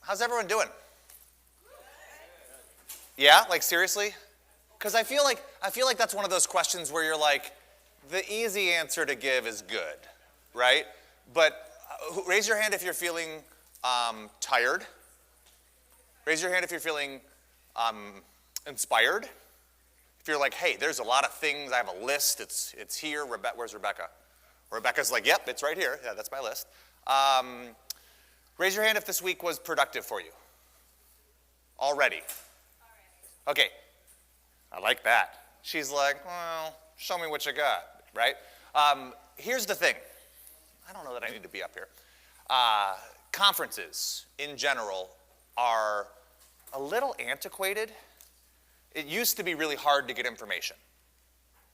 How's everyone doing? Yeah, like seriously? Because I feel like that's one of those questions where you're like, the easy answer to give is good, right? But raise your hand if you're feeling tired. Raise your hand if you're feeling inspired. If you're like, hey, there's a lot of things, I have a list, it's here. Where's Rebecca? Rebecca's like, yep, it's right here. Yeah, that's my list. Raise your hand if this week was productive for you. Already. Okay, I like that. She's like, well, show me what you got, right? Here's the thing. I don't know that I need to be up here. Conferences, in general, are a little antiquated. It used to be really hard to get information.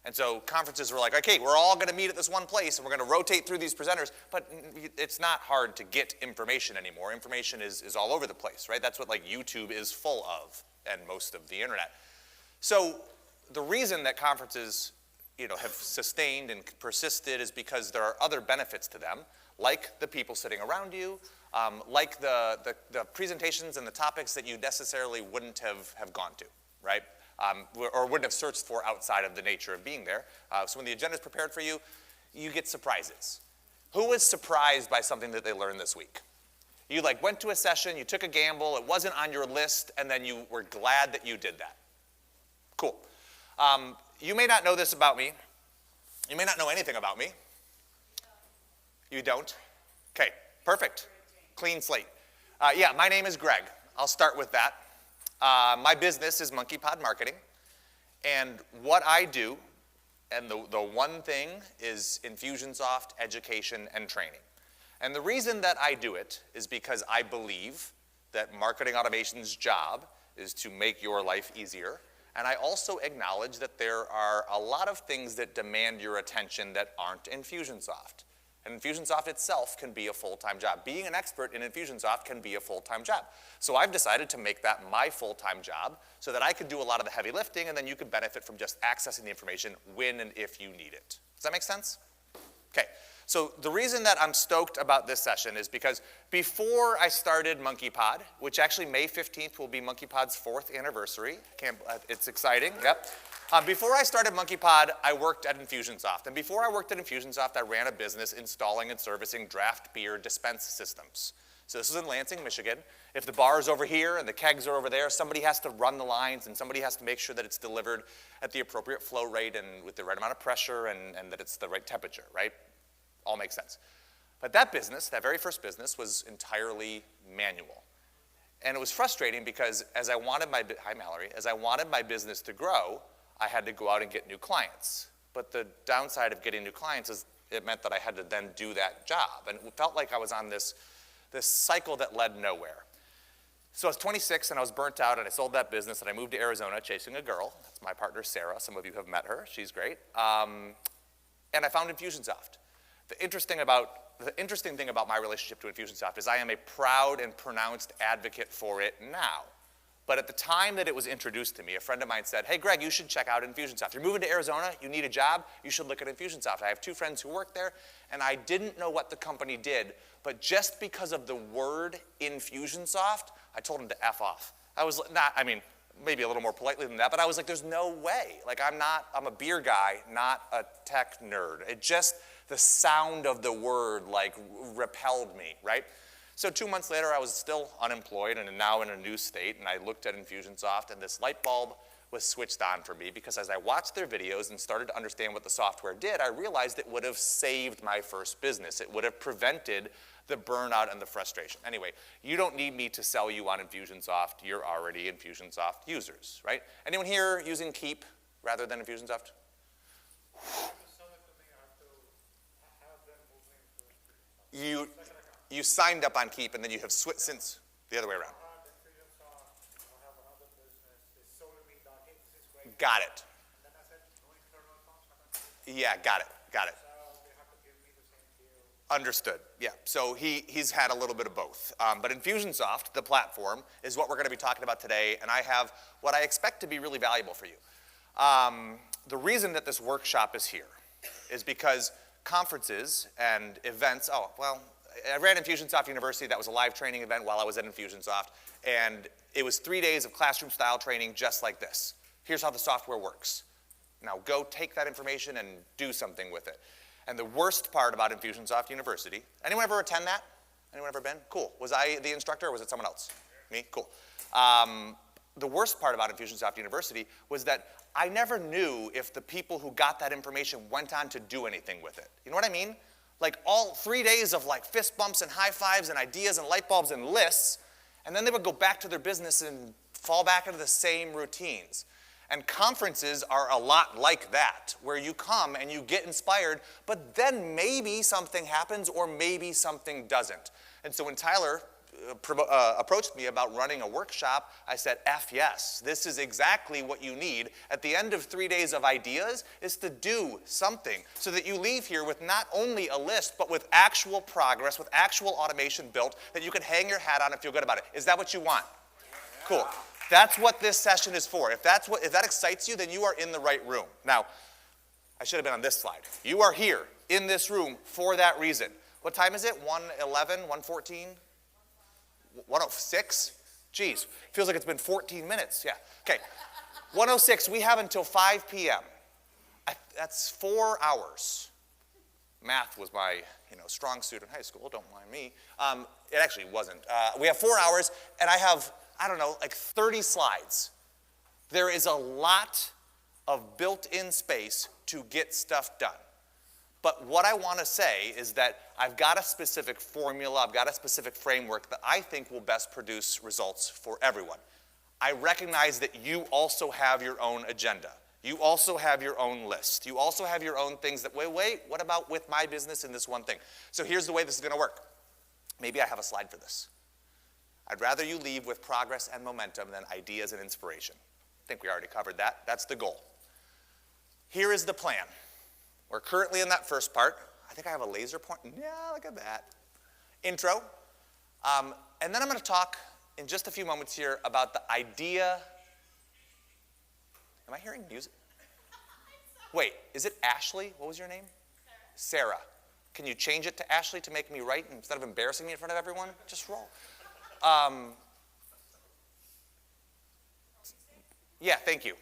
And so conferences were like, okay, we're all going to meet at this one place, and we're going to rotate through these presenters. But it's not hard to get information anymore. Information is all over the place, right? That's what like YouTube is full of, and most of the internet. So the reason that conferences have sustained and persisted is because there are other benefits to them, like the people sitting around you, like the presentations and the topics that you necessarily wouldn't have gone to, right? Or wouldn't have searched for outside of the nature of being there. So when the agenda is prepared for you, you get surprises. Who was surprised by something that they learned this week? You like went to a session, you took a gamble, it wasn't on your list, and then you were glad that you did that. Cool. You may not know this about me. You may not know anything about me. You don't? Okay, perfect. Clean slate. Yeah, my name is Greg. I'll start with that. My business is Monkey Pod Marketing, and what I do, and the one thing, is Infusionsoft education and training. And the reason that I do it is because I believe that marketing automation's job is to make your life easier, and I also acknowledge that there are a lot of things that demand your attention that aren't Infusionsoft. And Infusionsoft itself can be a full-time job. Being an expert in Infusionsoft can be a full-time job. So I've decided to make that my full-time job so that I could do a lot of the heavy lifting, and then you could benefit from just accessing the information when and if you need it. Does that make sense? Okay. So the reason that I'm stoked about this session is because before I started Monkey Pod, which actually May 15th will be Monkey Pod's 4th anniversary. It's exciting, yep. Before I started Monkey Pod, I worked at Infusionsoft. And before I worked at Infusionsoft, I ran a business installing and servicing draft beer dispense systems. So this is in Lansing, Michigan. If the bar is over here and the kegs are over there, somebody has to run the lines and somebody has to make sure that it's delivered at the appropriate flow rate and with the right amount of pressure and that it's the right temperature, right? All makes sense. But that business, that very first business, was entirely manual. And it was frustrating because as I wanted my business to grow, I had to go out and get new clients. But the downside of getting new clients is it meant that I had to then do that job. And it felt like I was on this cycle that led nowhere. So I was 26 and I was burnt out and I sold that business and I moved to Arizona chasing a girl. That's my partner, Sarah. Some of you have met her. She's great. And I found Infusionsoft. The interesting thing about my relationship to Infusionsoft is I am a proud and pronounced advocate for it now. But at the time that it was introduced to me, a friend of mine said, hey, Greg, you should check out Infusionsoft. You're moving to Arizona, you need a job, you should look at Infusionsoft. I have 2 friends who work there, and I didn't know what the company did, but just because of the word Infusionsoft, I told him to F off. I was not, I mean, maybe a little more politely than that, but I was like, there's no way. Like, I'm a beer guy, not a tech nerd. It just, the sound of the word, like, repelled me, right? So 2 months later, I was still unemployed and now in a new state, and I looked at Infusionsoft, and this light bulb was switched on for me because as I watched their videos and started to understand what the software did, I realized it would have saved my first business. It would have prevented the burnout and the frustration. Anyway, you don't need me to sell you on Infusionsoft. You're already Infusionsoft users, right? Anyone here using Keap rather than Infusionsoft? You signed up on Keap and then you have switched since the other way around. Got it. Yeah, got it. Understood. Yeah. So he's had a little bit of both. But Infusionsoft, the platform, is what we're going to be talking about today, and I have what I expect to be really valuable for you. The reason that this workshop is here is because conferences and events, I ran Infusionsoft University. That was a live training event while I was at Infusionsoft. And it was 3 days of classroom-style training just like this. Here's how the software works. Now go take that information and do something with it. And the worst part about Infusionsoft University, anyone ever attend that? Anyone ever been? Cool. Was I the instructor or was it someone else? Me? Cool. The worst part about Infusionsoft University was that I never knew if the people who got that information went on to do anything with it. You know what I mean? Like all 3 days of like fist bumps and high fives and ideas and light bulbs and lists, and then they would go back to their business and fall back into the same routines. And conferences are a lot like that, where you come and you get inspired, but then maybe something happens or maybe something doesn't. And so when Tyler approached me about running a workshop, I said, F yes, this is exactly what you need. At the end of 3 days of ideas is to do something so that you leave here with not only a list, but with actual progress, with actual automation built that you can hang your hat on and feel good about it. Is that what you want? Cool. That's what this session is for. If that excites you, then you are in the right room. Now, I should have been on this slide. You are here in this room for that reason. What time is it? 1:11, 1:14? 1:06? Geez, feels like it's been 14 minutes. Yeah, okay. 1:06, we have until 5 p.m. That's 4 hours. Math was my strong suit in high school, don't mind me. It actually wasn't. We have 4 hours, and I have, I don't know, like 30 slides. There is a lot of built-in space to get stuff done. But what I want to say is that I've got a specific formula, I've got a specific framework that I think will best produce results for everyone. I recognize that you also have your own agenda. You also have your own list. You also have your own things that, wait, what about with my business in this one thing? So here's the way this is going to work. Maybe I have a slide for this. I'd rather you leave with progress and momentum than ideas and inspiration. I think we already covered that. That's the goal. Here is the plan. We're currently in that first part. I think I have a laser point. Yeah, look at that. Intro. And then I'm going to talk in just a few moments here about the idea. Am I hearing music? Wait, is it Ashley? What was your name? Sarah. Can you change it to Ashley to make me right instead of embarrassing me in front of everyone? Just roll. Yeah, thank you.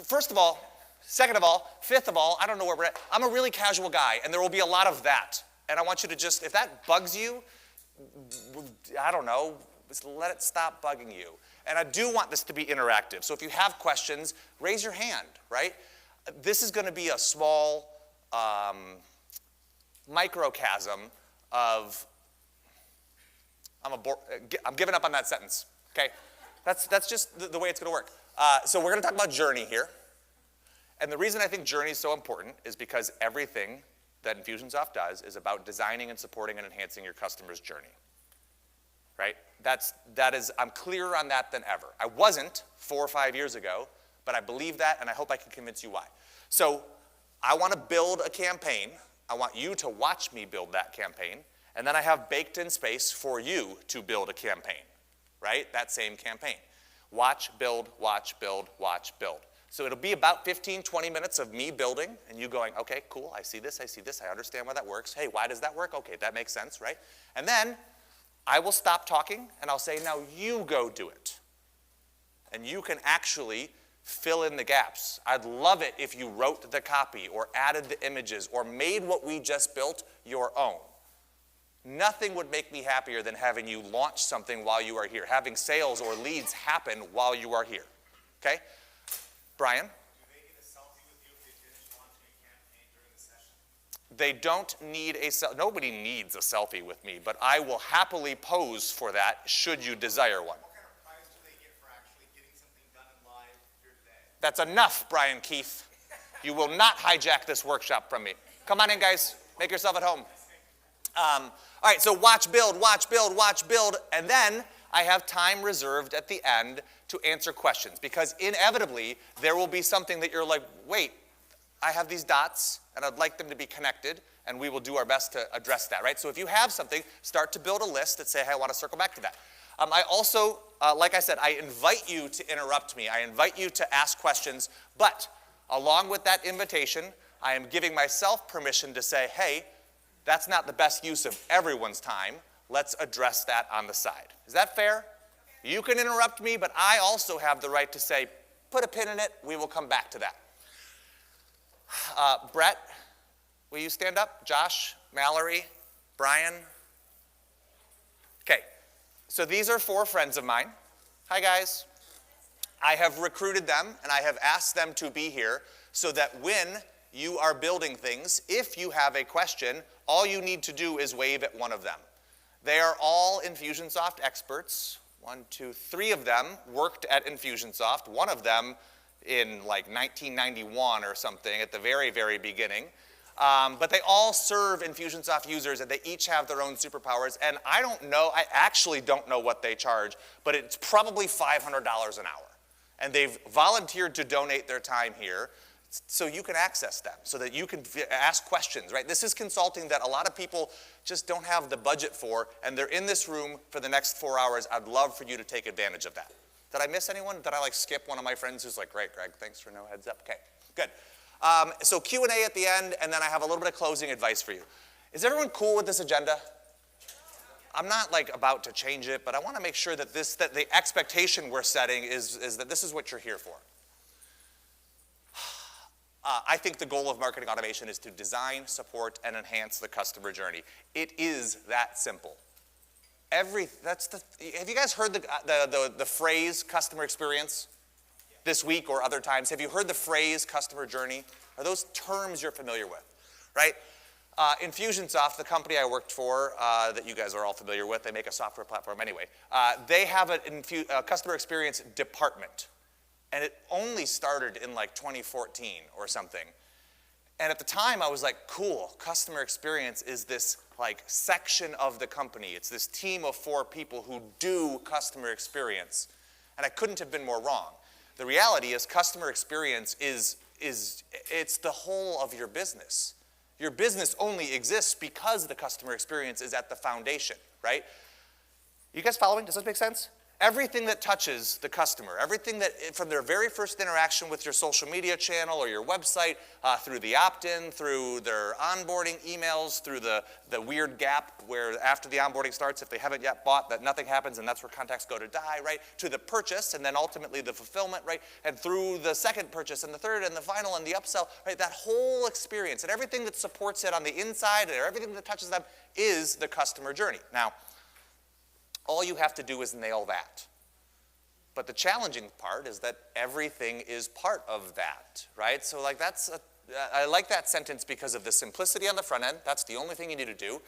First of all, second of all, fifth of all, I don't know where we're at. I'm a really casual guy, and there will be a lot of that. And I want you to just, if that bugs you, I don't know, just let it stop bugging you. And I do want this to be interactive. So if you have questions, raise your hand, right? This is going to be a small microcosm of, I'm giving up on that sentence, okay? That's just the way it's going to work. So we're going to talk about journey here. And the reason I think journey is so important is because everything that Infusionsoft does is about designing and supporting and enhancing your customer's journey, right? I'm clearer on that than ever. I wasn't 4 or 5 years ago, but I believe that, and I hope I can convince you why. So I want to build a campaign. I want you to watch me build that campaign, and then I have baked in space for you to build a campaign, right? That same campaign. Watch, build, watch, build, watch, build. So it'll be about 15, 20 minutes of me building and you going, okay, cool, I see this, I understand why that works. Hey, why does that work? Okay, that makes sense, right? And then I will stop talking and I'll say, now you go do it. And you can actually fill in the gaps. I'd love it if you wrote the copy or added the images or made what we just built your own. Nothing would make me happier than having you launch something while you are here, having sales or leads happen while you are here, okay? Brian? Do they get a selfie with you if they finish launching a campaign during the session? They don't need a selfie. Nobody needs a selfie with me, but I will happily pose for that should you desire one. What kind of prize do they get for actually getting something done in live here today? That's enough, Brian Keith. You will not hijack this workshop from me. Come on in, guys. Make yourself at home. All right, so watch, build, watch, build, watch, build, and then I have time reserved at the end to answer questions because inevitably there will be something that you're like, wait, I have these dots and I'd like them to be connected and we will do our best to address that, right? So if you have something, start to build a list that say, hey, I want to circle back to that. I also, like I said, I invite you to interrupt me. I invite you to ask questions, but along with that invitation, I am giving myself permission to say, hey, That's not the best use of everyone's time. Let's address that on the side. Is that fair? You can interrupt me, but I also have the right to say, put a pin in it. We will come back to that. Brett, will you stand up? Josh, Mallory, Brian. Okay, so these are 4 friends of mine. Hi, guys. I have recruited them, and I have asked them to be here so that when you are building things, if you have a question, all you need to do is wave at one of them. They are all Infusionsoft experts. 1, 2, 3 of them worked at Infusionsoft. One of them in like 1991 or something at the very, very beginning. But they all serve Infusionsoft users, and they each have their own superpowers. And I don't know, I actually don't know what they charge, but it's probably $500 an hour. And they've volunteered to donate their time here so you can access them, so that you can ask questions, right? This is consulting that a lot of people just don't have the budget for, and they're in this room for the next 4 hours. I'd love for you to take advantage of that. Did I miss anyone? Did I like skip one of my friends who's like, great, Greg, thanks for no heads up? Okay, good. So Q&A at the end, and then I have a little bit of closing advice for you. Is everyone cool with this agenda? I'm not like about to change it, but I want to make sure that that the expectation we're setting is that this is what you're here for. I think the goal of marketing automation is to design, support, and enhance the customer journey. It is that simple. Have you guys heard the phrase customer experience this week or other times? Have you heard the phrase customer journey? Are those terms you're familiar with, right? Infusionsoft, the company I worked for, that you guys are all familiar with, they make a software platform anyway, they have a customer experience department. And it only started in like 2014 or something. And at the time I was like, cool, customer experience is this like section of the company. It's this team of 4 people who do customer experience. And I couldn't have been more wrong. The reality is customer experience it's the whole of your business. Your business only exists because the customer experience is at the foundation, right? You guys following? Does this make sense? Everything that touches the customer, everything that from their very first interaction with your social media channel or your website, through the opt-in, through their onboarding emails, through the weird gap where after the onboarding starts, if they haven't yet bought, that nothing happens and that's where contacts go to die, right? To the purchase and then ultimately the fulfillment, right? And through the second purchase and the third and the final and the upsell, right? That whole experience and everything that supports it on the inside and everything that touches them is the customer journey. Now, all you have to do is nail that. But the challenging part is that everything is part of that, right? So like I like that sentence because of the simplicity on the front end. That's the only thing you need to do.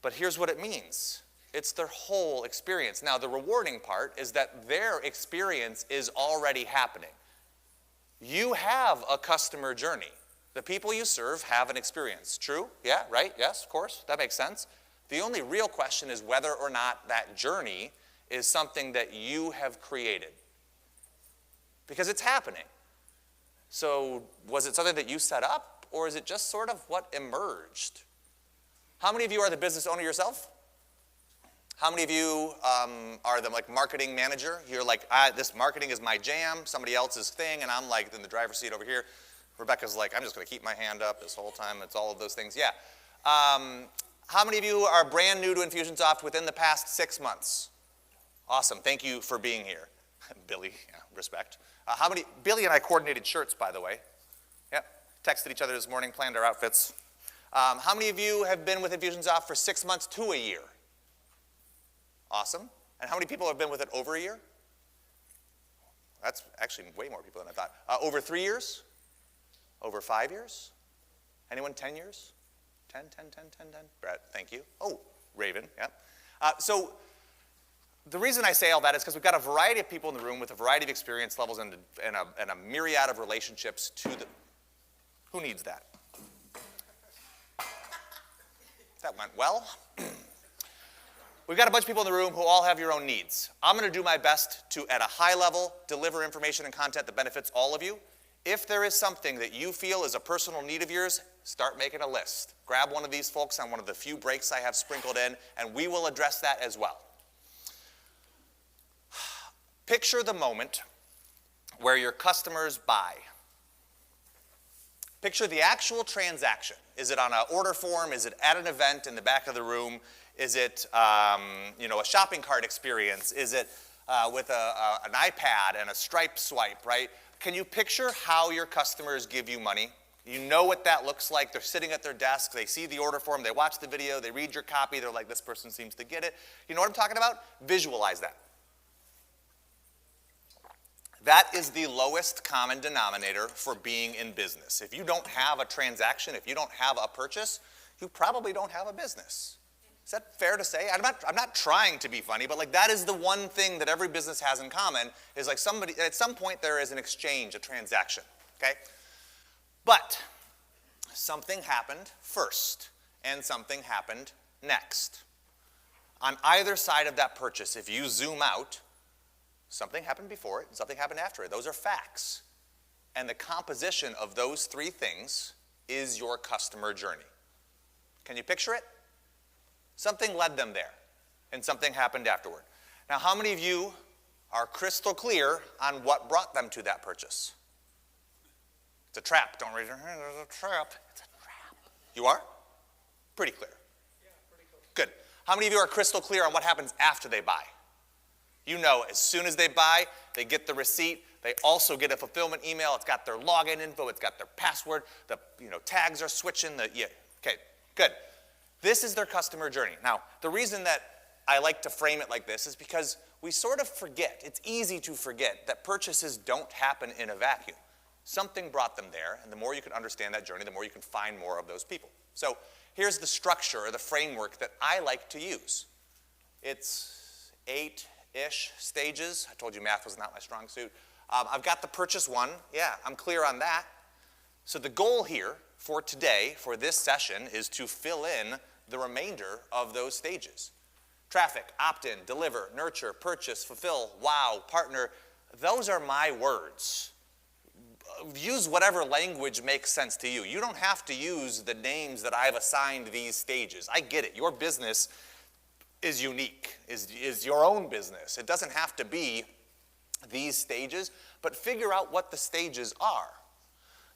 But here's what it means. It's their whole experience. Now, the rewarding part is that their experience is already happening. You have a customer journey. The people you serve have an experience. True? Yeah, right? Yes, of course. That makes sense. The only real question is whether or not that journey is something that you have created. Because it's happening. So was it something that you set up, or is it just sort of what emerged? How many of you are the business owner yourself? How many of you are the marketing manager? You're like, this marketing is my jam, somebody else's thing, and I'm like in the driver's seat over here. Rebecca's like, I'm just going to keep my hand up this whole time. It's all of those things. Yeah. How many of you are brand new to Infusionsoft within the past 6 months? Awesome. Thank you for being here. Billy, yeah, respect. Billy and I coordinated shirts, by the way. Yep. Texted each other this morning, planned our outfits. How many of you have been with Infusionsoft for 6 months to a year? Awesome. And how many people have been with it over a year? That's actually way more people than I thought. Over 3 years? Over 5 years? Anyone 10 years? 10. Brett, thank you. Oh, Raven, yeah. So the reason I say all that is because we've got a variety of people in the room with a variety of experience levels and a myriad of relationships to the... Who needs that? That went well. We've got a bunch of people in the room who all have your own needs. I'm going to do my best to, at a high level, deliver information and content that benefits all of you. If there is something that you feel is a personal need of yours, start making a list. Grab one of these folks on one of the few breaks I have sprinkled in, and we will address that as well. Picture the moment where your customers buy. Picture the actual transaction. Is it on an order form? Is it at an event in the back of the room? Is it a shopping cart experience? Is it with an iPad and a Stripe swipe, right? Can you picture how your customers give you money? You know what that looks like. They're sitting at their desk. They see the order form. They watch the video. They read your copy. They're like, this person seems to get it. You know what I'm talking about? Visualize that. That is the lowest common denominator for being in business. If you don't have a transaction, if you don't have a purchase, you probably don't have a business. Is that fair to say? I'm not trying to be funny, but like that is the one thing that every business has in common is like somebody, at some point there is an exchange, a transaction, okay? But something happened first and something happened next. On either side of that purchase, if you zoom out, something happened before it and something happened after it. Those are facts. And the composition of those three things is your customer journey. Can you picture it? Something led them there, and something happened afterward. Now, how many of you are crystal clear on what brought them to that purchase? It's a trap. Don't raise your hand. It's a trap. It's a trap. You are? Pretty clear. Yeah, pretty close. Good. How many of you are crystal clear on what happens after they buy? You know, as soon as they buy, they get the receipt. They also get a fulfillment email. It's got their login info. It's got their password. The tags are switching. Okay, good. This is their customer journey. Now, the reason that I like to frame it like this is because we sort of forget. It's easy to forget that purchases don't happen in a vacuum. Something brought them there, and the more you can understand that journey, the more you can find more of those people. So here's the structure or the framework that I like to use. It's 8-ish stages. I told you math was not my strong suit. I've got the purchase one. Yeah, I'm clear on that. So the goal here for today, for this session, is to fill in the remainder of those stages. Traffic, opt-in, deliver, nurture, purchase, fulfill, wow, partner. Those are my words. Use whatever language makes sense to you. You don't have to use the names that I've assigned these stages. I get it. Your business is unique, is your own business. It doesn't have to be these stages, but figure out what the stages are.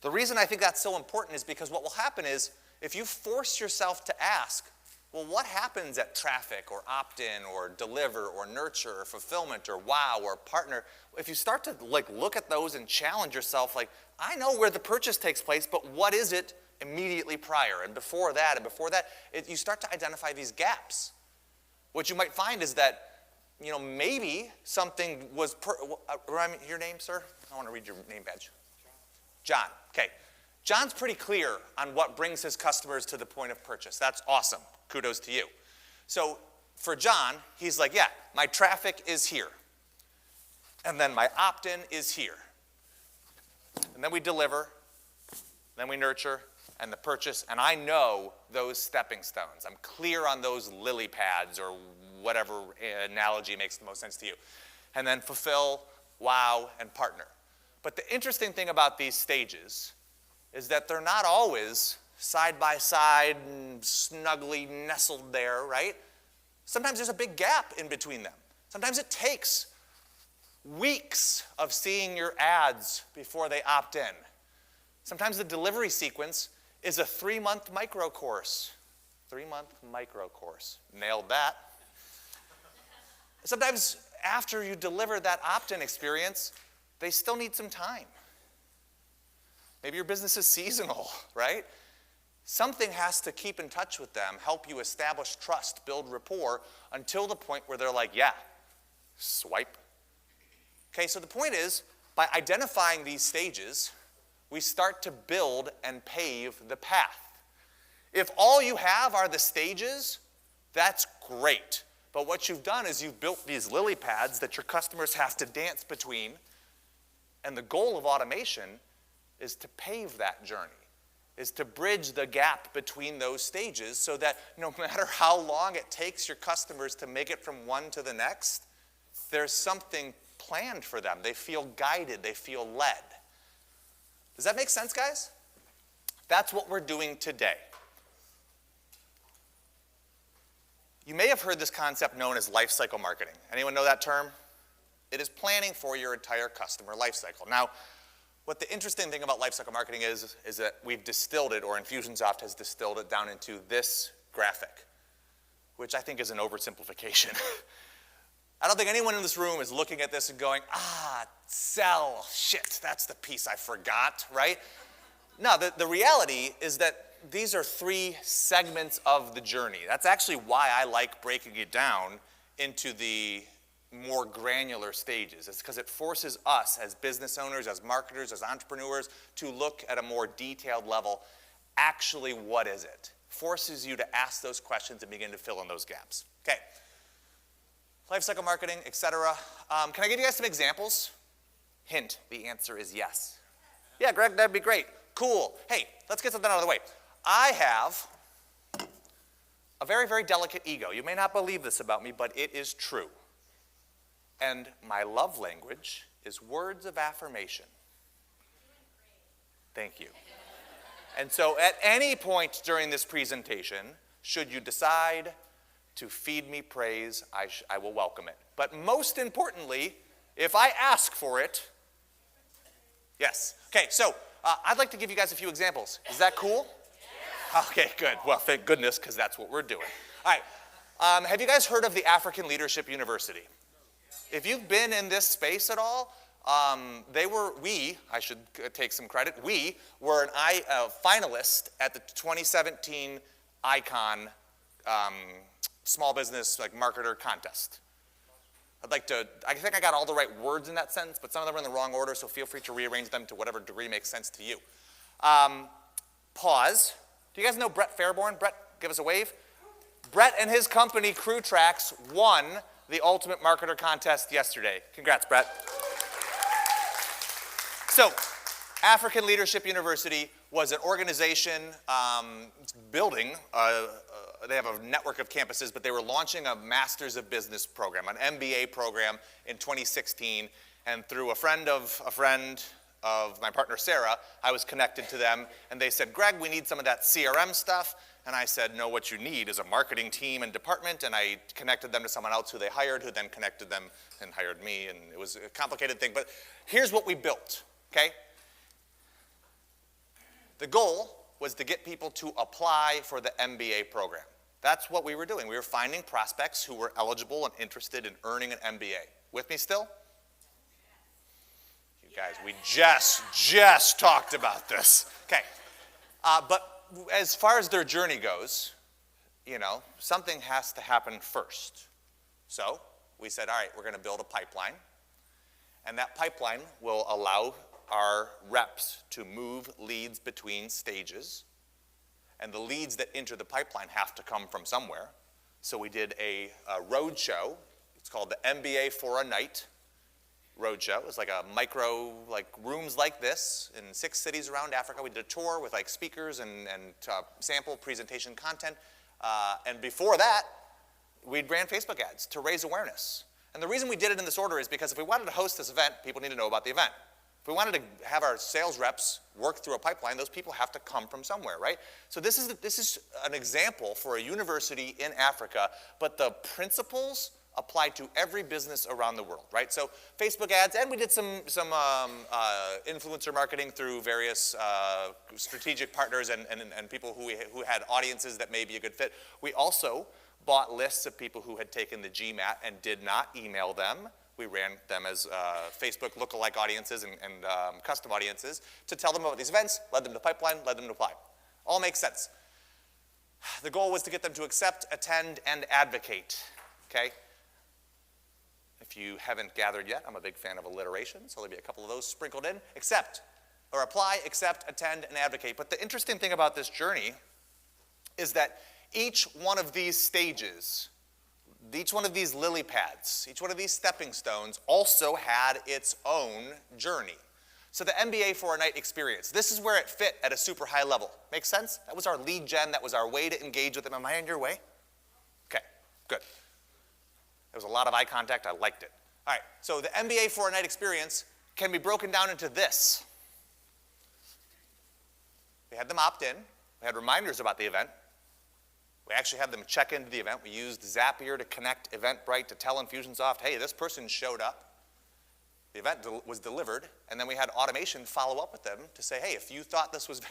The reason I think that's so important is because what will happen is if you force yourself to ask, well, what happens at traffic or opt-in or deliver or nurture or fulfillment or wow or partner, if you start to look at those and challenge yourself, I know where the purchase takes place, but what is it immediately prior and before that, you start to identify these gaps. What you might find is that, maybe something was, remind me your name, sir? I want to read your name badge. John. Okay. John's pretty clear on what brings his customers to the point of purchase. That's awesome. Kudos to you. So for John, he's like, yeah, my traffic is here. And then my opt-in is here. And then we deliver, then we nurture, and the purchase. And I know those stepping stones. I'm clear on those lily pads or whatever analogy makes the most sense to you. And then fulfill, wow, and partner. But the interesting thing about these stages is that they're not always side by side and snugly nestled there, right? Sometimes there's a big gap in between them. Sometimes it takes weeks of seeing your ads before they opt in. Sometimes the delivery sequence is a 3-month micro course. 3-month micro course. Nailed that. Sometimes after you deliver that opt-in experience, they still need some time. Maybe your business is seasonal, right? Something has to keep in touch with them, help you establish trust, build rapport, until the point where they're like, yeah, swipe. Okay, so the point is, by identifying these stages, we start to build and pave the path. If all you have are the stages, that's great. But what you've done is you've built these lily pads that your customers have to dance between. And the goal of automation is to pave that journey, is to bridge the gap between those stages so that no matter how long it takes your customers to make it from one to the next, there's something planned for them. They feel guided. They feel led. Does that make sense, guys? That's what we're doing today. You may have heard this concept known as life cycle marketing. Anyone know that term? It is planning for your entire customer life cycle. Now, What the interesting thing about lifecycle marketing is that we've distilled it, or Infusionsoft has distilled it down into this graphic, which I think is an oversimplification. I don't think anyone in this room is looking at this and going, sell, shit, that's the piece I forgot, right? No, the reality is that these are 3 segments of the journey. That's actually why I like breaking it down into the more granular stages. It's because it forces us as business owners, as marketers, as entrepreneurs to look at a more detailed level. Actually, what is it? Forces you to ask those questions and begin to fill in those gaps. Okay. Lifecycle marketing, etc. Can I give you guys some examples? Hint, the answer is yes. Yeah, Greg, that'd be great. Cool. Hey, let's get something out of the way. I have a very, very delicate ego. You may not believe this about me, but it is true. And my love language is words of affirmation. Thank you. And so at any point during this presentation, should you decide to feed me praise, I will welcome it. But most importantly, if I ask for it, yes. Okay, so I'd like to give you guys a few examples. Is that cool? Okay, good. Well, thank goodness, because that's what we're doing. All right. Have you guys heard of the African Leadership University? If you've been in this space at all, I should take some credit, we were a finalist at the 2017 ICON small business marketer contest. I think I got all the right words in that sentence, but some of them are in the wrong order, so feel free to rearrange them to whatever degree makes sense to you. Pause. Do you guys know Brett Fairborn? Brett, give us a wave. Brett and his company, Crew Tracks, won the Ultimate Marketer Contest yesterday. Congrats, Brett. So, African Leadership University was an organization building, they have a network of campuses, but they were launching a Masters of Business program, an MBA program in 2016, and through a friend of my partner Sarah, I was connected to them, and they said, Greg, we need some of that CRM stuff. And I said, no, what you need is a marketing team and department, and I connected them to someone else who they hired, who then connected them and hired me, and it was a complicated thing. But here's what we built, okay? The goal was to get people to apply for the MBA program. That's what we were doing. We were finding prospects who were eligible and interested in earning an MBA. With me still? You guys, we just talked about this. Okay, but as far as their journey goes, something has to happen first. So we said, all right, we're going to build a pipeline. And that pipeline will allow our reps to move leads between stages. And the leads that enter the pipeline have to come from somewhere. So we did a road show. It's called the MBA for a Night roadshow. It's like a micro, rooms like this in 6 cities around Africa. We did a tour with speakers and sample presentation content. And before that, we ran Facebook ads to raise awareness. And the reason we did it in this order is because if we wanted to host this event, people need to know about the event. If we wanted to have our sales reps work through a pipeline, those people have to come from somewhere, right? So this is an example for a university in Africa, but the principles apply to every business around the world, right? So Facebook ads, and we did some influencer marketing through various strategic partners and people who had audiences that may be a good fit. We also bought lists of people who had taken the GMAT and did not email them. We ran them as Facebook lookalike audiences and custom audiences to tell them about these events, led them to pipeline, led them to apply. All makes sense. The goal was to get them to accept, attend, and advocate, okay? If you haven't gathered yet, I'm a big fan of alliteration, so there'll be a couple of those sprinkled in. Accept, or apply, accept, attend, and advocate. But the interesting thing about this journey is that each one of these stages, each one of these lily pads, each one of these stepping stones also had its own journey. So the MBA for a Night experience, this is where it fit at a super high level. Make sense? That was our lead gen. That was our way to engage with them. Am I in your way? Okay, good. There was a lot of eye contact. I liked it. All right, so the MBA for a Night experience can be broken down into this. We had them opt in. We had reminders about the event. We actually had them check into the event. We used Zapier to connect Eventbrite to tell Infusionsoft, hey, this person showed up. The event was delivered, and then we had automation follow up with them to say, hey, if you thought this was,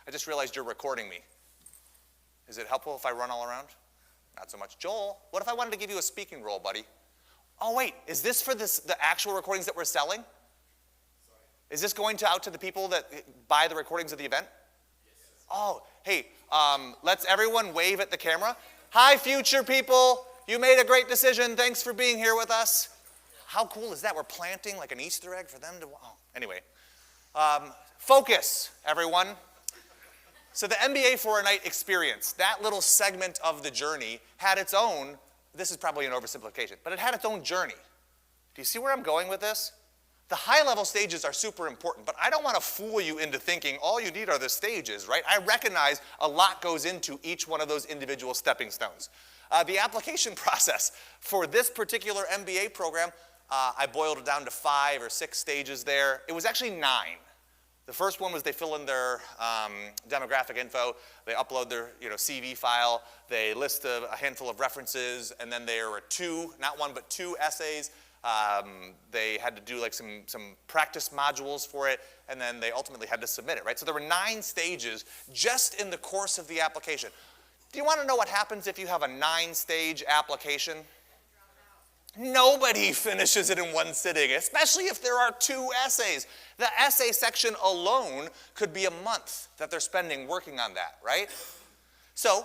I just realized you're recording me. Is it helpful if I run all around? Not so much. Joel, what if I wanted to give you a speaking role, buddy? Oh, wait, is this for the actual recordings that we're selling? Sorry. Is this going out to the people that buy the recordings of the event? Yes. Oh, hey, let's everyone wave at the camera. Hi, future people. You made a great decision. Thanks for being here with us. How cool is that? We're planting like an Easter egg for them to, oh, anyway. Focus, everyone. So the MBA for a Night experience, that little segment of the journey had its own, this is probably an oversimplification, but it had its own journey. Do you see where I'm going with this? The high-level stages are super important, but I don't want to fool you into thinking all you need are the stages, right? I recognize a lot goes into each one of those individual stepping stones. The application process for this particular MBA program, I boiled it down to 5 or 6 stages there. It was actually 9. The first one was they fill in their demographic info, they upload their CV file, they list a handful of references, and then there were 2, not 1, but 2 essays. They had to do like some practice modules for it, and then they ultimately had to submit it, right? So there were 9 stages just in the course of the application. Do you want to know what happens if you have a 9-stage application? Nobody finishes it in one sitting, especially if there are 2 essays. The essay section alone could be a month that they're spending working on that, right? So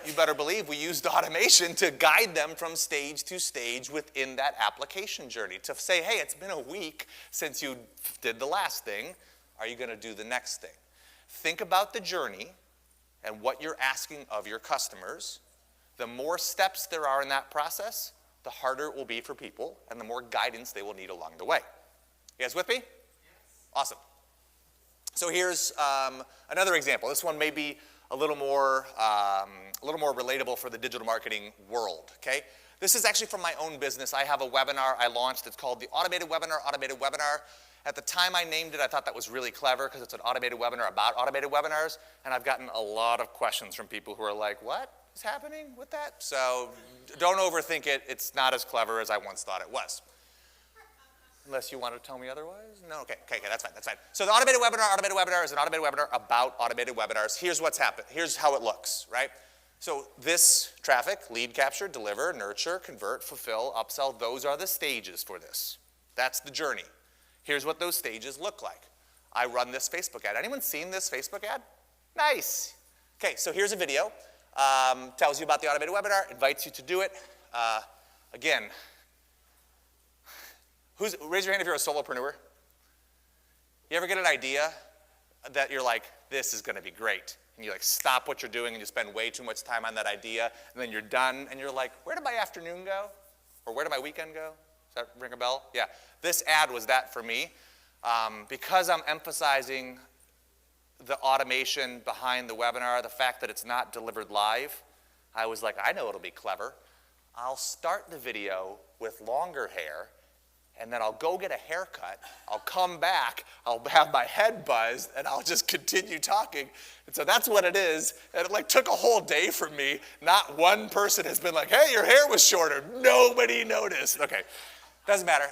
you better believe we used automation to guide them from stage to stage within that application journey to say, hey, it's been a week since you did the last thing. Are you going to do the next thing? Think about the journey and what you're asking of your customers. The more steps there are in that process, the harder it will be for people, and the more guidance they will need along the way. You guys with me? Yes. Awesome. So here's another example. This one may be a little more relatable for the digital marketing world, okay? This is actually from my own business. I have a webinar I launched. It's called the Automated Webinar. At the time I named it, I thought that was really clever because it's an automated webinar about automated webinars, and I've gotten a lot of questions from people who are like, what is happening with that? So don't overthink it. It's not as clever as I once thought it was. Unless you want to tell me otherwise? No, okay, that's fine. So the automated webinar is an automated webinar about automated webinars. Here's what's happened. Here's how it looks, right? So this traffic, lead capture, deliver, nurture, convert, fulfill, upsell, those are the stages for this. That's the journey. Here's what those stages look like. I run this Facebook ad. Anyone seen this Facebook ad? Nice. Okay, so here's a video. Tells you about the automated webinar, invites you to do it. Again, raise your hand if you're a solopreneur. You ever get an idea that you're like, this is going to be great? And you like stop what you're doing and you spend way too much time on that idea, and then you're done, and you're like, where did my afternoon go? Or where did my weekend go? Does that ring a bell? Yeah. This ad was that for me. Because I'm emphasizing the automation behind the webinar, the fact that it's not delivered live, I was like, I know it'll be clever. I'll start the video with longer hair, and then I'll go get a haircut. I'll come back, I'll have my head buzzed, and I'll just continue talking. And so that's what it is. And it like took a whole day from me. Not one person has been like, hey, your hair was shorter. Nobody noticed. Okay. Doesn't matter.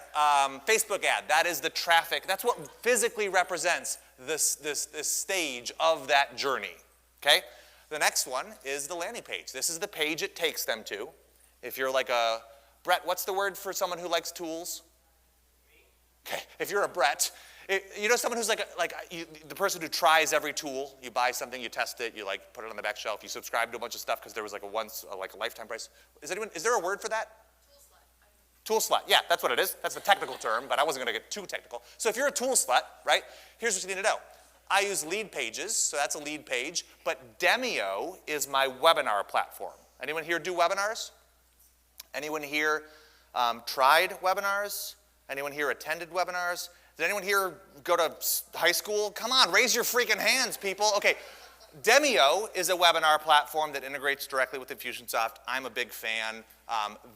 Facebook ad, that is the traffic. That's what physically represents this stage of that journey, okay? The next one is the landing page. This is the page it takes them to. If you're like a, Brett, what's the word for someone who likes tools? Okay, if you're a Brett, you know someone who's the person who tries every tool. You buy something, you test it, you like put it on the back shelf, you subscribe to a bunch of stuff because there was like a lifetime price. Is there a word for that? Tool slut, yeah, that's what it is. That's the technical term, but I wasn't going to get too technical. So if you're a tool slut, right, here's what you need to know. I use lead pages, so that's a lead page, but Demio is my webinar platform. Anyone here do webinars? Anyone here tried webinars? Anyone here attended webinars? Did anyone here go to high school? Come on, raise your freaking hands, people. Okay, Demio is a webinar platform that integrates directly with Infusionsoft. I'm a big fan.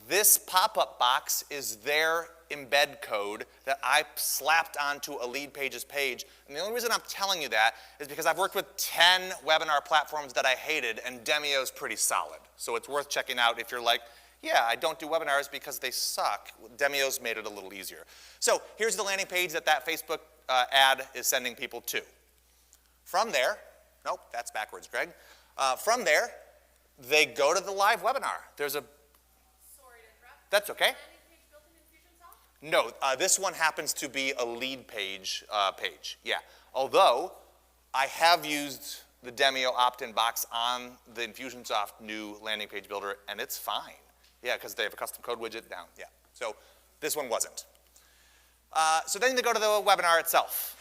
This pop-up box is their embed code that I slapped onto a lead pages page. And the only reason I'm telling you that is because I've worked with 10 webinar platforms that I hated, and Demio's pretty solid. So it's worth checking out if you're like, Yeah, I don't do webinars because they suck. Demio's made it a little easier. So here's the landing page that Facebook ad is sending people to. From there, nope, that's backwards, Greg. From there, they go to the live webinar. There's a... Sorry to interrupt. That's okay. Landing page built in Infusionsoft? No, this one happens to be a lead page, yeah. Although, I have used the Demio opt-in box on the Infusionsoft new landing page builder, and it's fine. Yeah, because they have a custom code widget down, yeah. So this one wasn't. So then they go to the webinar itself.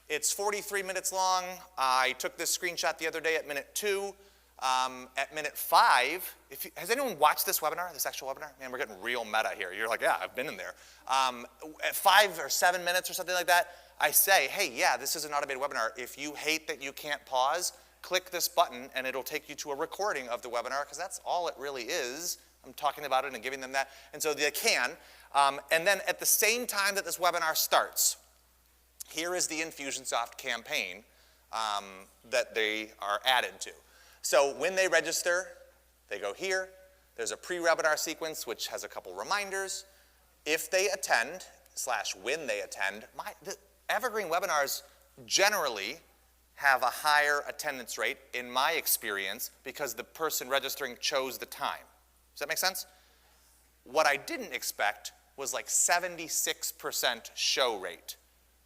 It's 43 minutes long. I took this screenshot the other day at minute 2. At minute 5, has anyone watched this webinar, this actual webinar? Man, we're getting real meta here. You're like, yeah, I've been in there. At 5 or 7 minutes or something like that, I say, hey, yeah, this is an automated webinar. If you hate that you can't pause, click this button and it'll take you to a recording of the webinar, because that's all it really is. I'm talking about it and giving them that. And so they can. And then at the same time that this webinar starts, here is the Infusionsoft campaign that they are added to. So when they register, they go here. There's a pre-webinar sequence which has a couple reminders. If they attend, / when they attend, the evergreen webinars generally have a higher attendance rate, in my experience, because the person registering chose the time. Does that make sense? What I didn't expect was like 76% show rate.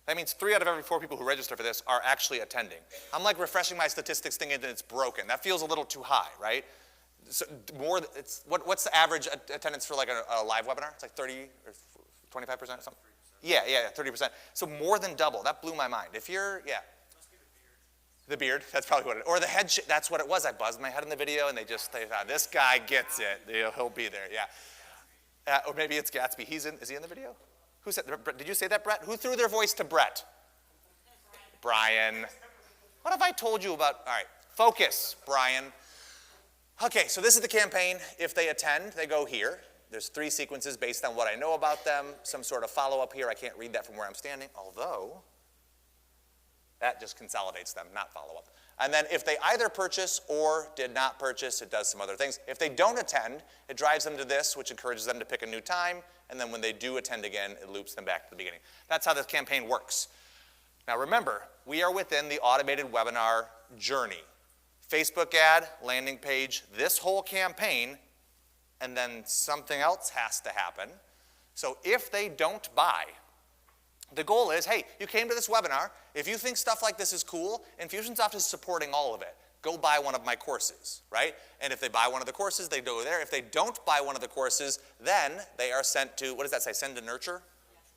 That means 3 out of every 4 people who register for this are actually attending. I'm like refreshing my statistics thinking that it's broken. That feels a little too high, right? So what's the average attendance for like a live webinar? It's like 30 or 25% or something? 30%. Yeah, 30%. So more than double. That blew my mind. If you're, yeah. The beard, that's probably what it is. Or the head, that's what it was. I buzzed my head in the video and they thought, this guy gets it. He'll be there, yeah. Or maybe it's Gatsby. Is he in the video? Who said, did you say that, Brett? Who threw their voice to Brett? Brian. What have I told you about? All right, focus, Brian. Okay, so this is the campaign. If they attend, they go here. There's 3 sequences based on what I know about them, some sort of follow-up here. I can't read that from where I'm standing, although that just consolidates them, not follow-up. And then if they either purchase or did not purchase, it does some other things. If they don't attend, it drives them to this, which encourages them to pick a new time. And then when they do attend again, it loops them back to the beginning. That's how this campaign works. Now remember, we are within the automated webinar journey. Facebook ad, landing page, this whole campaign, and then something else has to happen. So if they don't buy, the goal is, hey, you came to this webinar. If you think stuff like this is cool, Infusionsoft is supporting all of it. Go buy one of my courses, right? And if they buy one of the courses, they go there. If they don't buy one of the courses, then they are sent to, what does that say, send to nurture?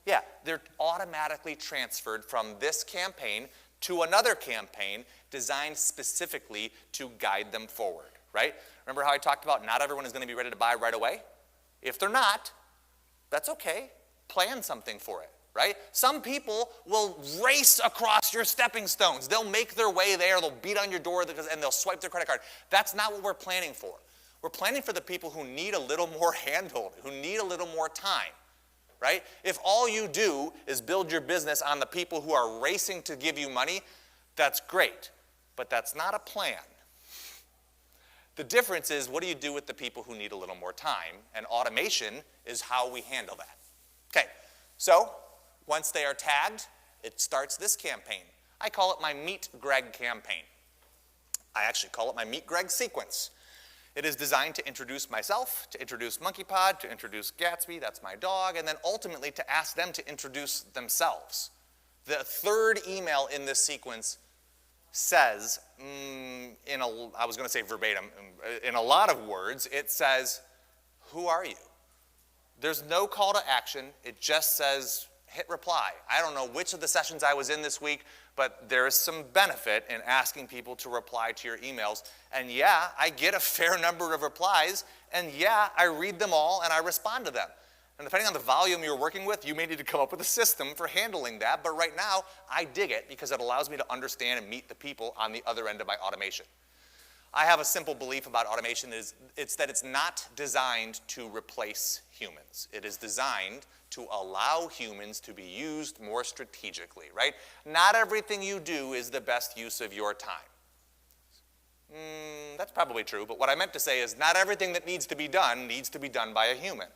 Yeah, they're automatically transferred from this campaign to another campaign designed specifically to guide them forward, right? Remember how I talked about not everyone is going to be ready to buy right away? If they're not, that's okay. Plan something for it. Right? Some people will race across your stepping stones. They'll make their way there. They'll beat on your door and they'll swipe their credit card. That's not what we're planning for. We're planning for the people who need a little more handhold, who need a little more time. Right? If all you do is build your business on the people who are racing to give you money, that's great. But that's not a plan. The difference is, what do you do with the people who need a little more time? And automation is how we handle that. Okay, so once they are tagged, it starts this campaign. I call it my Meet Greg campaign. I actually call it my Meet Greg sequence. It is designed to introduce myself, to introduce MonkeyPod, to introduce Gatsby, that's my dog, and then ultimately to ask them to introduce themselves. The 3rd email in this sequence says, I was going to say verbatim, in a lot of words, it says, who are you? There's no call to action. It just says, hit reply. I don't know which of the sessions I was in this week, but there is some benefit in asking people to reply to your emails. And yeah, I get a fair number of replies, and yeah, I read them all and I respond to them. And depending on the volume you're working with, you may need to come up with a system for handling that, but right now, I dig it because it allows me to understand and meet the people on the other end of my automation. I have a simple belief about automation it's that it's not designed to replace humans. It is designed to allow humans to be used more strategically, right? Not everything you do is the best use of your time. That's probably true, but what I meant to say is not everything that needs to be done by a human.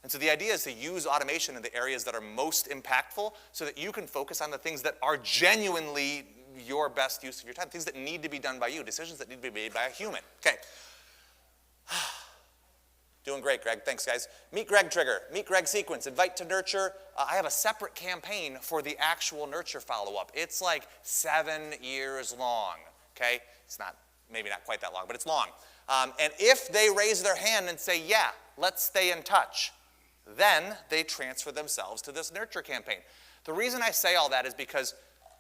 And so the idea is to use automation in the areas that are most impactful so that you can focus on the things that are genuinely your best use of your time, things that need to be done by you, decisions that need to be made by a human. Okay. Doing great, Greg. Thanks, guys. Meet Greg trigger, meet Greg sequence, invite to nurture. I have a separate campaign for the actual nurture follow-up. It's like 7 years long, okay? It's not, maybe not quite that long, but it's long. And if they raise their hand and say, yeah, let's stay in touch, then they transfer themselves to this nurture campaign. The reason I say all that is because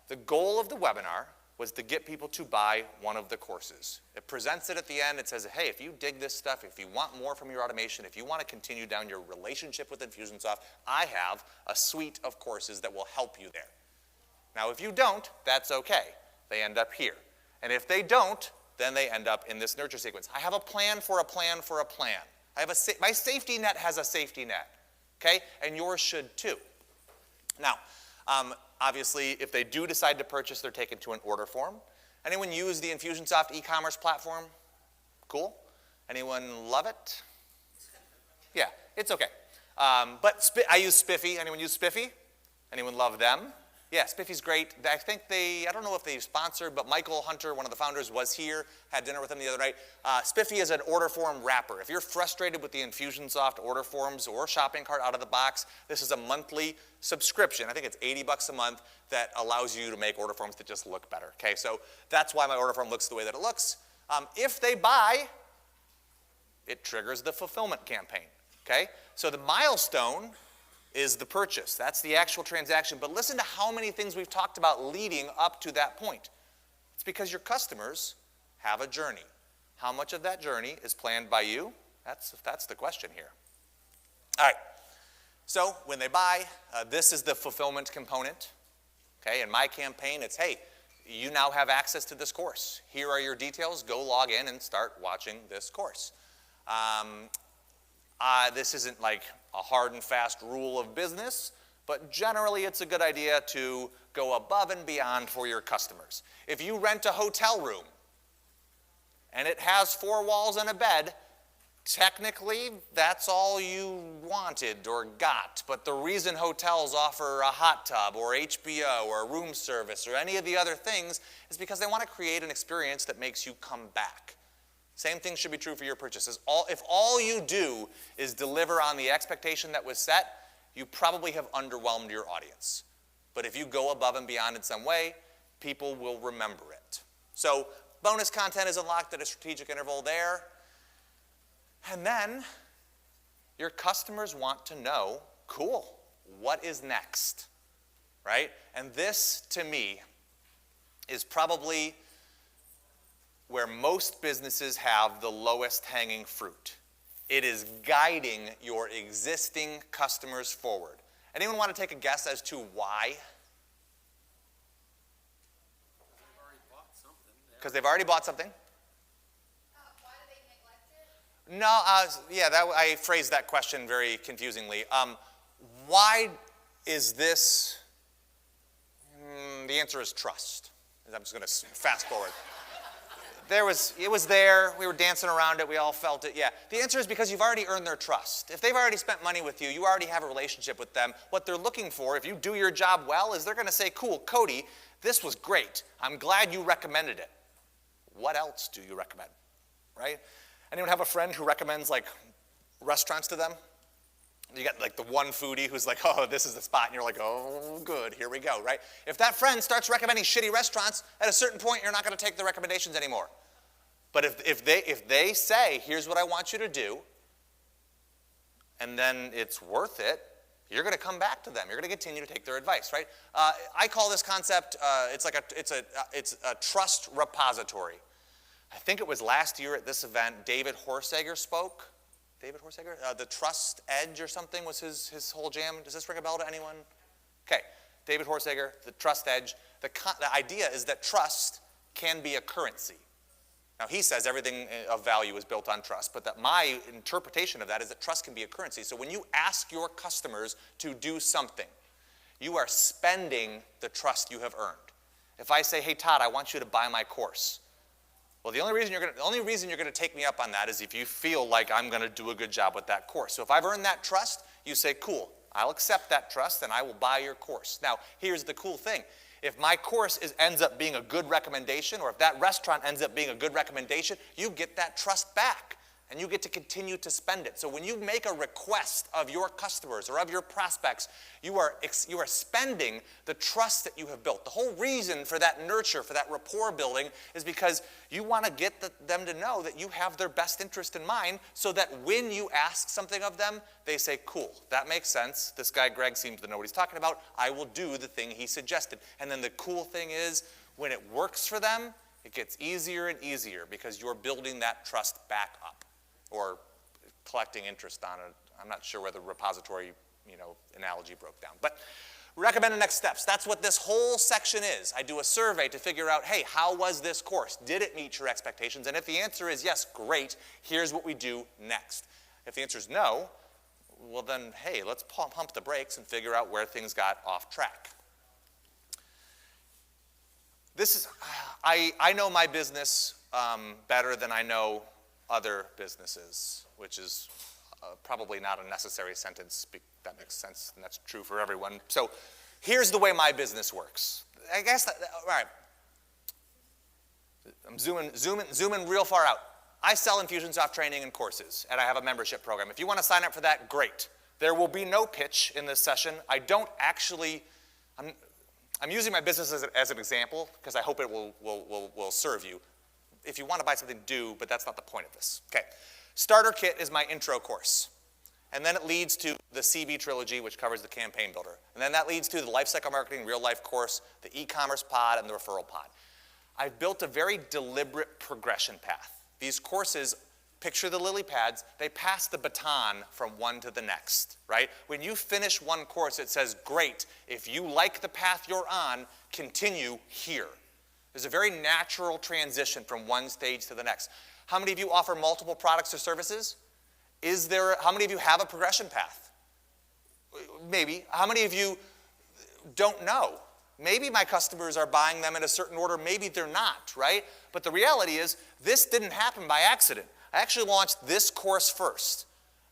the goal of the webinar was to get people to buy one of the courses. It presents it at the end. It says, hey, if you dig this stuff, if you want more from your automation, if you want to continue down your relationship with Infusionsoft, I have a suite of courses that will help you there. Now, if you don't, that's okay. They end up here. And if they don't, then they end up in this nurture sequence. I have a plan for a plan for a plan. I have my safety net has a safety net, okay? And yours should too. Now, obviously, if they do decide to purchase, they're taken to an order form. Anyone use the Infusionsoft e-commerce platform? Cool. Anyone love it? Yeah, it's okay. But I use Spiffy. Anyone use Spiffy? Anyone love them? Yeah, Spiffy's great. I think I don't know if they sponsored, but Michael Hunter, one of the founders, was here, had dinner with him the other night. Spiffy is an order form wrapper. If you're frustrated with the Infusionsoft order forms or shopping cart out of the box, this is a monthly subscription. I think it's $80 a month that allows you to make order forms that just look better. Okay, so that's why my order form looks the way that it looks. If they buy, it triggers the fulfillment campaign. Okay, so the milestone is the purchase. That's the actual transaction. But listen to how many things we've talked about leading up to that point. It's because your customers have a journey. How much of that journey is planned by you? That's the question here. All right. So when they buy, this is the fulfillment component. Okay, in my campaign, it's, hey, you now have access to this course. Here are your details. Go log in and start watching this course. This isn't like a hard and fast rule of business, but generally it's a good idea to go above and beyond for your customers. If you rent a hotel room and it has 4 walls and a bed, technically that's all you wanted or got. But the reason hotels offer a hot tub or HBO or room service or any of the other things is because they want to create an experience that makes you come back. Same thing should be true for your purchases. If all you do is deliver on the expectation that was set, you probably have underwhelmed your audience. But if you go above and beyond in some way, people will remember it. So bonus content is unlocked at a strategic interval there. And then your customers want to know, cool, what is next, right? And this, to me, is probably where most businesses have the lowest hanging fruit. It is guiding your existing customers forward. Anyone want to take a guess as to why? Because they've already bought something. Why do they neglect it? No, I phrased that question very confusingly. Why is this? The answer is trust. I'm just going to fast forward. It was there, we were dancing around it, we all felt it, yeah. The answer is because you've already earned their trust. If they've already spent money with you, you already have a relationship with them. What they're looking for, if you do your job well, is they're going to say, cool, Cody, this was great. I'm glad you recommended it. What else do you recommend, right? Anyone have a friend who recommends like restaurants to them? You got like the one foodie who's like, oh, this is the spot, and you're like, oh, good, here we go, right? If that friend starts recommending shitty restaurants, at a certain point, you're not going to take the recommendations anymore. But if they say, here's what I want you to do, and then it's worth it, you're going to come back to them. You're going to continue to take their advice, right? I call this concept, it's a trust repository. I think it was last year at this event, David Horsager spoke. David Horsager? The Trust Edge or something was his whole jam. Does this ring a bell to anyone? Okay, David Horsager, the Trust Edge. The idea is that trust can be a currency. Now, he says everything of value is built on trust, but that my interpretation of that is that trust can be a currency. So when you ask your customers to do something, you are spending the trust you have earned. If I say, hey, Todd, I want you to buy my course, Well, the only reason you're gonna take me up on that is if you feel like I'm gonna do a good job with that course. So if I've earned that trust, you say, cool, I'll accept that trust and I will buy your course. Now, here's the cool thing. If my course ends up being a good recommendation, or if that restaurant ends up being a good recommendation, you get that trust back. And you get to continue to spend it. So when you make a request of your customers or of your prospects, you are spending the trust that you have built. The whole reason for that nurture, for that rapport building, is because you want to get them to know that you have their best interest in mind, so that when you ask something of them, they say, cool, that makes sense. This guy Greg seems to know what he's talking about. I will do the thing he suggested. And then the cool thing is, when it works for them, it gets easier and easier because you're building that trust back up, or collecting interest on it. I'm not sure whether repository, analogy broke down. But recommended next steps. That's what this whole section is. I do a survey to figure out, hey, how was this course? Did it meet your expectations? And if the answer is yes, great, here's what we do next. If the answer is no, well then, hey, let's pump the brakes and figure out where things got off track. I know my business better than I know other businesses, which is probably not a necessary sentence. That makes sense, and that's true for everyone. So here's the way my business works. I guess, all right, I'm zooming real far out. I sell Infusionsoft training and courses, and I have a membership program. If you want to sign up for that, great. There will be no pitch in this session. I'm using my business as an example because I hope it will serve you. If you want to buy something, do, but that's not the point of this. Okay, Starter Kit is my intro course. And then it leads to the CB Trilogy, which covers the Campaign Builder. And then that leads to the Lifecycle Marketing Real Life course, the e-commerce pod, and the referral pod. I've built a very deliberate progression path. These courses, picture the lily pads, they pass the baton from one to the next, right? When you finish one course, it says, great, if you like the path you're on, continue here. There's a very natural transition from one stage to the next. How many of you offer multiple products or services? How many of you have a progression path? Maybe. How many of you don't know? Maybe my customers are buying them in a certain order, maybe they're not, right? But the reality is, this didn't happen by accident. I actually launched this course first.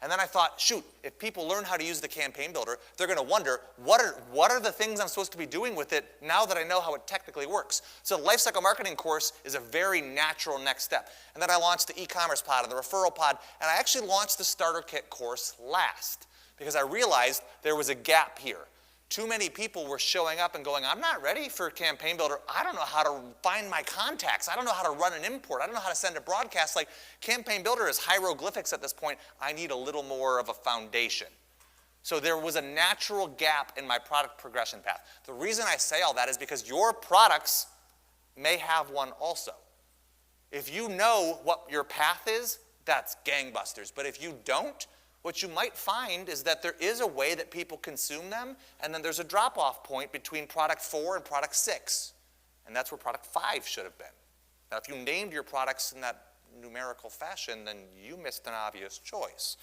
And then I thought, shoot, if people learn how to use the Campaign Builder, they're going to wonder, what are the things I'm supposed to be doing with it now that I know how it technically works? So the Lifecycle Marketing course is a very natural next step. And then I launched the e-commerce pod and the referral pod, and I actually launched the Starter Kit course last because I realized there was a gap here. Too many people were showing up and going, I'm not ready for Campaign Builder. I don't know how to find my contacts. I don't know how to run an import. I don't know how to send a broadcast. Like, Campaign Builder is hieroglyphics at this point. I need a little more of a foundation. So there was a natural gap in my product progression path. The reason I say all that is because your products may have one also. If you know what your path is, that's gangbusters. But if you don't, what you might find is that there is a way that people consume them, and then there's a drop-off point between product 4 and product 6. And that's where product 5 should have been. Now, if you named your products in that numerical fashion, then you missed an obvious choice.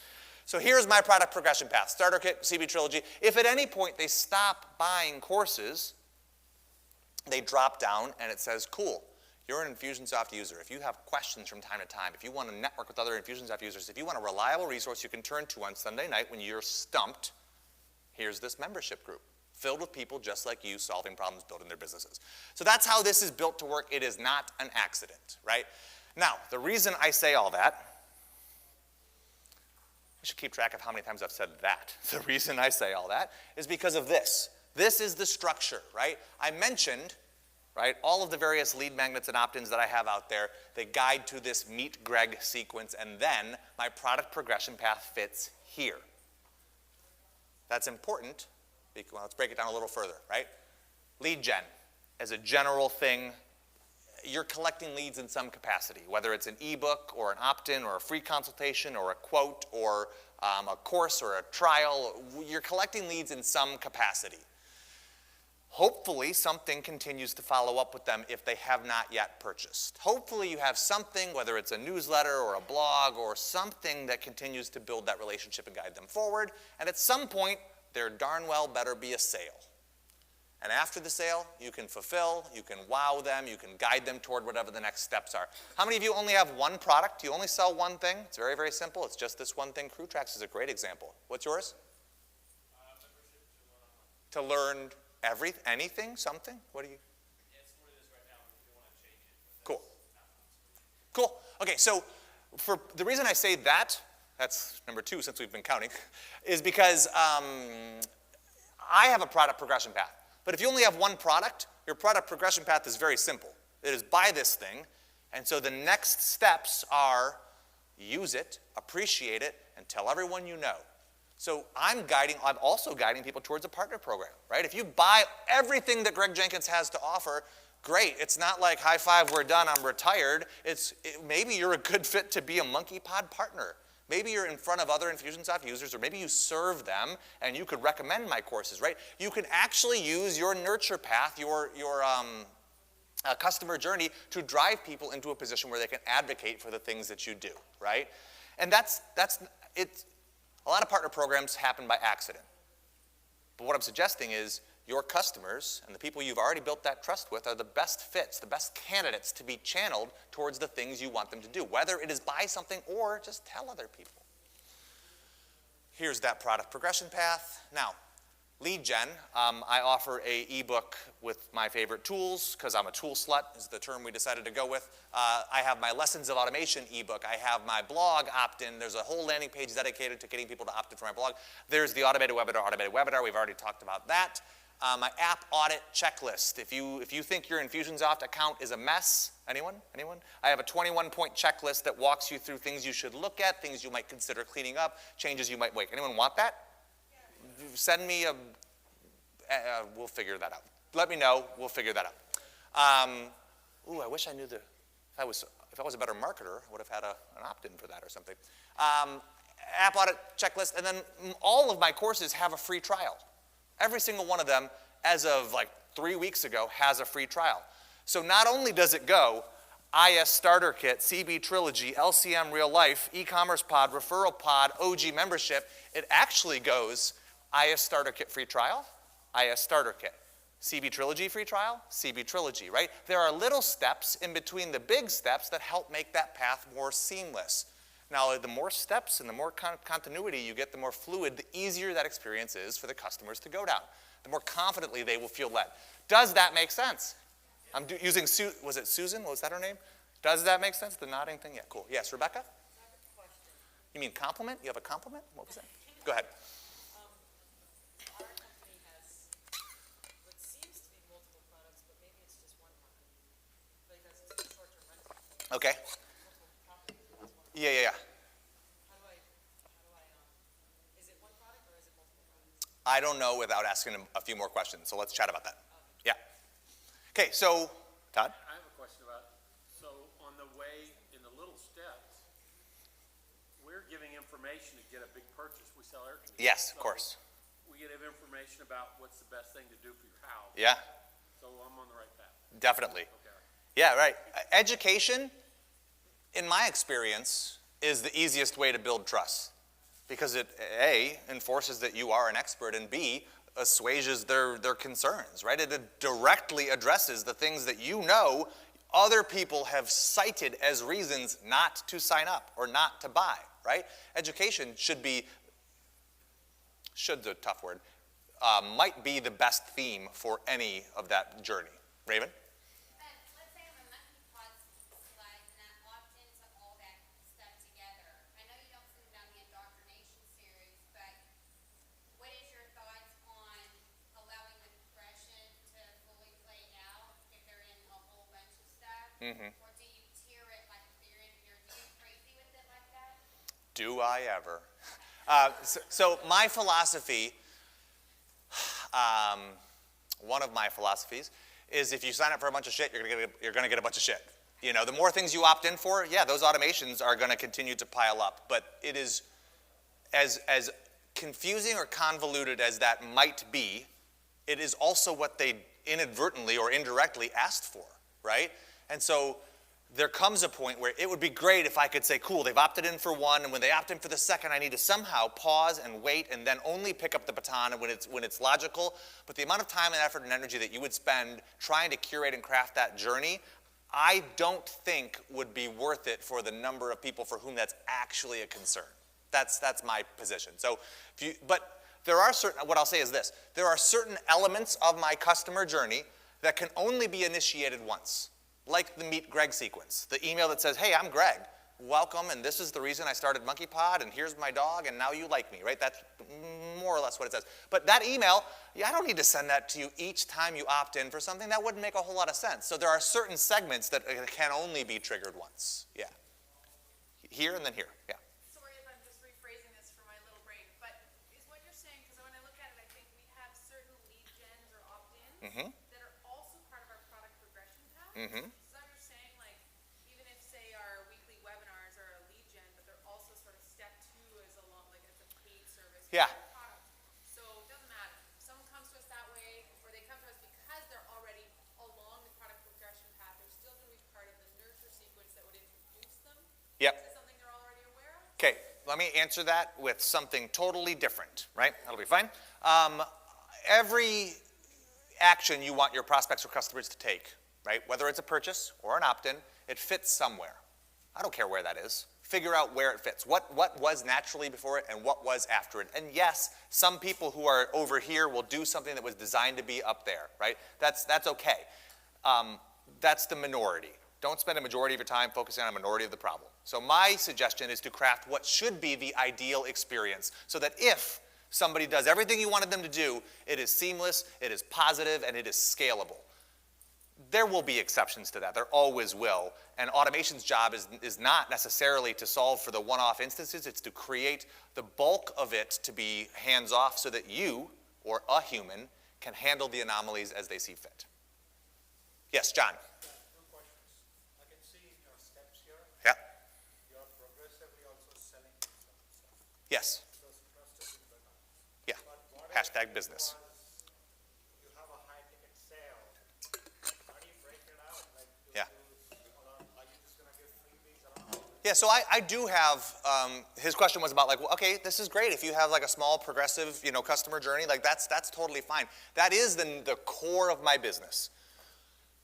So here's my product progression path. Starter Kit, CB Trilogy. If at any point they stop buying courses, they drop down and it says, cool. You're an Infusionsoft user. If you have questions from time to time, if you want to network with other Infusionsoft users, if you want a reliable resource you can turn to on Sunday night when you're stumped, here's this membership group filled with people just like you solving problems, building their businesses. So that's how this is built to work. It is not an accident, right? Now, the reason I say all that, I should keep track of how many times I've said that. The reason I say all that is because of this. This is the structure, right? I mentioned, right, all of the various lead magnets and opt-ins that I have out there, they guide to this Meet Greg sequence, and then my product progression path fits here. That's important. Well, let's break it down a little further, right? Lead gen, as a general thing, you're collecting leads in some capacity, whether it's an ebook or an opt-in or a free consultation or a quote or a course or a trial. You're collecting leads in some capacity. Hopefully, something continues to follow up with them if they have not yet purchased. Hopefully, you have something, whether it's a newsletter or a blog or something that continues to build that relationship and guide them forward. And at some point, there darn well better be a sale. And after the sale, you can fulfill, you can wow them, you can guide them toward whatever the next steps are. How many of you only have one product? You only sell one thing? It's very, very simple. It's just this one thing. CrewTrax is a great example. What's yours? To learn anything, something? What do you? It's what it is right now. We want to change it. Cool. Cool. Okay, so for the reason I say that, that's number 2 since we've been counting, is because I have a product progression path. But if you only have one product, your product progression path is very simple. It is buy this thing, and so the next steps are use it, appreciate it, and tell everyone you know. So I'm also guiding people towards a partner program, right? If you buy everything that Greg Jenkins has to offer, great. It's not like high five, we're done, I'm retired. Maybe you're a good fit to be a monkey pod partner. Maybe you're in front of other Infusionsoft users, or maybe you serve them and you could recommend my courses, right? You can actually use your nurture path, your customer journey to drive people into a position where they can advocate for the things that you do, right? And that's it. A lot of partner programs happen by accident. But what I'm suggesting is your customers and the people you've already built that trust with are the best fits, the best candidates to be channeled towards the things you want them to do, whether it is buy something or just tell other people. Here's that product progression path. Now, lead gen, I offer an ebook with my favorite tools, because I'm a tool slut is the term we decided to go with. I have my Lessons of Automation ebook. I have my blog opt-in. There's a whole landing page dedicated to getting people to opt in for my blog. There's the automated webinar. We've already talked about that. My app audit checklist. If you think your Infusionsoft account is a mess, anyone? I have a 21-point checklist that walks you through things you should look at, things you might consider cleaning up, changes you might make. Anyone want that? Send me we'll figure that out. Let me know, we'll figure that out. I wish I knew if I was a better marketer, I would have had an opt-in for that or something. App audit checklist, and then all of my courses have a free trial. Every single one of them, as of like 3 weeks ago, has a free trial. So not only does it go IS Starter Kit, CB Trilogy, LCM Real Life, E-commerce Pod, Referral Pod, OG Membership, it actually goes IS Starter Kit free trial, IS Starter Kit. CB Trilogy free trial, CB Trilogy, right? There are little steps in between the big steps that help make that path more seamless. Now, the more steps and the more continuity you get, the more fluid, the easier that experience is for the customers to go down. The more confidently they will feel led. Does that make sense? I'm using, was it Susan? Was that her name? Does that make sense? The nodding thing? Yeah, cool. Yes, Rebecca? I have a question. You mean compliment? You have a compliment? What was that? Go ahead. Our company has what seems to be multiple products, but maybe it's just one product. Because it's a short-term rental. Okay. Multiple properties, it's one. Yeah. How do I, is it one product or is it multiple products? I don't know without asking a few more questions, so let's chat about that. Yeah. Okay, so, Todd? I have a question about, so on the way, in the little steps, we're giving information to get a big purchase. We sell air conditioners. Yes, of course. We get information about what's the best thing to do for your house. Yeah, So I'm on the right path. definitely. Okay. Yeah, right. Education, in my experience, is the easiest way to build trust. Because it, A, enforces that you are an expert, and B, assuages their concerns, right? It directly addresses the things that you know other people have cited as reasons not to sign up or not to buy, right? Education should's a tough word, might be the best theme for any of that journey. Raven? Let's say I'm a monkey pod slut and I opt into all that stuff together. I know you don't send down the indoctrination series, but what is your thoughts on allowing the progression to fully play out if they're in a whole bunch of stuff? Or do you tier it like if you're crazy with it like that? Do I ever? So my philosophy, one of my philosophies, is if you sign up for a bunch of shit, you're gonna get a bunch of shit. You know, the more things you opt in for, yeah, those automations are gonna continue to pile up. But it is as confusing or convoluted as that might be, it is also what they inadvertently or indirectly asked for, right? And so there comes a point where it would be great if I could say, cool, they've opted in for one, and when they opt in for the second, I need to somehow pause and wait and then only pick up the baton when it's logical. But the amount of time and effort and energy that you would spend trying to curate and craft that journey, I don't think would be worth it for the number of people for whom that's actually a concern. That's my position. So, but there are certain, what I'll say is this, there are certain elements of my customer journey that can only be initiated once. Like the Meet Greg sequence, the email that says, hey, I'm Greg, welcome, and this is the reason I started MonkeyPod, and here's my dog, and now you like me, right? That's more or less what it says. But that email, I don't need to send that to you each time you opt in for something. That wouldn't make a whole lot of sense. So there are certain segments that can only be triggered once. Yeah. Here and then here, yeah. Sorry if I'm just rephrasing this for my little brain, but is what you're saying, because when I look at it, I think we have certain lead gens or opt-ins that are also part of our product progression path. Mm-hmm. So you're saying, like, even if, say, our weekly webinars are a lead gen, but they're also sort of step 2 as it's a paid service. Yeah. Product. So it doesn't matter. If someone comes to us that way, or they come to us because they're already along the product progression path, they're still going to be part of the nurture sequence that would introduce them. Yep. Is it something they're already aware of? Okay, let me answer that with something totally different, right? That'll be fine. Every action you want your prospects or customers to take, right? Whether it's a purchase or an opt-in, it fits somewhere. I don't care where that is. Figure out where it fits. What was naturally before it and what was after it. And yes, some people who are over here will do something that was designed to be up there, right? That's okay. That's the minority. Don't spend a majority of your time focusing on a minority of the problem. So my suggestion is to craft what should be the ideal experience so that if somebody does everything you wanted them to do, it is seamless, it is positive, and it is scalable. There will be exceptions to that. There always will. And automation's job is not necessarily to solve for the one-off instances. It's to create the bulk of it to be hands-off so that you, or a human, can handle the anomalies as they see fit. Yes, John? Two questions. I can see in your steps here, Yeah. you're progressively also selling stuff. Yes. Those trust is built up. Yeah. But what Hashtag if business. you have a high ticket sale? How do you break it out? Like, Yeah. are you just going to give freebies around? Yeah, so I do have, his question was about like, well, okay, this is great. If you have like a small progressive, customer journey, like that's totally fine. That is the core of my business.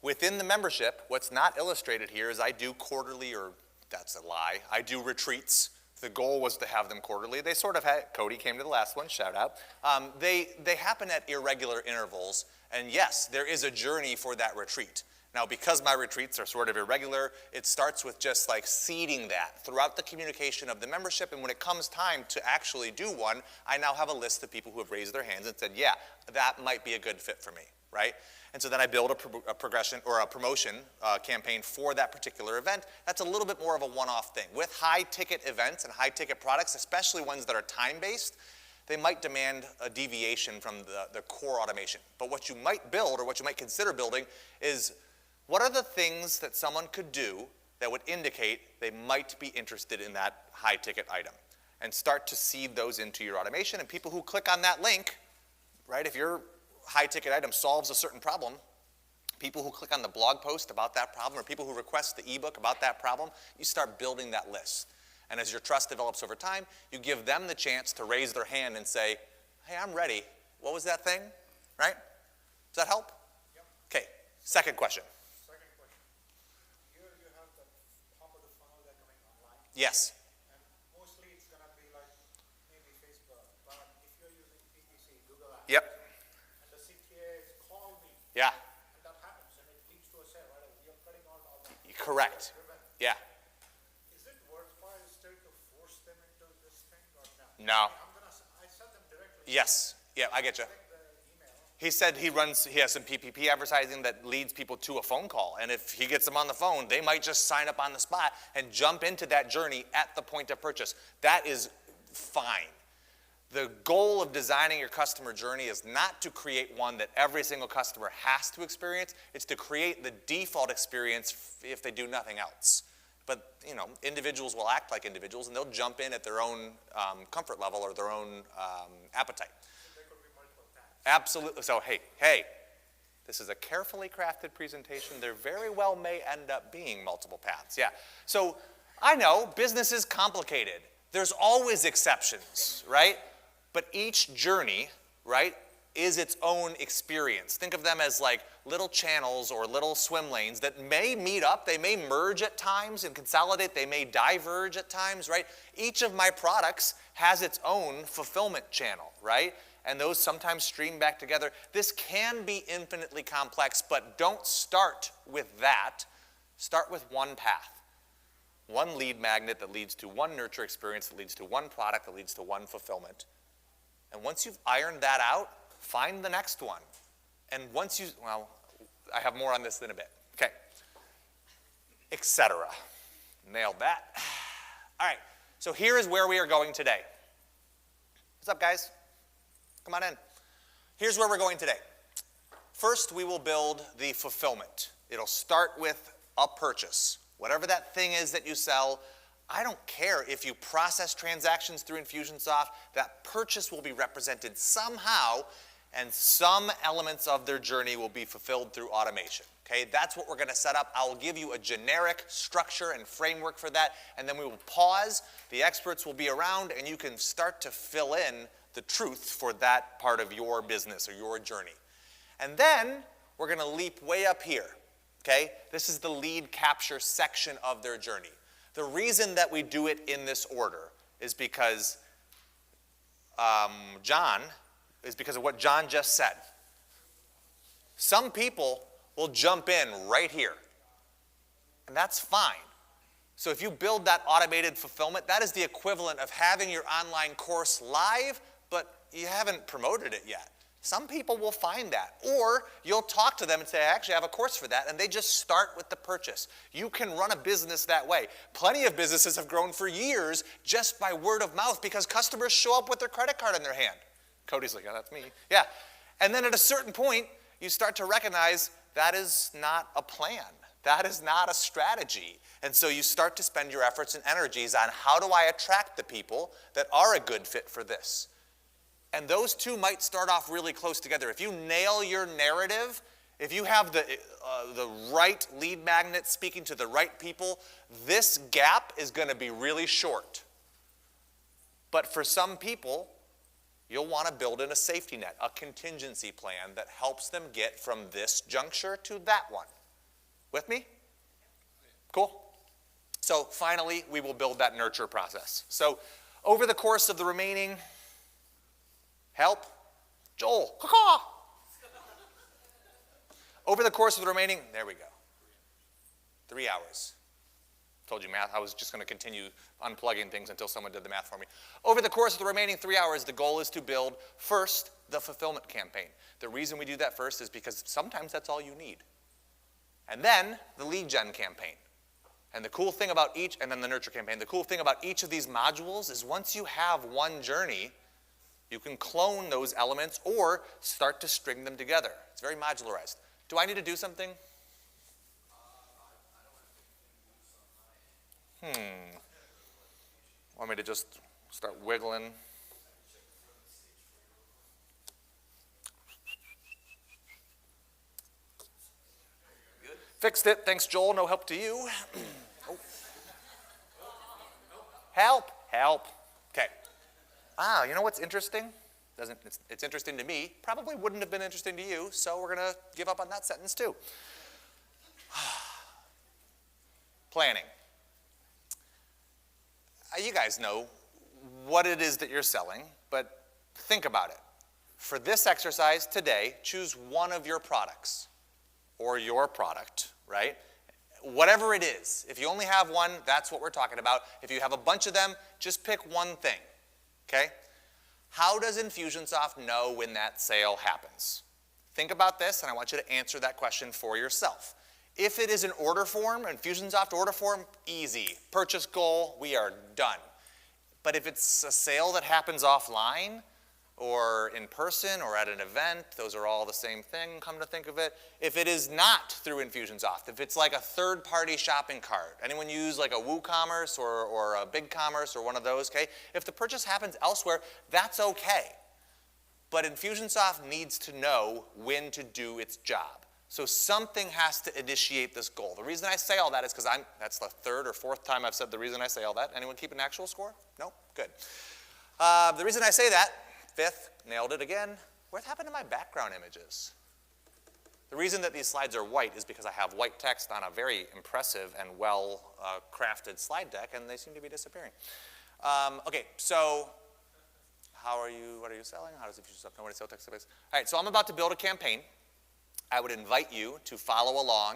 Within the membership, what's not illustrated here is I do quarterly, or that's a lie, I do retreats. The goal was to have them quarterly. They sort of had, Cody came to the last one, shout out. They happen at irregular intervals, and yes, there is a journey for that retreat. Now, because my retreats are sort of irregular, it starts with just like seeding that throughout the communication of the membership, and when it comes time to actually do one, I now have a list of people who have raised their hands and said, yeah, that might be a good fit for me, right? And so then I build a progression or a promotion campaign for that particular event. That's a little bit more of a one-off thing. With high-ticket events and high-ticket products, especially ones that are time-based, they might demand a deviation from the core automation. But what you might build, or what you might consider building, is what are the things that someone could do that would indicate they might be interested in that high-ticket item? And start to seed those into your automation. And people who click on that link, right, if your high-ticket item solves a certain problem, people who click on the blog post about that problem, or people who request the ebook about that problem, you start building that list. And as your trust develops over time, you give them the chance to raise their hand and say, hey, I'm ready. What was that thing? Right? Does that help? Yep. Okay, second question. Second question. Here you have the top of the funnel that coming online. Yes. And mostly it's going to be like maybe Facebook. But if you're using PPC, Google Ads. Yep. And the CTAs call me. Yeah. And that happens. And it leads to a sale, right? You're cutting out all that. Correct. Yeah. Is it worthwhile still to force them into this thing or not? No. I sell them directly. Yes. Yeah, I get you. Click the email. He said he has some PPP advertising that leads people to a phone call. And if he gets them on the phone, they might just sign up on the spot and jump into that journey at the point of purchase. That is fine. The goal of designing your customer journey is not to create one that every single customer has to experience. It's to create the default experience if they do nothing else. But, individuals will act like individuals, and they'll jump in at their own comfort level or their own appetite. There could be multiple tabs. Absolutely. So, hey, This is a carefully crafted presentation. There very well may end up being multiple paths. Yeah. So I know business is complicated. There's always exceptions, right? But each journey, right, is its own experience. Think of them as like little channels or little swim lanes that may meet up, they may merge at times and consolidate, they may diverge at times, right? Each of my products has its own fulfillment channel, right? And those sometimes stream back together. This can be infinitely complex, but don't start with that. Start with one path. One lead magnet that leads to one nurture experience, that leads to one product, that leads to one fulfillment. And once you've ironed that out, find the next one. And once you, well, I have more on this in a bit. Okay. Etc. Nailed that. All right. So here is where we are going today. What's up, guys? Come on in. Here's where we're going today. First, we will build the fulfillment. It'll start with a purchase. Whatever that thing is that you sell, I don't care if you process transactions through Infusionsoft, that purchase will be represented somehow, and some elements of their journey will be fulfilled through automation. Okay, that's what we're going to set up. I will give you a generic structure and framework for that, and then we will pause. The experts will be around, and you can start to fill in the truth for that part of your business or your journey. And then we're going to leap way up here. Okay, this is the lead capture section of their journey. The reason that we do it in this order is because of what John just said. Some people will jump in right here, and that's fine. So if you build that automated fulfillment, that is the equivalent of having your online course live, but you haven't promoted it yet. Some people will find that. Or you'll talk to them and say, I actually have a course for that, and they just start with the purchase. You can run a business that way. Plenty of businesses have grown for years just by word of mouth because customers show up with their credit card in their hand. Cody's like, yeah, that's me. Yeah. And then at a certain point, you start to recognize that is not a plan. That is not a strategy. And so you start to spend your efforts and energies on how do I attract the people that are a good fit for this. And those two might start off really close together. If you nail your narrative, if you have the right lead magnet speaking to the right people, this gap is going to be really short. But for some people, you'll want to build in a safety net, a contingency plan that helps them get from this juncture to that one. With me? Cool. So finally, we will build that nurture process. So over the course of the remaining, help, Joel, caw-caw. Over the course of the remaining, there we go, 3 hours. Told you math, I was just going to continue unplugging things until someone did the math for me. Over the course of the remaining 3 hours, the goal is to build first the fulfillment campaign. The reason we do that first is because sometimes that's all you need. And then the lead gen campaign. And the cool thing about each, and then the nurture campaign, the cool thing about each of these modules is once you have one journey, you can clone those elements or start to string them together. It's very modularized. Do I need to do something? Want me to just start wiggling? Good. Fixed it. Thanks, Joel. No help to you. Oh. Help. Help. Okay. Ah, you know what's interesting? It's interesting to me. Probably wouldn't have been interesting to you, so we're going to give up on that sentence too. Planning. You guys know what it is that you're selling, but think about it. For this exercise today, choose one of your products or your product, right? Whatever it is. If you only have one, that's what we're talking about. If you have a bunch of them, just pick one thing, okay? How does Infusionsoft know when that sale happens? Think about this, and I want you to answer that question for yourself. If it is an order form, Infusionsoft order form, easy. Purchase goal, we are done. But if it's a sale that happens offline or in person or at an event, those are all the same thing, come to think of it. If it is not through Infusionsoft, if it's like a third-party shopping cart, anyone use like a WooCommerce or a BigCommerce or one of those, okay? If the purchase happens elsewhere, that's okay. but Infusionsoft needs to know when to do its job. So something has to initiate this goal. The reason I say all that is because that's the third or fourth time I've said the reason I say all that. Anyone keep an actual score? No? Good. The reason I say that, fifth, nailed it again. What happened to my background images? The reason that these slides are white is because I have white text on a very impressive and well-crafted slide deck, and they seem to be disappearing. Okay, so what are you selling? How does Infusionsoft know when to sell text-based? All right, so I'm about to build a campaign. I would invite you to follow along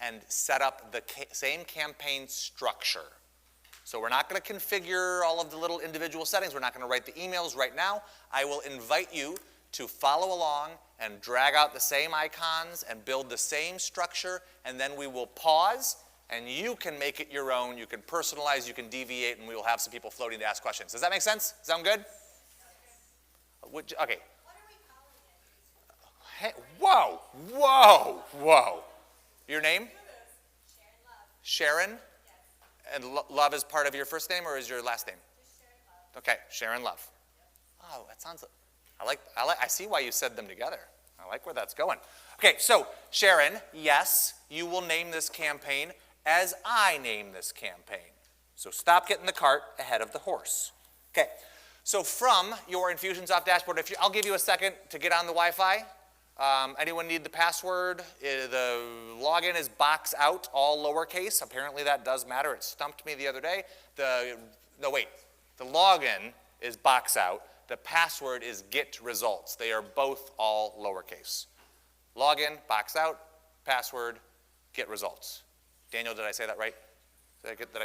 and set up the same campaign structure. So we're not going to configure all of the little individual settings. We're not going to write the emails right now. I will invite you to follow along and drag out the same icons and build the same structure, and then we will pause, and you can make it your own. You can personalize, you can deviate, and we will have some people floating to ask questions. Does that make sense? Sound good? Okay. What are we calling it? Hey, whoa, whoa, whoa. Your name? Sharon Love. Sharon? Yes. And Love is part of your first name or is your last name? Just Sharon Love. Okay, Sharon Love. Oh, that sounds, I see why you said them together. I like where that's going. Okay, so Sharon, yes, you will name this campaign as I name this campaign. So stop getting the cart ahead of the horse. Okay, so from your Infusionsoft dashboard, I'll give you a second to get on the Wi-Fi. Anyone need the password? The login is box out, all lowercase. Apparently that does matter. It stumped me the other day. The login is box out. The password is get results. They are both all lowercase. Login, box out, password, get results. Daniel, did I say that right? Sorry? Which one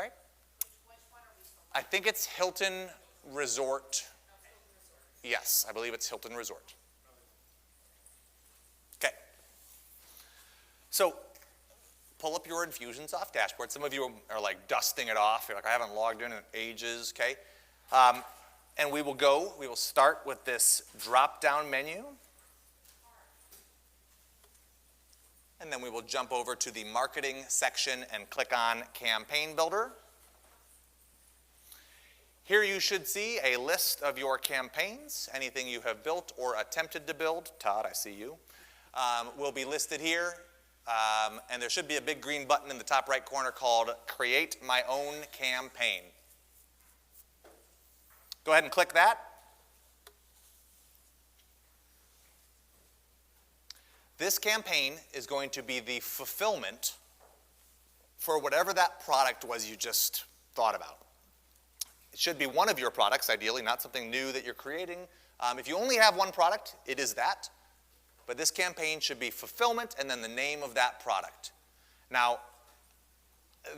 are we selecting? I think it's Hilton Resort. Yes, I believe it's Hilton Resort. Okay. So pull up your Infusionsoft dashboard. Some of you are like dusting it off. You're like, I haven't logged in ages, okay? And we will start with this drop-down menu. And then we will jump over to the marketing section and click on Campaign Builder. Here you should see a list of your campaigns. Anything you have built or attempted to build, Todd, I see you, will be listed here. And there should be a big green button in the top right corner called Create My Own Campaign. Go ahead and click that. This campaign is going to be the fulfillment for whatever that product was you just thought about. It should be one of your products, ideally, not something new that you're creating. If you only have one product, it is that. But this campaign should be fulfillment and then the name of that product. Now,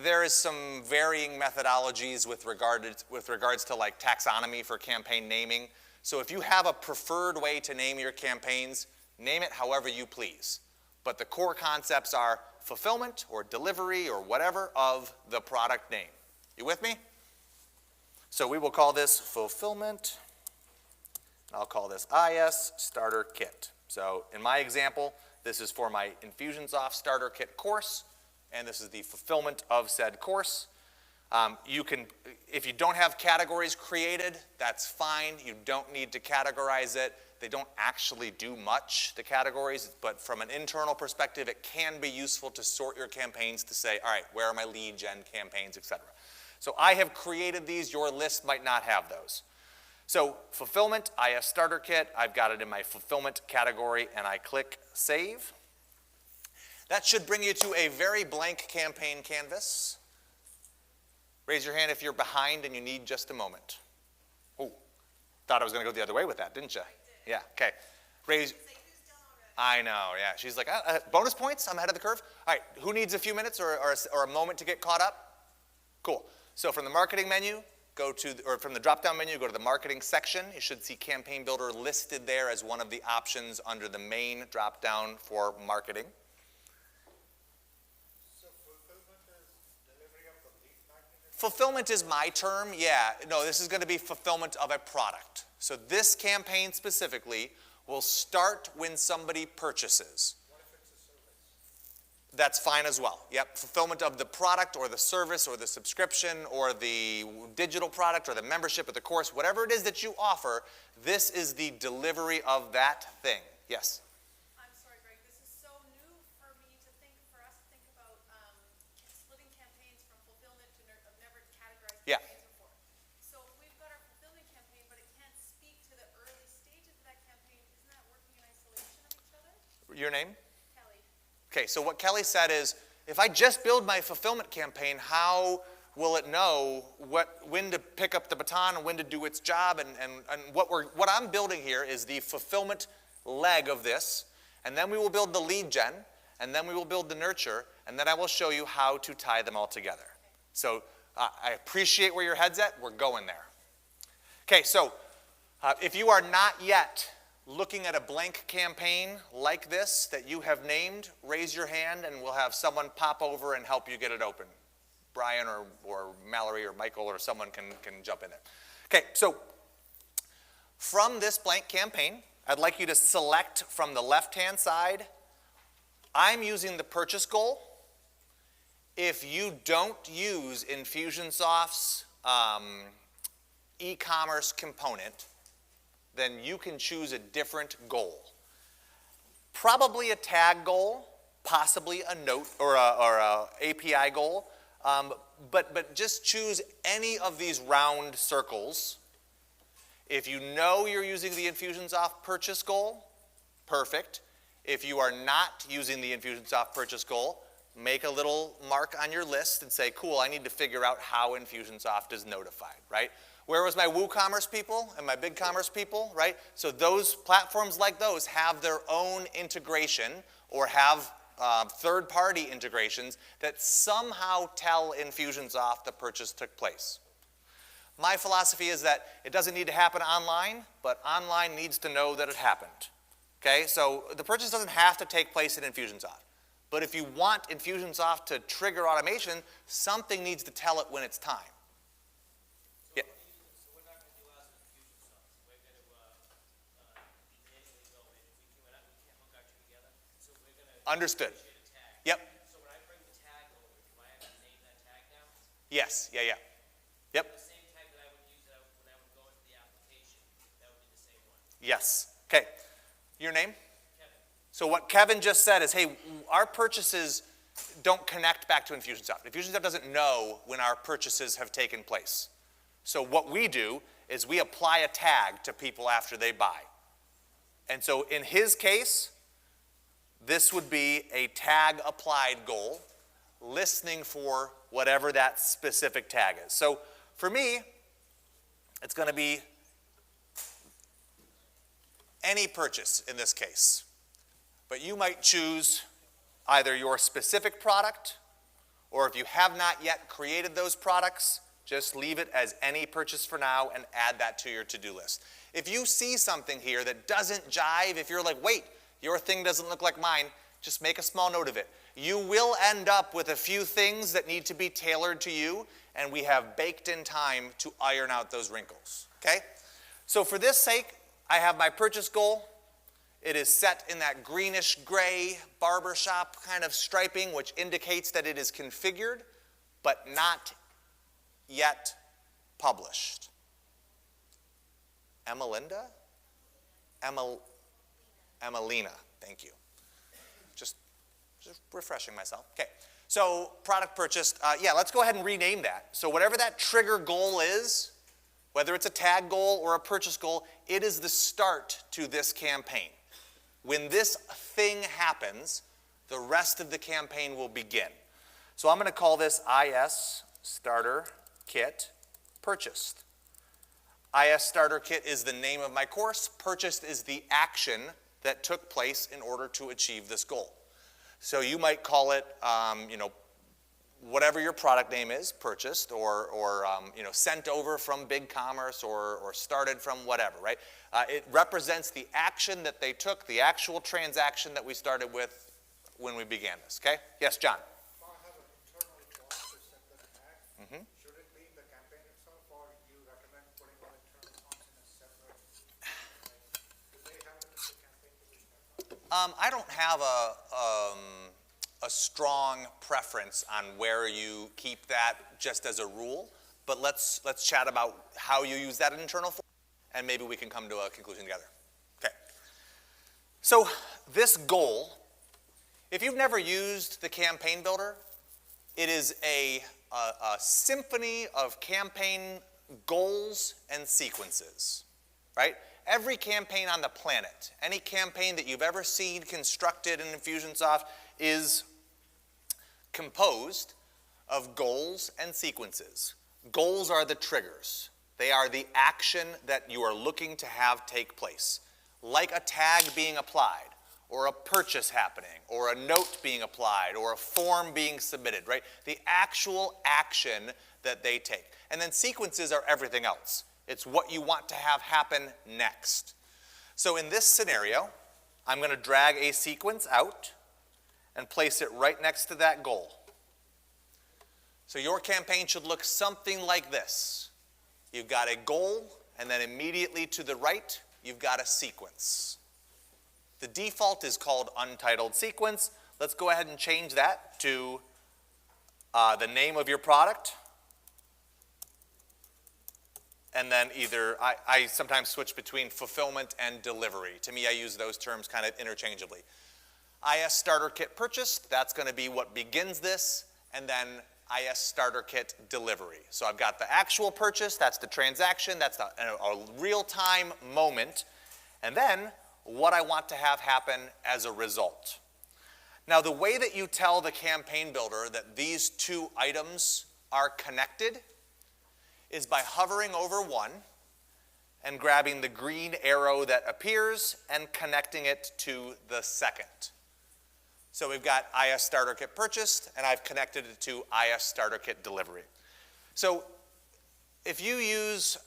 there is some varying methodologies with regards to like taxonomy for campaign naming. So if you have a preferred way to name your campaigns, name it however you please. But the core concepts are fulfillment or delivery or whatever of the product name. You with me? So we will call this fulfillment. I'll call this IS Starter Kit. So in my example, this is for my Infusionsoft Starter Kit course, and this is the fulfillment of said course. If you don't have categories created, that's fine. You don't need to categorize it. They don't actually do much, the categories, but from an internal perspective, it can be useful to sort your campaigns to say, all right, where are my lead gen campaigns, etc. So I have created these. Your list might not have those. So fulfillment, IS Starter Kit, I've got it in my fulfillment category, and I click Save. That should bring you to a very blank campaign canvas. Raise your hand if you're behind and you need just a moment. Oh, thought I was going to go the other way with that, didn't you? Yeah, okay. I know, yeah. She's like, bonus points? I'm ahead of the curve? All right, who needs a few minutes or a moment to get caught up? Cool. So from the marketing menu, from the drop-down menu, go to the marketing section. You should see Campaign Builder listed there as one of the options under the main drop-down for marketing. So fulfillment is delivery of the lead magnet? Fulfillment is my term, yeah. No, this is going to be fulfillment of a product. So this campaign specifically will start when somebody purchases. What if it's a service? That's fine as well. Yep, fulfillment of the product or the service or the subscription or the digital product or the membership or the course, whatever it is that you offer, this is the delivery of that thing. Yes? I'm sorry, Greg, this is so new for me to think, for us to think about splitting campaigns from fulfillment to I've never categorized Yeah. campaigns before. So if we've got our fulfillment campaign, but it can't speak to the early stages of that campaign, isn't that working in isolation of each other? Your name? Kelly. Okay, so what Kelly said is, if I just build my fulfillment campaign, how will it know when to pick up the baton and when to do its job? And what I'm building here is the fulfillment leg of this, and then we will build the lead gen, and then we will build the nurture, and then I will show you how to tie them all together. So I appreciate where your head's at. We're going there. Okay, so if you are not yet looking at a blank campaign like this that you have named, raise your hand and we'll have someone pop over and help you get it open. Brian or Mallory or Michael or someone can jump in there. Okay, so from this blank campaign, I'd like you to select from the left-hand side. I'm using the purchase goal. If you don't use Infusionsoft's e-commerce component, then you can choose a different goal. Probably a tag goal, possibly a note or a API goal, but just choose any of these round circles. If you know you're using the Infusionsoft purchase goal, perfect. If you are not using the Infusionsoft purchase goal, make a little mark on your list and say, cool, I need to figure out how Infusionsoft is notified, right? Where was my WooCommerce people and my BigCommerce people, right? So those platforms like those have their own integration or have third-party integrations that somehow tell Infusionsoft the purchase took place. My philosophy is that it doesn't need to happen online, but online needs to know that it happened. Okay, so the purchase doesn't have to take place in Infusionsoft. But if you want Infusionsoft to trigger automation, something needs to tell it when it's time. Yeah. So we're not going to do us in Infusionsoft. We're going to manually go in. We can't hook our two together. So we're going to Understood. create a tag. Yep. So when I bring the tag over, do I have to name that tag now? Yes. Yeah. Yep. The same tag that I would use when I would go into the application, that would be the same one. Yes. Okay. Your name? Kevin. So what Kevin just said is, hey, our purchases don't connect back to Infusionsoft. Infusionsoft doesn't know when our purchases have taken place. So what we do is we apply a tag to people after they buy. And so in his case, this would be a tag applied goal, listening for whatever that specific tag is. So for me, it's going to be any purchase in this case. But you might choose either your specific product, or if you have not yet created those products, just leave it as any purchase for now and add that to your to-do list. If you see something here that doesn't jive, if you're like, wait, your thing doesn't look like mine, just make a small note of it. You will end up with a few things that need to be tailored to you, and we have baked in time to iron out those wrinkles, okay? So for this sake, I have my purchase goal. It is set in that greenish gray barbershop kind of striping, which indicates that it is configured, but not yet published. Emelinda? Emelina, thank you. Just refreshing myself. Okay, so product purchased. Yeah, let's go ahead and rename that. So whatever that trigger goal is, whether it's a tag goal or a purchase goal, it is the start to this campaign. When this thing happens, the rest of the campaign will begin. So I'm going to call this IS Starter Kit Purchased. IS Starter Kit is the name of my course. Purchased is the action that took place in order to achieve this goal. So you might call it, whatever your product name is, purchased, or sent over from BigCommerce, or started from whatever, right? It represents the action that they took, the actual transaction that we started with when we began this, okay? Yes, John? If I have an internal job to set the tag, should it be in the campaign itself, or you recommend putting all internal fonts in a separate, do they have it in the campaign position or not? I don't have a strong preference on where you keep that just as a rule, but let's chat about how you use that internal form, and maybe we can come to a conclusion together. Okay. So this goal, if you've never used the campaign builder, it is a symphony of campaign goals and sequences, right? Every campaign on the planet, any campaign that you've ever seen constructed in Infusionsoft is composed of goals and sequences. Goals are the triggers. They are the action that you are looking to have take place, like a tag being applied, or a purchase happening, or a note being applied, or a form being submitted, right? The actual action that they take. And then sequences are everything else. It's what you want to have happen next. So in this scenario, I'm going to drag a sequence out and place it right next to that goal. So your campaign should look something like this. You've got a goal, and then immediately to the right, you've got a sequence. The default is called untitled sequence. Let's go ahead and change that to the name of your product. And then either, I sometimes switch between fulfillment and delivery. To me, I use those terms kind of interchangeably. IS Starter Kit purchased, that's going to be what begins this, and then IS Starter Kit delivery. So I've got the actual purchase, that's the transaction, that's a real-time moment, and then what I want to have happen as a result. Now, the way that you tell the campaign builder that these two items are connected is by hovering over one and grabbing the green arrow that appears and connecting it to the second. So we've got IS Starter Kit purchased, and I've connected it to IS Starter Kit delivery. So if you use,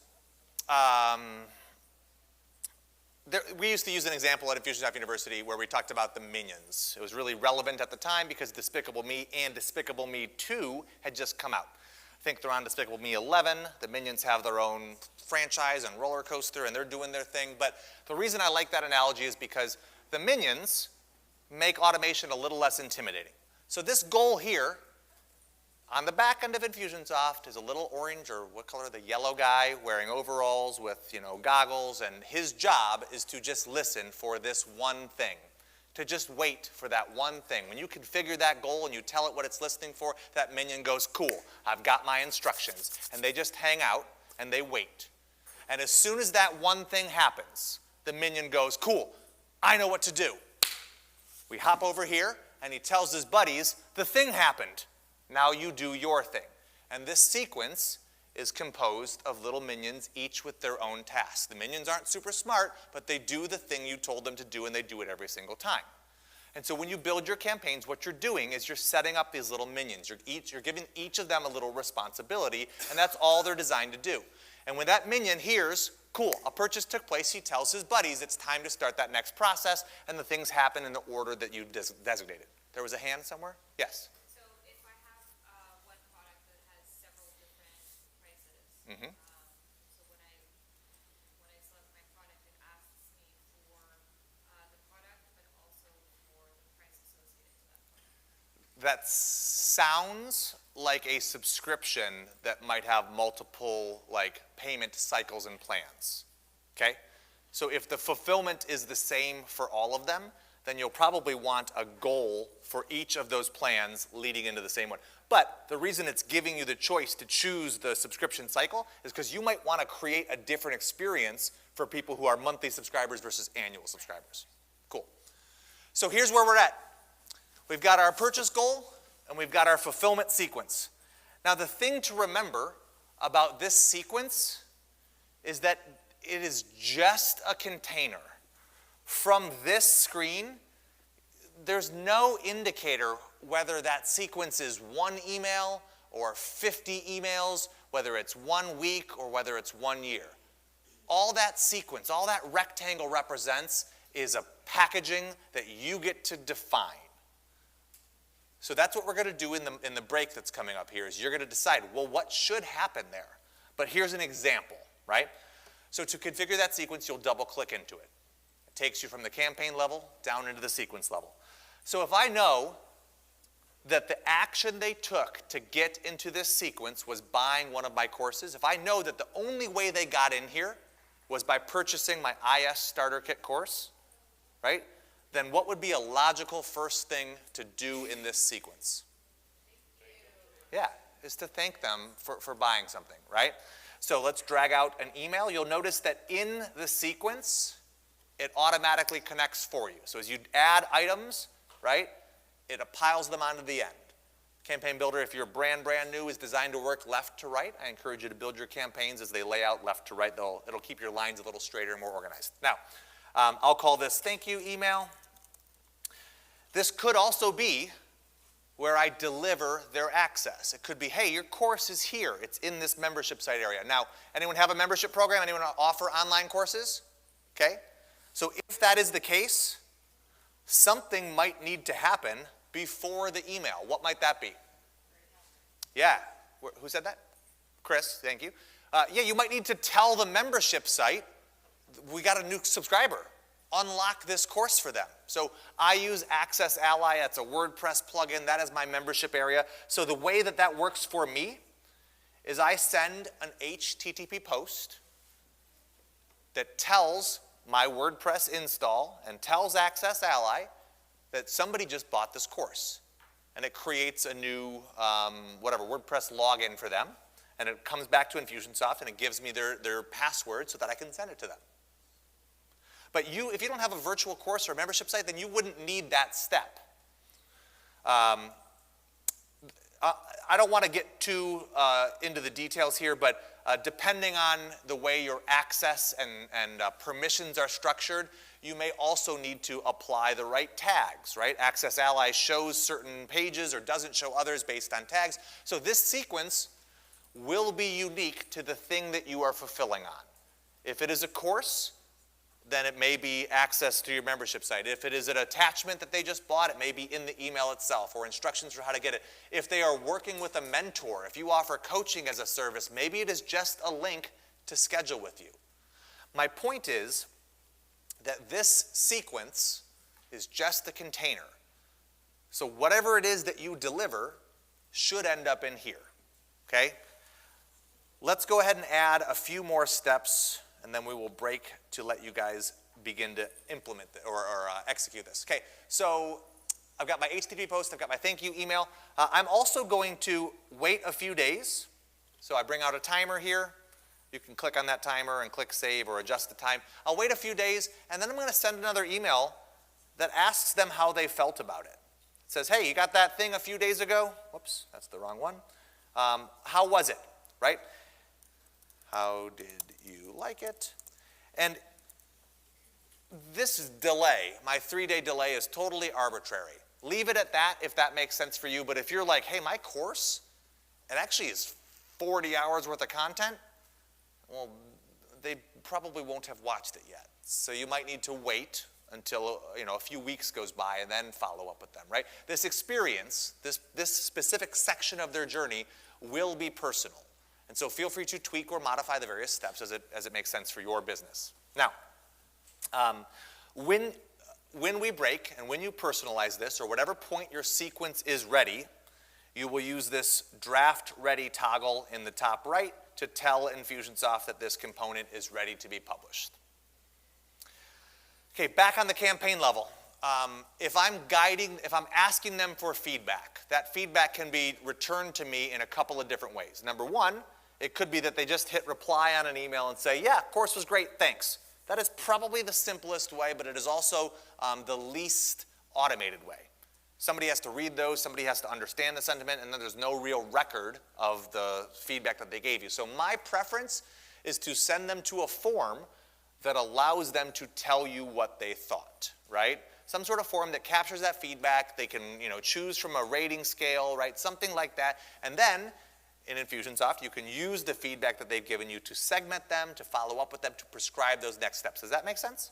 we used to use an example at Infusionsoft University where we talked about the minions. It was really relevant at the time because Despicable Me and Despicable Me 2 had just come out. I think they're on Despicable Me 11. The Minions have their own franchise and roller coaster, and they're doing their thing. But the reason I like that analogy is because the Minions make automation a little less intimidating. So this goal here, on the back end of Infusionsoft, is a little orange, or what color, the yellow guy wearing overalls with, goggles, and his job is to just listen for this one thing, to just wait for that one thing. When you configure that goal and you tell it what it's listening for, that minion goes, cool, I've got my instructions. And they just hang out and they wait. And as soon as that one thing happens, the minion goes, cool, I know what to do. We hop over here and he tells his buddies, the thing happened. Now you do your thing. And this sequence is composed of little minions, each with their own tasks. The minions aren't super smart, but they do the thing you told them to do, and they do it every single time. And so when you build your campaigns, what you're doing is you're setting up these little minions. You're giving each of them a little responsibility, and that's all they're designed to do. And when that minion hears, cool, a purchase took place, he tells his buddies it's time to start that next process, and the things happen in the order that you designated. There was a hand somewhere? Yes. So if I have one product that has several different prices, Mm-hmm. so when I select my product, it asks me for the product, but also for the price associated to that product. That sounds like a subscription that might have multiple payment cycles and plans, okay? So if the fulfillment is the same for all of them, then you'll probably want a goal for each of those plans leading into the same one. But the reason it's giving you the choice to choose the subscription cycle is because you might want to create a different experience for people who are monthly subscribers versus annual subscribers. Cool. So here's where we're at. We've got our purchase goal, and we've got our fulfillment sequence. Now the thing to remember about this sequence is that it is just a container. From this screen, there's no indicator whether that sequence is one email or 50 emails, whether it's 1 week or whether it's 1 year. All that sequence, all that rectangle represents is a packaging that you get to define. So that's what we're going to do in the break that's coming up here, is you're going to decide, well, what should happen there? But here's an example, right? So to configure that sequence, you'll double-click into it. It takes you from the campaign level down into the sequence level. So if I know that the action they took to get into this sequence was buying one of my courses, if I know that the only way they got in here was by purchasing my IS Starter Kit course, right? Then what would be a logical first thing to do in this sequence? Yeah, is to thank them for buying something, right? So let's drag out an email. You'll notice that in the sequence, it automatically connects for you. So as you add items, right, it piles them onto the end. Campaign Builder, if you're brand new, is designed to work left to right. I encourage you to build your campaigns as they lay out left to right. It'll keep your lines a little straighter and more organized. Now, I'll call this thank you email. This could also be where I deliver their access. It could be, hey, your course is here. It's in this membership site area. Now, anyone have a membership program? Anyone offer online courses? Okay. So if that is the case, something might need to happen before the email. What might that be? Yeah. Who said that? Chris, thank you. Yeah, you might need to tell the membership site, we got a new subscriber. Unlock this course for them. So I use Access Ally. That's a WordPress plugin. That is my membership area. So the way that that works for me is I send an HTTP post that tells my WordPress install and tells Access Ally that somebody just bought this course. And it creates a new, WordPress login for them. And it comes back to Infusionsoft and it gives me their password so that I can send it to them. But if you don't have a virtual course or a membership site, then you wouldn't need that step. I don't want to get too into the details here, but depending on the way your access and permissions are structured, you may also need to apply the right tags, right? Access Ally shows certain pages or doesn't show others based on tags. So this sequence will be unique to the thing that you are fulfilling on. If it is a course, then it may be access to your membership site. If it is an attachment that they just bought, it may be in the email itself or instructions for how to get it. If they are working with a mentor, if you offer coaching as a service, maybe it is just a link to schedule with you. My point is that this sequence is just the container. So whatever it is that you deliver should end up in here, okay? Let's go ahead and add a few more steps and then we will break to let you guys begin to implement or execute this. Okay, so I've got my HTTP post, I've got my thank you email. I'm also going to wait a few days. So I bring out a timer here. You can click on that timer and click save or adjust the time. I'll wait a few days and then I'm going to send another email that asks them how they felt about it. It says, hey, you got that thing a few days ago? Whoops, that's the wrong one. How was it, right? How did you like it? And this delay, my 3-day delay, is totally arbitrary. Leave it at that if that makes sense for you. But if you're like, hey, my course, it actually is 40 hours worth of content, well, they probably won't have watched it yet. So you might need to wait until a few weeks goes by and then follow up with them, right? This experience, this specific section of their journey will be personal. And so feel free to tweak or modify the various steps as it makes sense for your business. Now, when we break and when you personalize this, or whatever point your sequence is ready, you will use this draft ready toggle in the top right to tell Infusionsoft that this component is ready to be published. Okay, back on the campaign level. If I'm asking them for feedback, that feedback can be returned to me in a couple of different ways. Number one, it could be that they just hit reply on an email and say, yeah, course was great, thanks. That is probably the simplest way, but it is also the least automated way. Somebody has to read those, somebody has to understand the sentiment, and then there's no real record of the feedback that they gave you. So my preference is to send them to a form that allows them to tell you what they thought, right? Some sort of form that captures that feedback. They can, choose from a rating scale, right? Something like that. And then in Infusionsoft, you can use the feedback that they've given you to segment them, to follow up with them, to prescribe those next steps. Does that make sense?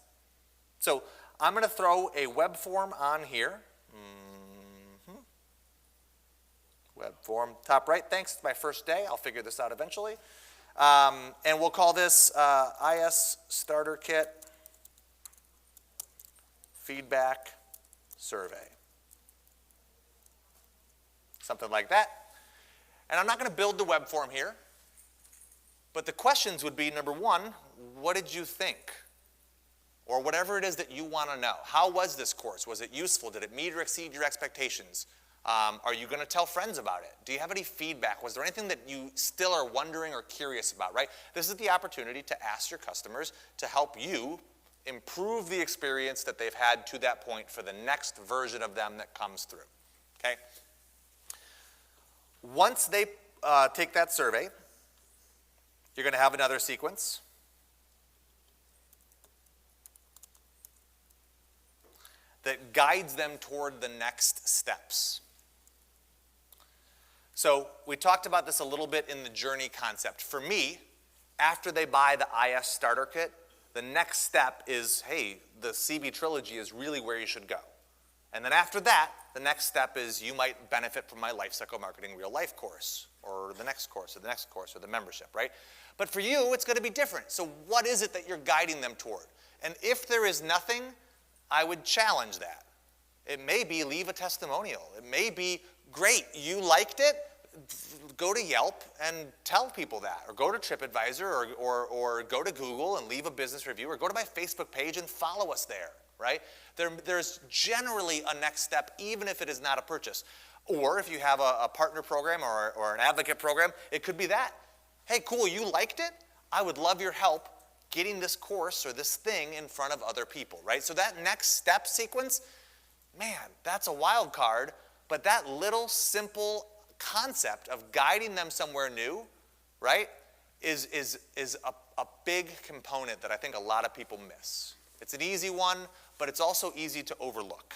So I'm going to throw a web form on here. Web form, top right. Thanks, it's my first day. I'll figure this out eventually. And we'll call this IS Starter Kit Feedback Survey. something like that. And I'm not going to build the web form here, but the questions would be, number one, what did you think? Or whatever it is that you want to know. How was this course? Was it useful? Did it meet or exceed your expectations? Are you going to tell friends about it? Do you have any feedback? Was there anything that you still are wondering or curious about, right? This is the opportunity to ask your customers to help you improve the experience that they've had to that point for the next version of them that comes through, okay? Once they take that survey, you're going to have another sequence. That guides them toward the next steps. So we talked about this a little bit in the journey concept. For me, after they buy the IS starter kit, the next step is, hey, the CB trilogy is really where you should go. And then after that, the next step is you might benefit from my Lifecycle Marketing Real Life course, or the next course, or the next course, or the membership, right? But for you, it's going to be different. So what is it that you're guiding them toward? And if there is nothing, I would challenge that. It may be leave a testimonial. It may be, great, you liked it, go to Yelp and tell people that, or go to TripAdvisor, or go to Google and leave a business review, or go to my Facebook page and follow us there, right? There's generally a next step, even if it is not a purchase. Or if you have a partner program or an advocate program, it could be that. Hey, cool, you liked it? I would love your help getting this course or this thing in front of other people, right? So that next step sequence, man, that's a wild card, but that little simple concept of guiding them somewhere new, right, is a big component that I think a lot of people miss. It's an easy one, but it's also easy to overlook.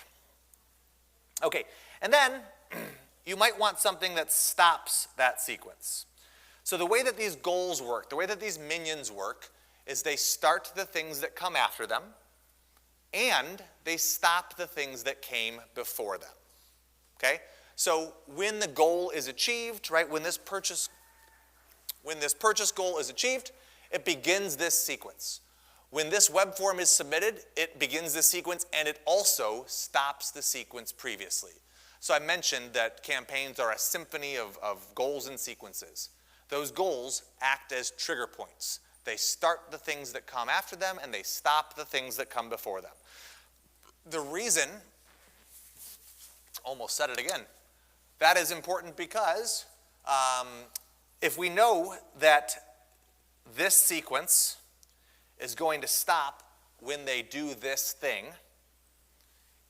Okay, and then you might want something that stops that sequence. So the way that these goals work, the way that these minions work, is they start the things that come after them, and they stop the things that came before them, okay? So when the goal is achieved, right, when this purchase goal is achieved, it begins this sequence. When this web form is submitted, it begins this sequence, and it also stops the sequence previously. So I mentioned that campaigns are a symphony of goals and sequences. Those goals act as trigger points. They start the things that come after them, and they stop the things that come before them. The reason, almost said it again, that is important because if we know that this sequence is going to stop when they do this thing,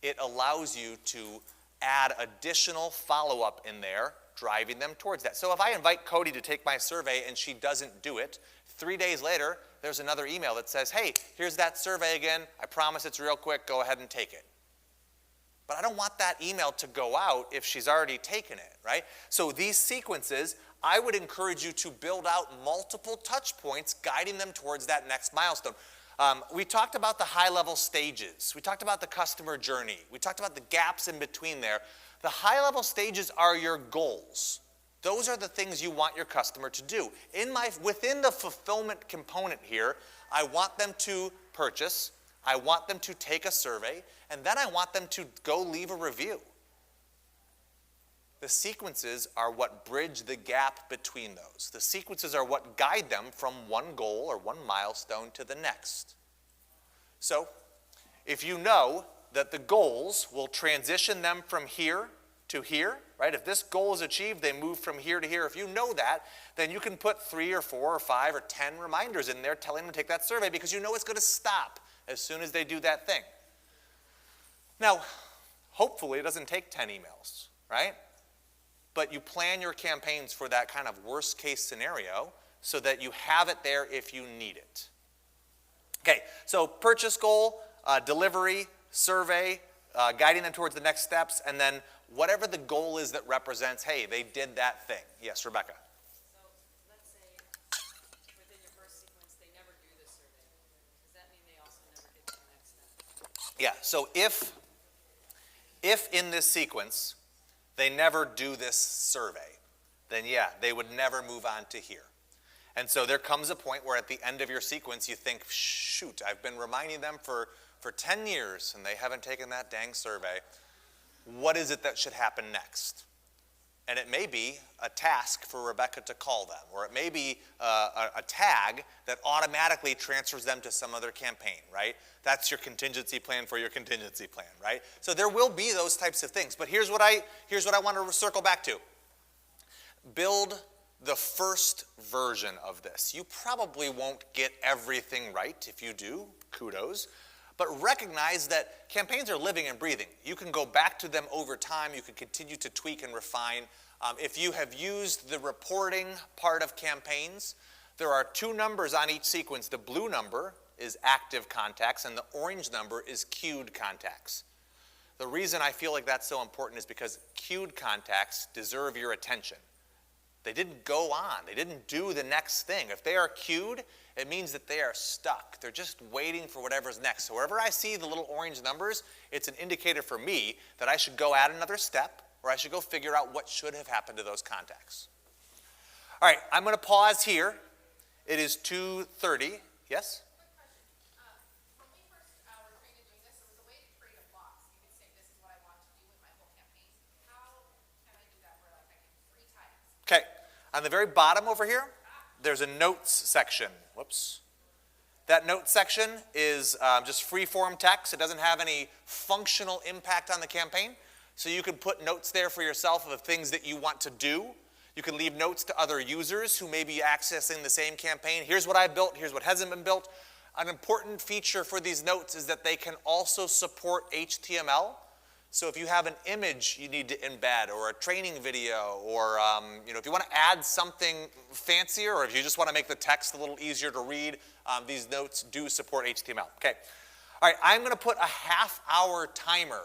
it allows you to add additional follow-up in there, driving them towards that. So if I invite Cody to take my survey and she doesn't do it, 3 days later, there's another email that says, hey, here's that survey again. I promise it's real quick. Go ahead and take it. But I don't want that email to go out if she's already taken it, right? So these sequences, I would encourage you to build out multiple touch points guiding them towards that next milestone. We talked about the high-level stages. We talked about the customer journey. We talked about the gaps in between there. The high-level stages are your goals. Those are the things you want your customer to do. Within the fulfillment component here, I want them to purchase, I want them to take a survey, and then I want them to go leave a review. The sequences are what bridge the gap between those. The sequences are what guide them from one goal or one milestone to the next. So, if you know that the goals will transition them from here to here, right? If this goal is achieved, they move from here to here. If you know that, then you can put 3 or 4 or 5 or 10 reminders in there telling them to take that survey because you know it's going to stop as soon as they do that thing. Now, hopefully it doesn't take 10 emails, right? But you plan your campaigns for that kind of worst case scenario so that you have it there if you need it. Okay, so purchase goal, delivery, survey, guiding them towards the next steps, and then whatever the goal is that represents, hey, they did that thing. Yes, Rebecca. So let's say within your first sequence, they never do the survey. Does that mean they also never get to the next step? Yeah, so if in this sequence they never do this survey, then yeah, they would never move on to here. And so there comes a point where at the end of your sequence you think, shoot, I've been reminding them for 10 years and they haven't taken that dang survey. What is it that should happen next? and it may be a task for Rebecca to call them, or it may be a tag that automatically transfers them to some other campaign, right? That's your contingency plan for your contingency plan, right? So there will be those types of things, but here's what I want to circle back to. Build the first version of this. You probably won't get everything right. If you do, kudos. But recognize that campaigns are living and breathing. You can go back to them over time. You can continue to tweak and refine. If you have used the reporting part of campaigns, there are two numbers on each sequence. The blue number is active contacts, and the orange number is queued contacts. The reason I feel like that's so important is because queued contacts deserve your attention. They didn't go on. They didn't do the next thing. If they are queued, it means that they are stuck. They're just waiting for whatever's next. So wherever I see the little orange numbers, it's an indicator for me that I should go add another step, or I should go figure out what should have happened to those contacts. All right, I'm going to pause here. It is 2:30. Yes? Quick question. When we first were trained in doing this, there was a way to create a box. You could say, this is what I want to do with my whole campaign. How can I do that where like I can 3 times? Okay, on the very bottom over here, there's a notes section. Whoops. That notes section is just free-form text. It doesn't have any functional impact on the campaign. So you can put notes there for yourself of things that you want to do. You can leave notes to other users who may be accessing the same campaign. Here's what I built. Here's what hasn't been built. An important feature for these notes is that they can also support HTML. So if you have an image you need to embed, or a training video, or if you want to add something fancier, or if you just want to make the text a little easier to read, these notes do support HTML. Okay. All right, I'm going to put a half-hour timer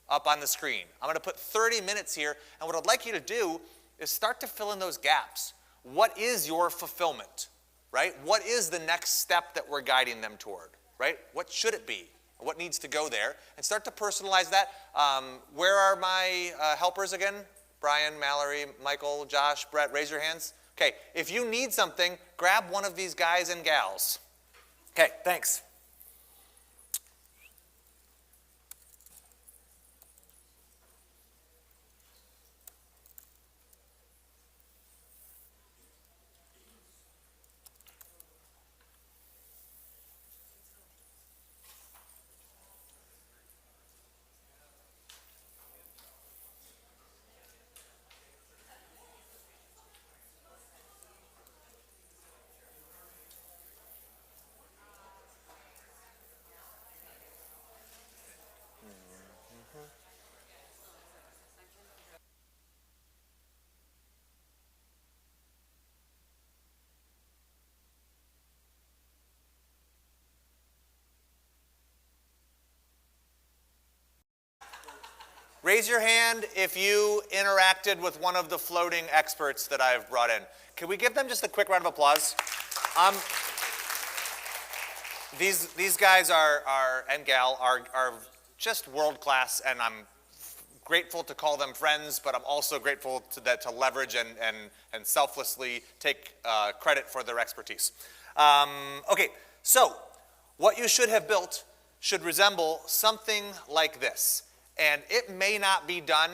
up on the screen. I'm going to put 30 minutes here, and what I'd like you to do is start to fill in those gaps. What is your fulfillment, right? What is the next step that we're guiding them toward, right? What should it be? What needs to go there? And start to personalize that. Where are my helpers again? Brian, Mallory, Michael, Josh, Brett, raise your hands. Okay, if you need something, grab one of these guys and gals. Okay, thanks. Raise your hand if you interacted with one of the floating experts that I've brought in. Can we give them just a quick round of applause? These guys and gal are just world class, and I'm grateful to call them friends, but I'm also grateful to leverage and selflessly take credit for their expertise. Okay, so what you should have built should resemble something like this. And it may not be done,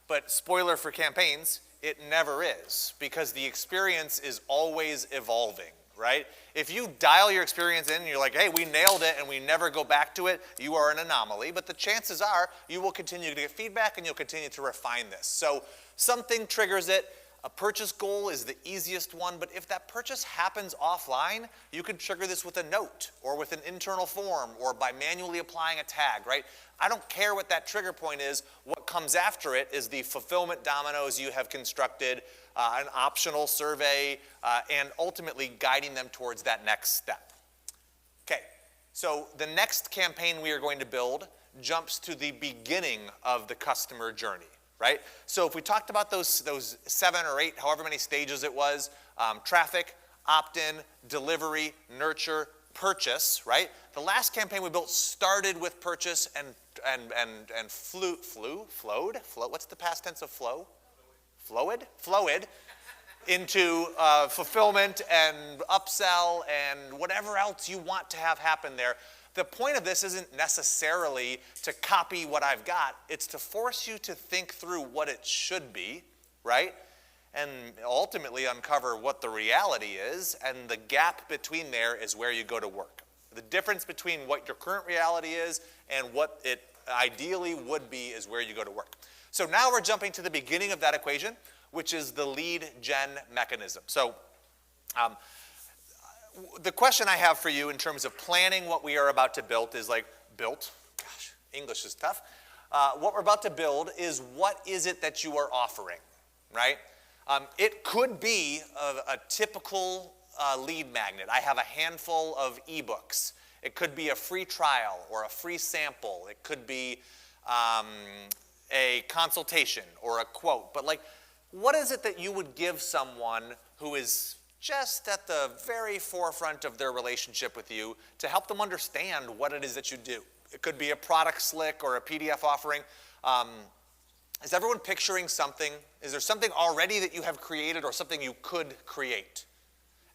but spoiler for campaigns, it never is, because the experience is always evolving, right? If you dial your experience in and you're like, hey, we nailed it and we never go back to it, you are an anomaly. But the chances are you will continue to get feedback and you'll continue to refine this. So something triggers it. A purchase goal is the easiest one, but if that purchase happens offline, you can trigger this with a note or with an internal form or by manually applying a tag, right? I don't care what that trigger point is. What comes after it is the fulfillment dominoes you have constructed, an optional survey, and ultimately guiding them towards that next step. Okay, so the next campaign we are going to build jumps to the beginning of the customer journey. Right? So if we talked about those 7 or 8, however many stages it was, traffic, opt-in, delivery, nurture, purchase, right? The last campaign we built started with purchase and flowed, what's the past tense of flow? Flowed into fulfillment and upsell and whatever else you want to have happen there. The point of this isn't necessarily to copy what I've got. It's to force you to think through what it should be right? And ultimately uncover what the reality is, and the gap between there is where you go to work. The difference between what your current reality is and what it ideally would be is where you go to work. So now we're jumping to the beginning of that equation, which is the lead gen mechanism. So the question I have for you in terms of planning what we are about to build is like, gosh, English is tough. What we're about to build is, what is it that you are offering, right? It could be a typical lead magnet. I have a handful of ebooks. It could be a free trial or a free sample. It could be a consultation or a quote. But like, what is it that you would give someone who is just at the very forefront of their relationship with you to help them understand what it is that you do? It could be a product slick or a PDF offering. Is everyone picturing something? Is there something already that you have created or something you could create?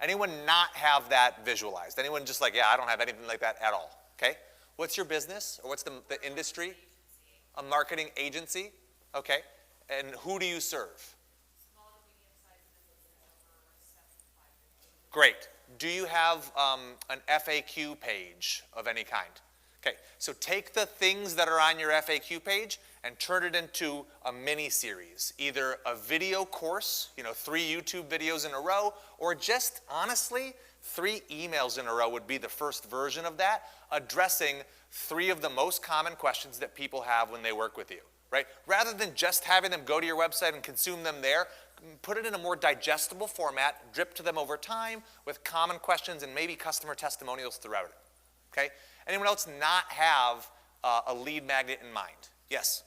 Anyone not have that visualized? Anyone just like, yeah, I don't have anything like that at all, okay? What's your business, or what's the industry? A marketing agency, okay? And who do you serve? Small to medium-sized businesses over 7 to 5 Great. Do you have an FAQ page of any kind? Okay, so take the things that are on your FAQ page and turn it into a mini series, either a video course, 3 YouTube videos in a row, or just honestly, 3 emails in a row would be the first version of that, addressing 3 of the most common questions that people have when they work with you, right? Rather than just having them go to your website and consume them there, put it in a more digestible format, drip to them over time with common questions and maybe customer testimonials throughout it, okay? Anyone else not have a lead magnet in mind? Yes?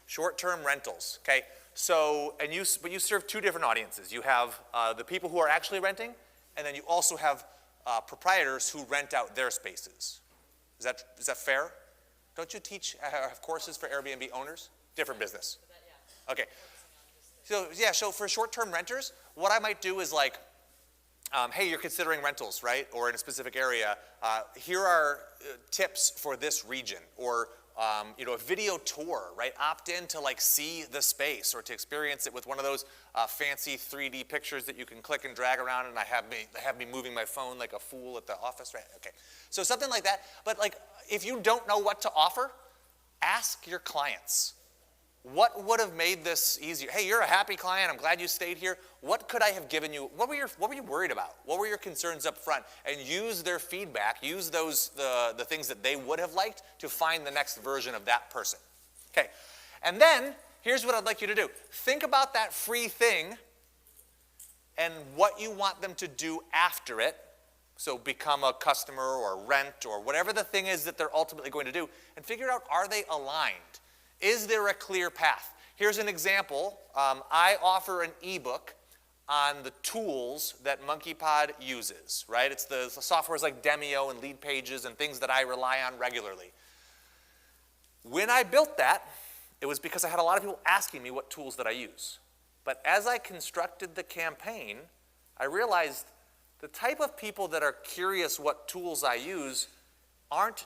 Short-term rentals, okay? So, but you serve 2 different audiences. You have the people who are actually renting, and then you also have proprietors who rent out their spaces. Is that fair? Don't you have courses for Airbnb owners? Different business. Okay. So for short-term renters, what I might do is like, hey, you're considering rentals, right? Or in a specific area. Here are tips for this region, or a video tour, right? Opt in to like see the space or to experience it with one of those fancy 3D pictures that you can click and drag around, and they have me moving my phone like a fool at the office, right? Okay, so something like that. But like, if you don't know what to offer, ask your clients. What would have made this easier? Hey, you're a happy client. I'm glad you stayed here. What could I have given you? What were you worried about? What were your concerns up front? And use their feedback. Use the things that they would have liked to find the next version of that person. Okay. And then here's what I'd like you to do. Think about that free thing and what you want them to do after it. So become a customer or rent or whatever the thing is that they're ultimately going to do, and figure out, are they aligned? Is there a clear path? Here's an example. I offer an ebook on the tools that MonkeyPod uses, right? It's the softwares like Demio and Lead Pages and things that I rely on regularly. When I built that, it was because I had a lot of people asking me what tools that I use. But as I constructed the campaign, I realized the type of people that are curious what tools I use aren't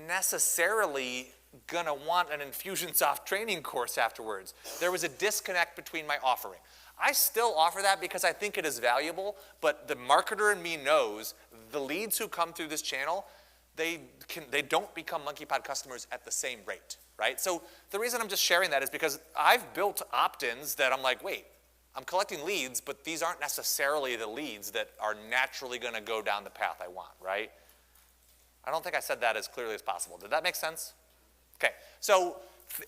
necessarily going to want an Infusionsoft training course afterwards. There was a disconnect between my offering. I still offer that because I think it is valuable, but the marketer in me knows the leads who come through this channel, they don't become MonkeyPod customers at the same rate, right? So the reason I'm just sharing that is because I've built opt-ins that I'm like, wait, I'm collecting leads, but these aren't necessarily the leads that are naturally going to go down the path I want, right? I don't think I said that as clearly as possible. Did that make sense? Okay, so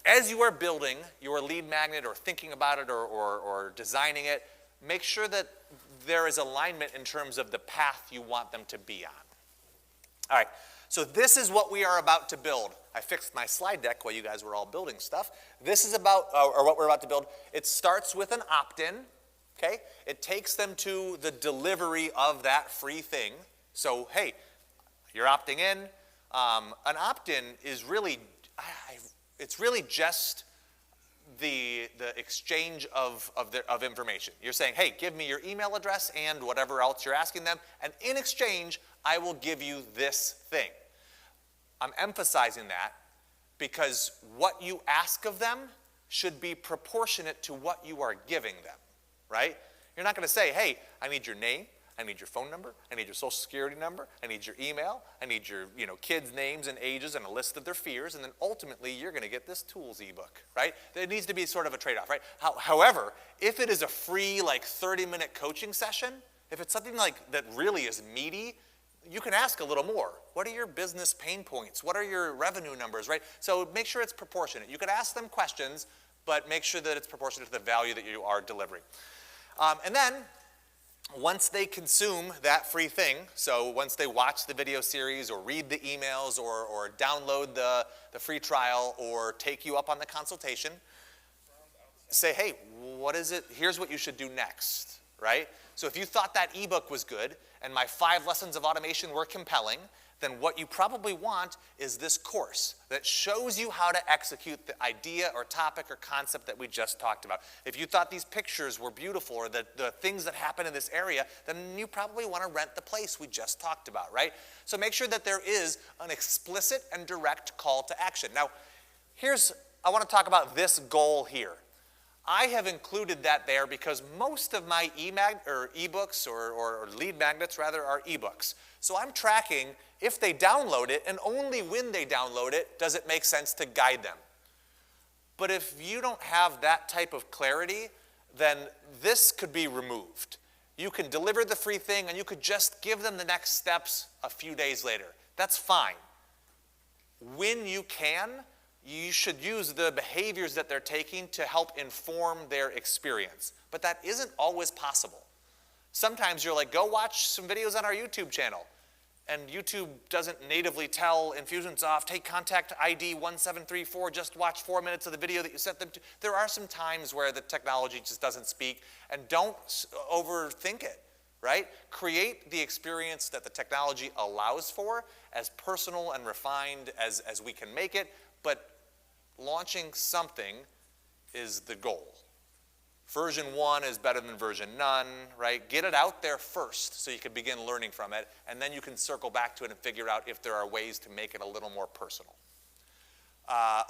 as you are building your lead magnet or thinking about it or designing it, make sure that there is alignment in terms of the path you want them to be on. All right, so this is what we are about to build. I fixed my slide deck while you guys were all building stuff. This is about, or what we're about to build. It starts with an opt-in, okay? It takes them to the delivery of that free thing. So, hey, you're opting in. An opt-in is really, it's really just the exchange of information. You're saying, hey, give me your email address and whatever else you're asking them, and in exchange, I will give you this thing. I'm emphasizing that because what you ask of them should be proportionate to what you are giving them, right? You're not going to say, hey, I need your name, I need your phone number, I need your social security number, I need your email, I need your kids' names and ages and a list of their fears, and then ultimately you're going to get this tools ebook, right? It needs to be sort of a trade-off, right? However, if it is a free 30-minute coaching session, if it's something that really is meaty, you can ask a little more. What are your business pain points? What are your revenue numbers, right? So make sure it's proportionate. You could ask them questions, but make sure that it's proportionate to the value that you are delivering. And then, once they consume that free thing, so once they watch the video series or read the emails or download the free trial or take you up on the consultation, say, hey, what is it? Here's what you should do next, right? So if you thought that ebook was good and my 5 lessons of automation were compelling, then what you probably want is this course that shows you how to execute the idea or topic or concept that we just talked about. If you thought these pictures were beautiful or the things that happen in this area, then you probably want to rent the place we just talked about, right? So make sure that there is an explicit and direct call to action. Now, I want to talk about this goal here. I have included that there because most of my ebooks or lead magnets rather are ebooks. So I'm tracking if they download it, and only when they download it does it make sense to guide them. But if you don't have that type of clarity, then this could be removed. You can deliver the free thing and you could just give them the next steps a few days later. That's fine. When you can, you should use the behaviors that they're taking to help inform their experience. But that isn't always possible. Sometimes you're like, go watch some videos on our YouTube channel. And YouTube doesn't natively tell Infusionsoft, hey, contact ID 1734, just watch 4 minutes of the video that you sent them to. There are some times where the technology just doesn't speak, and don't overthink it, right? Create the experience that the technology allows for, as personal and refined as we can make it, but launching something is the goal. Version 1 is better than version none, right? Get it out there first so you can begin learning from it, and then you can circle back to it and figure out if there are ways to make it a little more personal.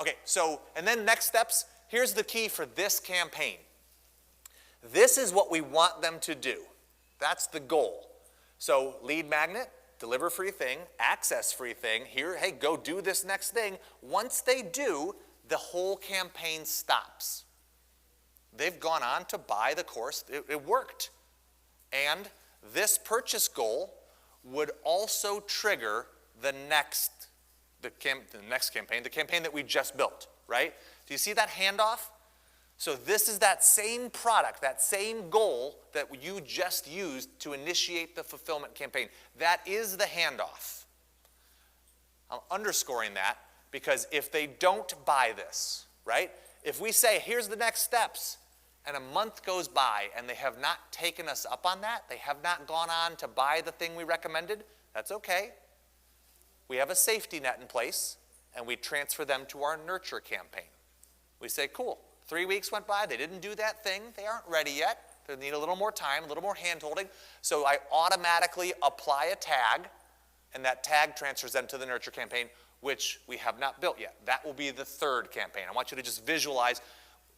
Okay, and then next steps, here's the key for this campaign. This is what we want them to do. That's the goal. So lead magnet, deliver free thing, access free thing, here, hey, go do this next thing. Once they do, the whole campaign stops. They've gone on to buy the course. It worked. And this purchase goal would also trigger the next campaign, the campaign that we just built, right? Do you see that handoff? So this is that same product, that same goal that you just used to initiate the fulfillment campaign. That is the handoff. I'm underscoring that because if they don't buy this, right? If we say, here's the next steps, and a month goes by and they have not taken us up on that, they have not gone on to buy the thing we recommended, that's okay. We have a safety net in place, and we transfer them to our nurture campaign. We say, cool, 3 weeks went by, they didn't do that thing, they aren't ready yet, they need a little more time, a little more hand-holding, so I automatically apply a tag, and that tag transfers them to the nurture campaign, which we have not built yet. That will be the third campaign. I want you to just visualize,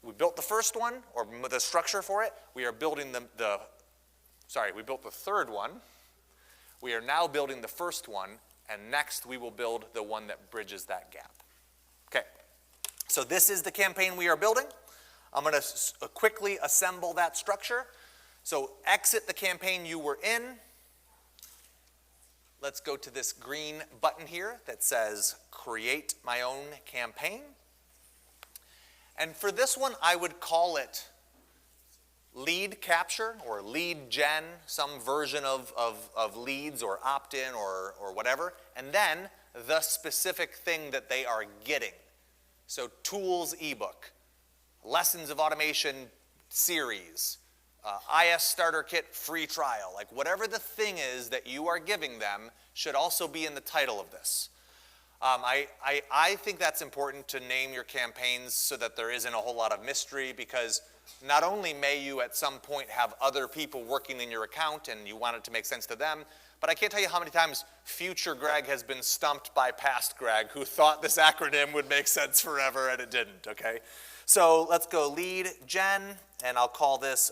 we built the first one, or the structure for it. We are building we built the third one. We are now building the first one, and next we will build the one that bridges that gap. Okay, so this is the campaign we are building. I'm going to quickly assemble that structure. So exit the campaign you were in. Let's go to this green button here that says Create My Own Campaign. And for this one, I would call it lead capture or lead gen, some version of leads or opt-in or whatever, and then the specific thing that they are getting. So tools ebook, lessons of automation series, IS starter kit free trial, like whatever the thing is that you are giving them should also be in the title of this. I think that's important to name your campaigns so that there isn't a whole lot of mystery, because not only may you at some point have other people working in your account and you want it to make sense to them, but I can't tell you how many times future Greg has been stumped by past Greg who thought this acronym would make sense forever and it didn't, okay? So let's go lead gen, and I'll call this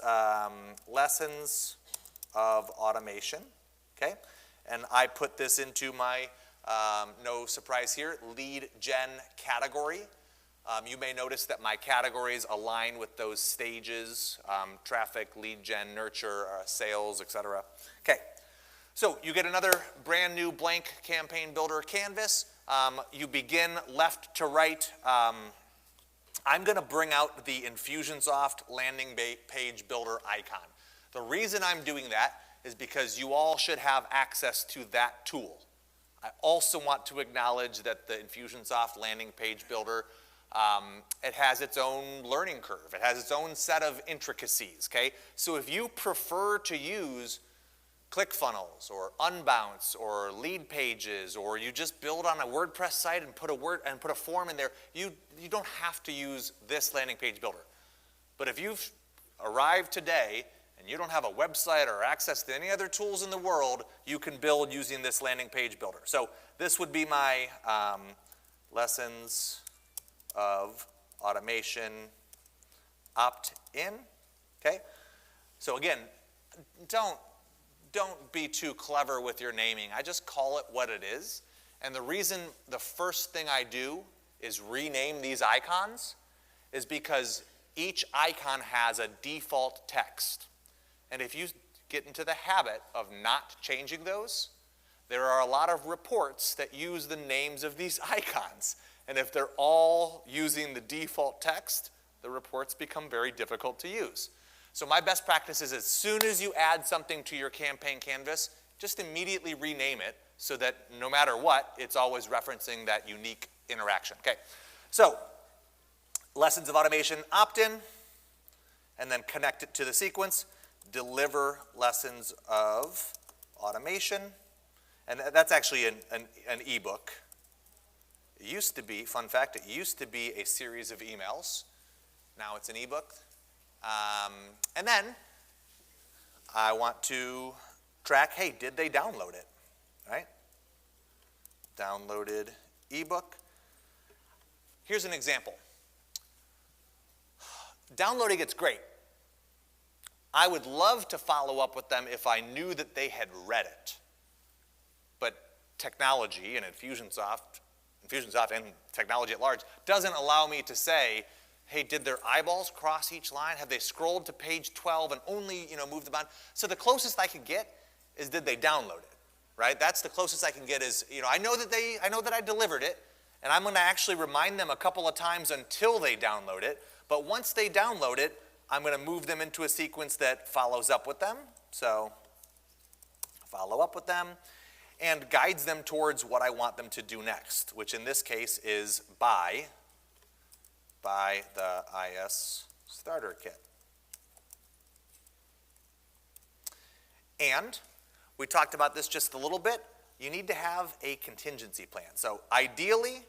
lessons of automation, okay? And I put this into my, no surprise here, lead gen category. You may notice that my categories align with those stages, traffic, lead gen, nurture, sales, etc. Okay, so you get another brand new blank campaign builder canvas. You begin left to right. I'm going to bring out the Infusionsoft landing page builder icon. The reason I'm doing that is because you all should have access to that tool. I also want to acknowledge that the Infusionsoft landing page builder, it has its own learning curve. It has its own set of intricacies, okay? So if you prefer to use ClickFunnels or Unbounce or lead pages, or you just build on a WordPress site and put a form in there, you don't have to use this landing page builder. But if you've arrived today and you don't have a website or access to any other tools in the world, you can build using this landing page builder. So this would be my lessons of automation opt-in, okay? So again, don't be too clever with your naming. I just call it what it is. And the reason the first thing I do is rename these icons is because each icon has a default text. And if you get into the habit of not changing those, there are a lot of reports that use the names of these icons. And if they're all using the default text, the reports become very difficult to use. So my best practice is as soon as you add something to your campaign canvas, just immediately rename it so that no matter what, it's always referencing that unique interaction. Okay, so lessons of automation opt-in, and then connect it to the sequence, deliver lessons of automation, and that's actually an ebook. It used to be, fun fact, it used to be a series of emails. Now it's an ebook. And then I want to track, hey, did they download it, right? Downloaded ebook. Here's an example. Downloading it's great. I would love to follow up with them if I knew that they had read it. But technology and Infusionsoft and technology at large doesn't allow me to say, hey, did their eyeballs cross each line? Have they scrolled to page 12 and only, moved them on? So the closest I could get is did they download it, right? That's the closest I can get is, I know that I delivered it, and I'm going to actually remind them a couple of times until they download it. But once they download it, I'm going to move them into a sequence that follows up with them. So follow up with them and guides them towards what I want them to do next, which in this case is buy the IS starter kit. And we talked about this just a little bit. You need to have a contingency plan. So ideally,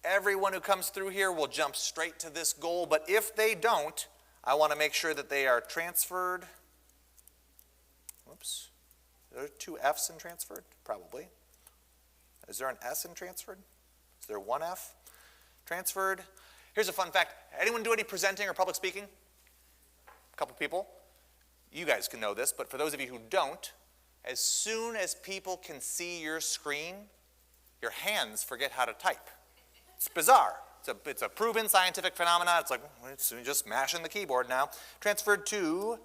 everyone who comes through here will jump straight to this goal, but if they don't, I want to make sure that they are transferred. Whoops. Are there 2 F's in transferred? Probably. Is there an S in transferred? Is there 1 F? Transferred. Here's a fun fact. Anyone do any presenting or public speaking? A couple people. You guys can know this, but for those of you who don't, as soon as people can see your screen, your hands forget how to type. It's bizarre. It's a proven scientific phenomenon. It's like, it's just mashing the keyboard now. Transferred to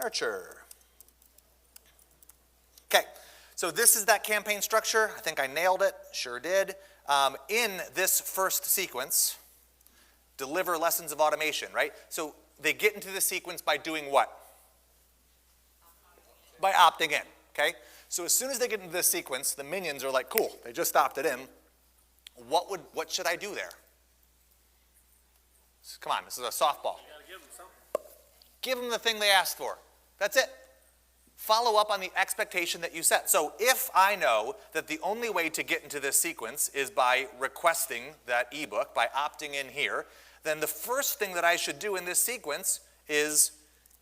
nurture. Okay, so this is that campaign structure. I think I nailed it. Sure did. In this first sequence, deliver lessons of automation, right? So they get into the sequence by doing what? By opting in, okay? So as soon as they get into this sequence, the minions are like, cool, they just opted in. What should I do there? Come on, this is a softball. You gotta give them something. Give them the thing they asked for. That's it. Follow up on the expectation that you set. So if I know that the only way to get into this sequence is by requesting that ebook, by opting in here, then the first thing that I should do in this sequence is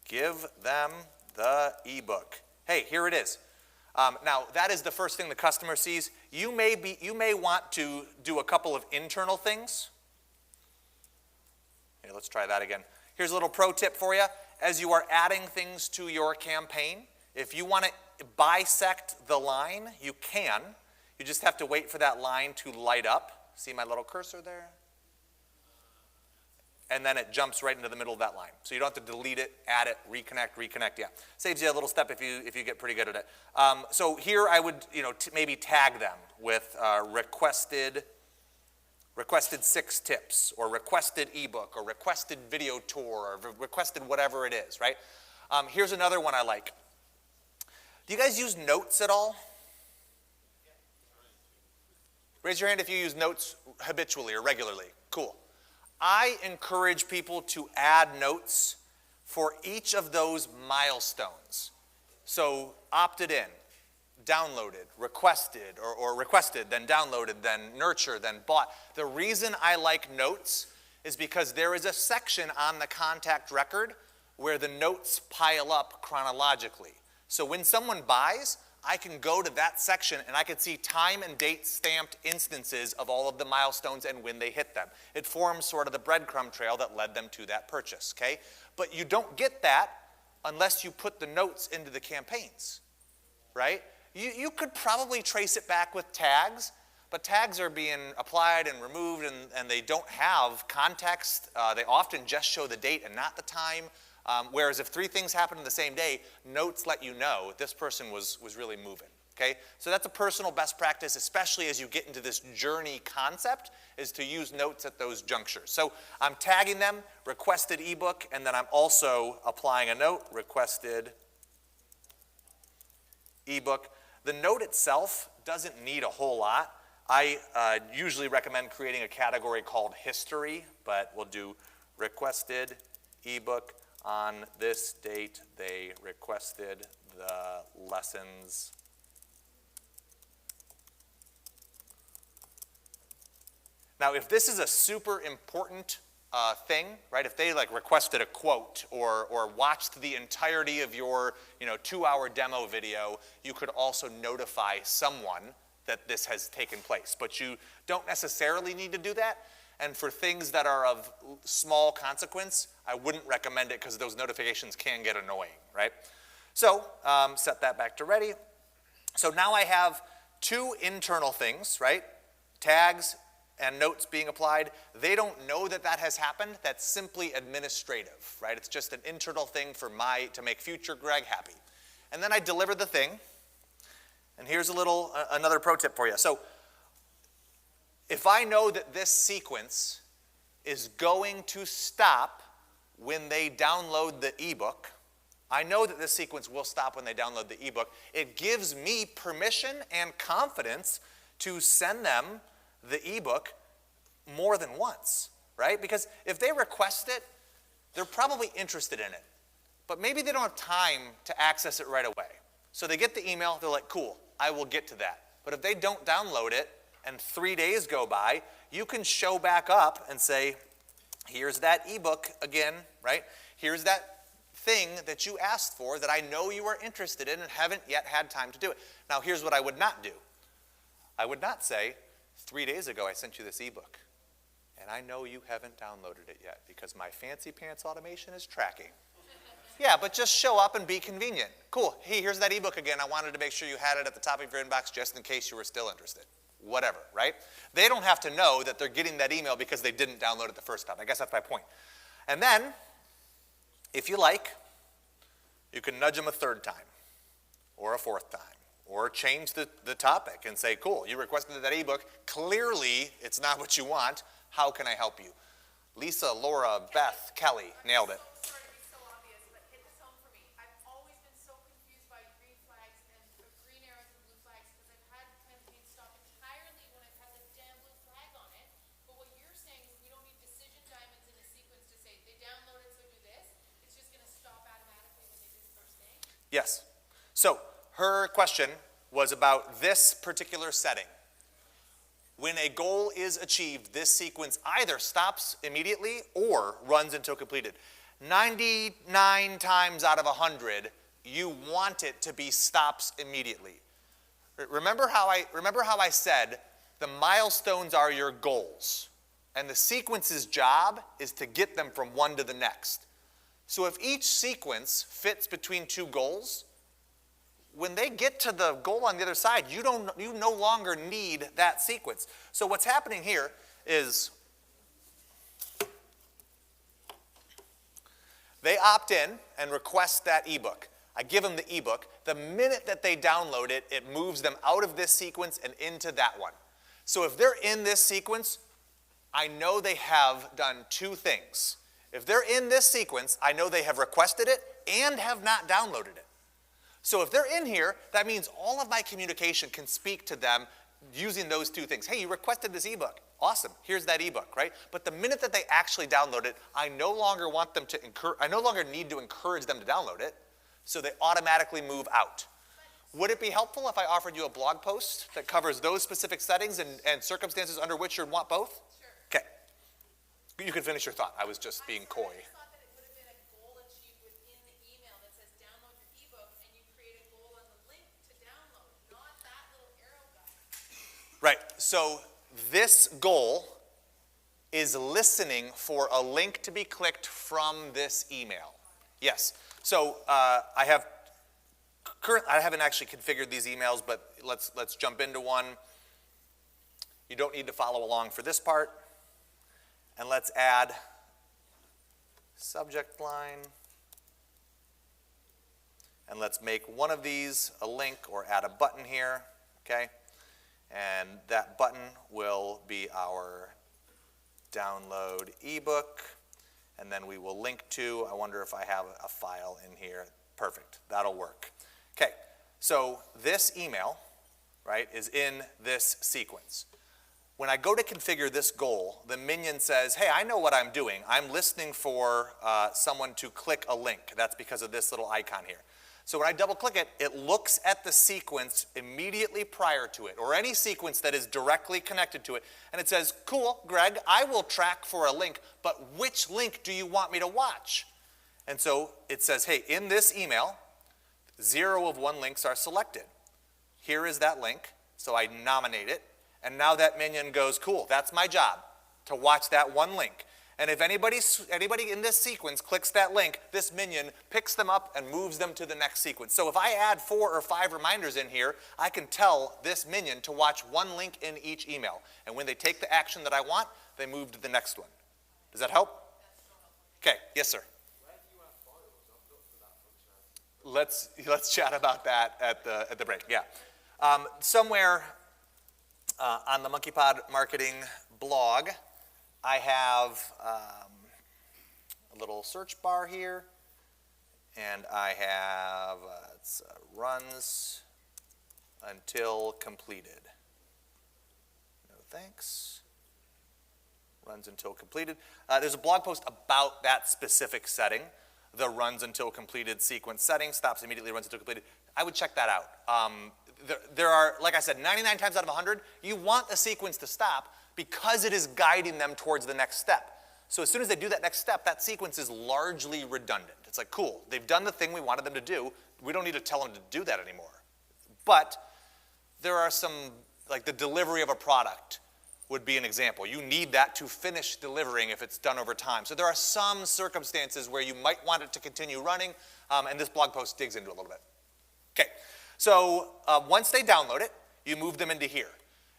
give them the ebook. Hey, here it is. Now, that is the first thing the customer sees. You may want to do a couple of internal things. Here, let's try that again. Here's a little pro tip for you. As you are adding things to your campaign, if you want to bisect the line, you can. You just have to wait for that line to light up. See my little cursor there? And then it jumps right into the middle of that line. So you don't have to delete it, add it, reconnect, yeah. Saves you a little step if you get pretty good at it. So here I would, maybe tag them with requested 6 tips, or requested ebook, or requested video tour, or requested whatever it is, right? Here's another one I like. Do you guys use notes at all? Raise your hand if you use notes habitually or regularly. Cool. I encourage people to add notes for each of those milestones. So opted in, downloaded, requested, or requested, then downloaded, then nurtured, then bought. The reason I like notes is because there is a section on the contact record where the notes pile up chronologically. So when someone buys, I can go to that section and I can see time and date stamped instances of all of the milestones and when they hit them. It forms sort of the breadcrumb trail that led them to that purchase, okay? But you don't get that unless you put the notes into the campaigns, right? You could probably trace it back with tags, but tags are being applied and removed and they don't have context. They often just show the date and not the time. Whereas if 3 things happen in the same day, notes let you know this person was really moving, okay? So that's a personal best practice, especially as you get into this journey concept, is to use notes at those junctures. So I'm tagging them, requested ebook, and then I'm also applying a note, requested ebook. The note itself doesn't need a whole lot. I usually recommend creating a category called history, but we'll do requested ebook. On this date, they requested the lessons. Now, if this is a super important thing, right? If they requested a quote or watched the entirety of your 2-hour demo video, you could also notify someone that this has taken place. But you don't necessarily need to do that. And for things that are of small consequence, I wouldn't recommend it because those notifications can get annoying, right? So set that back to ready. So now I have 2 internal things, right? Tags and notes being applied. They don't know that that has happened. That's simply administrative, right? It's just an internal thing for to make future Greg happy. And then I deliver the thing. And here's another pro tip for you. So if I know that this sequence is going to stop when they download the ebook, I know that this sequence will stop when they download the ebook. It gives me permission and confidence to send them the ebook more than once, right? Because if they request it, they're probably interested in it. But maybe they don't have time to access it right away. So they get the email, they're like, cool, I will get to that. But if they don't download it, and 3 days go by, you can show back up and say, here's that ebook again, right? Here's that thing that you asked for that I know you are interested in and haven't yet had time to do it. Now, here's what I would not do. I would not say, 3 days ago I sent you this ebook, and I know you haven't downloaded it yet because my fancy pants automation is tracking. Yeah, but just show up and be convenient. Cool, hey, here's that ebook again. I wanted to make sure you had it at the top of your inbox just in case you were still interested. Whatever, right? They don't have to know that they're getting that email because they didn't download it the first time. I guess that's my point. And then, if you like, you can nudge them a 3rd time or a 4th time or change the topic and say, cool, you requested that ebook. Clearly, it's not what you want. How can I help you? Lisa, Laura, Beth, Kelly, nailed it. Sorry to be so obvious, but hit this home for me. I've always been so confused by green flags and green arrows and blue flags because I've had campaigns stop entirely when I've had the damn blue flag on it. But what you're saying is we don't need decision diamonds in a sequence to say they downloaded, so do this. It's just going to stop automatically when they do the first thing. Yes. So her question was about this particular setting. When a goal is achieved, this sequence either stops immediately or runs until completed. 99 times out of 100, you want it to be stops immediately. Remember how I said the milestones are your goals, and the sequence's job is to get them from one to the next. So if each sequence fits between two goals, when they get to the goal on the other side, you no longer need that sequence. So what's happening here is they opt in and request that ebook. I give them the ebook. The minute that they download it, it moves them out of this sequence and into that one. So if they're in this sequence, I know they have done two things. If they're in this sequence, I know they have requested it and have not downloaded it. So if they're in here, that means all of my communication can speak to them using those two things. Hey, you requested this ebook. Awesome, here's that ebook, right? But the minute that they actually download it, I no longer need to encourage them to download it, so they automatically move out. Would it be helpful if I offered you a blog post that covers those specific settings and circumstances under which you'd want both? Sure. Okay. You can finish your thought. I was just being coy. I just thought that it would have been a goal achieved within the email that says download your ebook, and you create a goal on the link to download, not that little arrow guy. Right, so this goal is listening for a link to be clicked from this email. Yes, so I haven't actually configured these emails, but let's jump into one. You don't need to follow along for this part. And let's add subject line. And let's make one of these a link or add a button here, okay? And that button will be our download ebook. And then we will link to, I wonder if I have a file in here. Perfect, that'll work. Okay, so this email, right, is in this sequence. When I go to configure this goal, the minion says, hey, I know what I'm doing. I'm listening for someone to click a link. That's because of this little icon here. So when I double click it, it looks at the sequence immediately prior to it, or any sequence that is directly connected to it, and it says, cool, Greg, I will track for a link, but which link do you want me to watch? And so it says, hey, in this email, 0 of 1 links are selected. Here is that link, so I nominate it, and now that minion goes, cool, that's my job, to watch that one link. And if anybody in this sequence clicks that link, this minion picks them up and moves them to the next sequence. So if I add 4 or 5 reminders in here, I can tell this minion to watch one link in each email. And when they take the action that I want, they move to the next one. Does that help? Okay, yes, sir. Let's chat about that at the break. Yeah, somewhere on the MonkeyPod marketing blog, I have a little search bar here, and I have it's runs until completed. No thanks. Runs until completed. There's a blog post about that specific setting. The runs until completed sequence setting, stops immediately, runs until completed. I would check that out. There are, like I said, 99 times out of 100, you want the sequence to stop because it is guiding them towards the next step. So as soon as they do that next step, that sequence is largely redundant. It's like, cool, they've done the thing we wanted them to do. We don't need to tell them to do that anymore. But there are some, like the delivery of a product would be an example. You need that to finish delivering if it's done over time. So there are some circumstances where you might want it to continue running, and this blog post digs into it a little bit. Okay, so once they download it, you move them into here.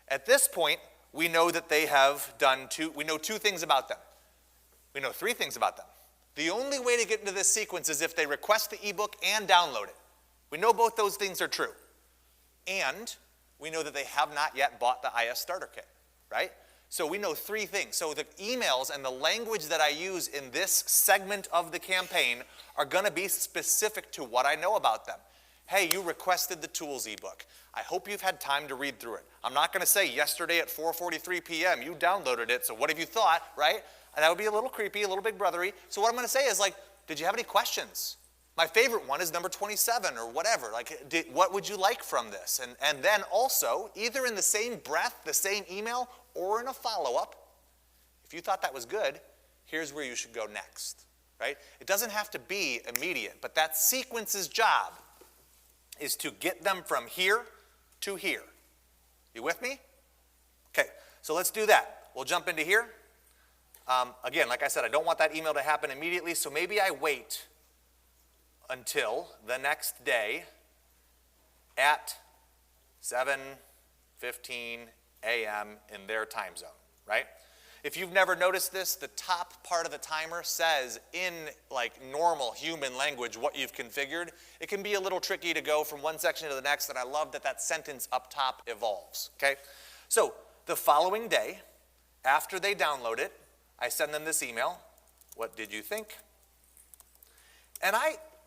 At this point, we know that they have done we know 2 things about them. We know 3 things about them. The only way to get into this sequence is if they request the ebook and download it. We know both those things are true. And we know that they have not yet bought the IS Starter Kit, right? So we know 3 things. So the emails and the language that I use in this segment of the campaign are going to be specific to what I know about them. Hey, you requested the tools ebook. I hope you've had time to read through it. I'm not going to say yesterday at 4:43 p.m. you downloaded it, so what have you thought, right? And that would be a little creepy, a little big brothery. So what I'm going to say is like, did you have any questions? My favorite one is number 27 or whatever. Like, what would you like from this? And then also, either in the same breath, the same email, or in a follow-up, if you thought that was good, here's where you should go next. right? It doesn't have to be immediate, but that sequence's job is to get them from here to here. You with me? Okay, so let's do that. We'll jump into here. Again, like I said, I don't want that email to happen immediately, so maybe I wait until the next day at 7:15 a.m. in their time zone, right? If you've never noticed this, the top part of the timer says in like normal human language what you've configured. It can be a little tricky to go from one section to the next, and I love that that sentence up top evolves, okay? So the following day, after they download it, I send them this email. What did you think? And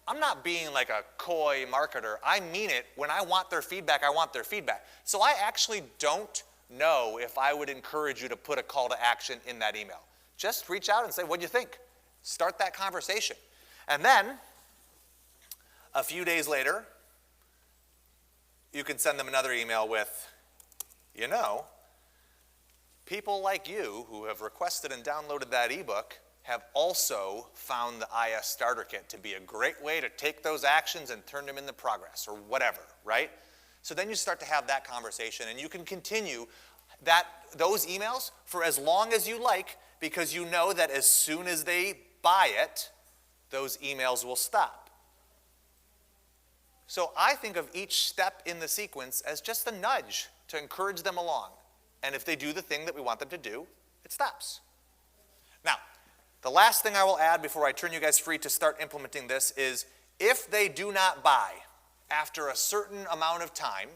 I'm not being like a coy marketer. I mean it. When I want their feedback, I want their feedback. So I actually don't know if I would encourage you to put a call to action in that email. Just reach out and say, what do you think? Start that conversation. And then, a few days later, you can send them another email with, you know, people like you who have requested and downloaded that ebook have also found the IS Starter Kit to be a great way to take those actions and turn them into progress or whatever, right? So then you start to have that conversation, and you can continue those emails for as long as you like, because you know that as soon as they buy it, those emails will stop. So I think of each step in the sequence as just a nudge to encourage them along. And if they do the thing that we want them to do, it stops. Now, the last thing I will add before I turn you guys free to start implementing this is if they do not buy after a certain amount of time,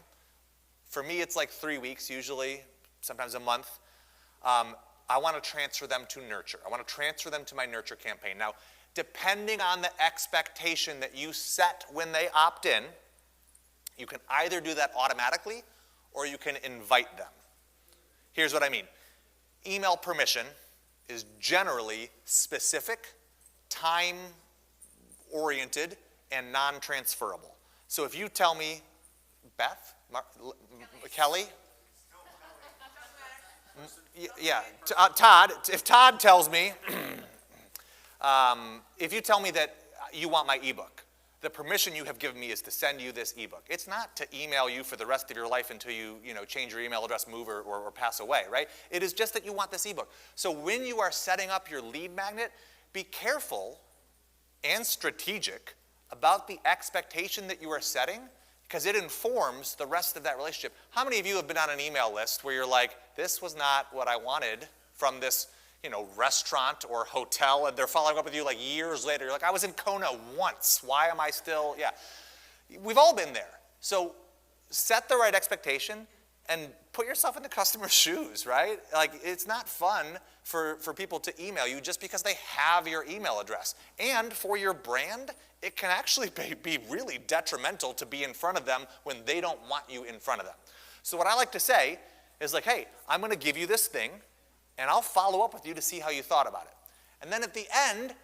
for me it's like 3 weeks usually, sometimes a month, I want to transfer them to Nurture. I want to transfer them to my Nurture campaign. Now, depending on the expectation that you set when they opt in, you can either do that automatically or you can invite them. Here's what I mean. Email permission is generally specific, time-oriented, and non-transferable. So if you tell me, Beth, Kelly, Todd, if Todd tells me, if you tell me that you want my ebook, the permission you have given me is to send you this ebook. It's not to email you for the rest of your life until you change your email address, move, or pass away, right? It is just that you want this ebook. So when you are setting up your lead magnet, be careful and strategic about the expectation that you are setting, because it informs the rest of that relationship. How many of you have been on an email list where you're like, this was not what I wanted from this restaurant or hotel, and they're following up with you like years later. You're like, I was in Kona once. Why am I still, yeah. We've all been there. So set the right expectation and put yourself in the customer's shoes, right? Like, it's not fun for people to email you just because they have your email address. And for your brand, it can actually be really detrimental to be in front of them when they don't want you in front of them. So what I like to say is like, hey, I'm going to give you this thing, and I'll follow up with you to see how you thought about it. And then at the end,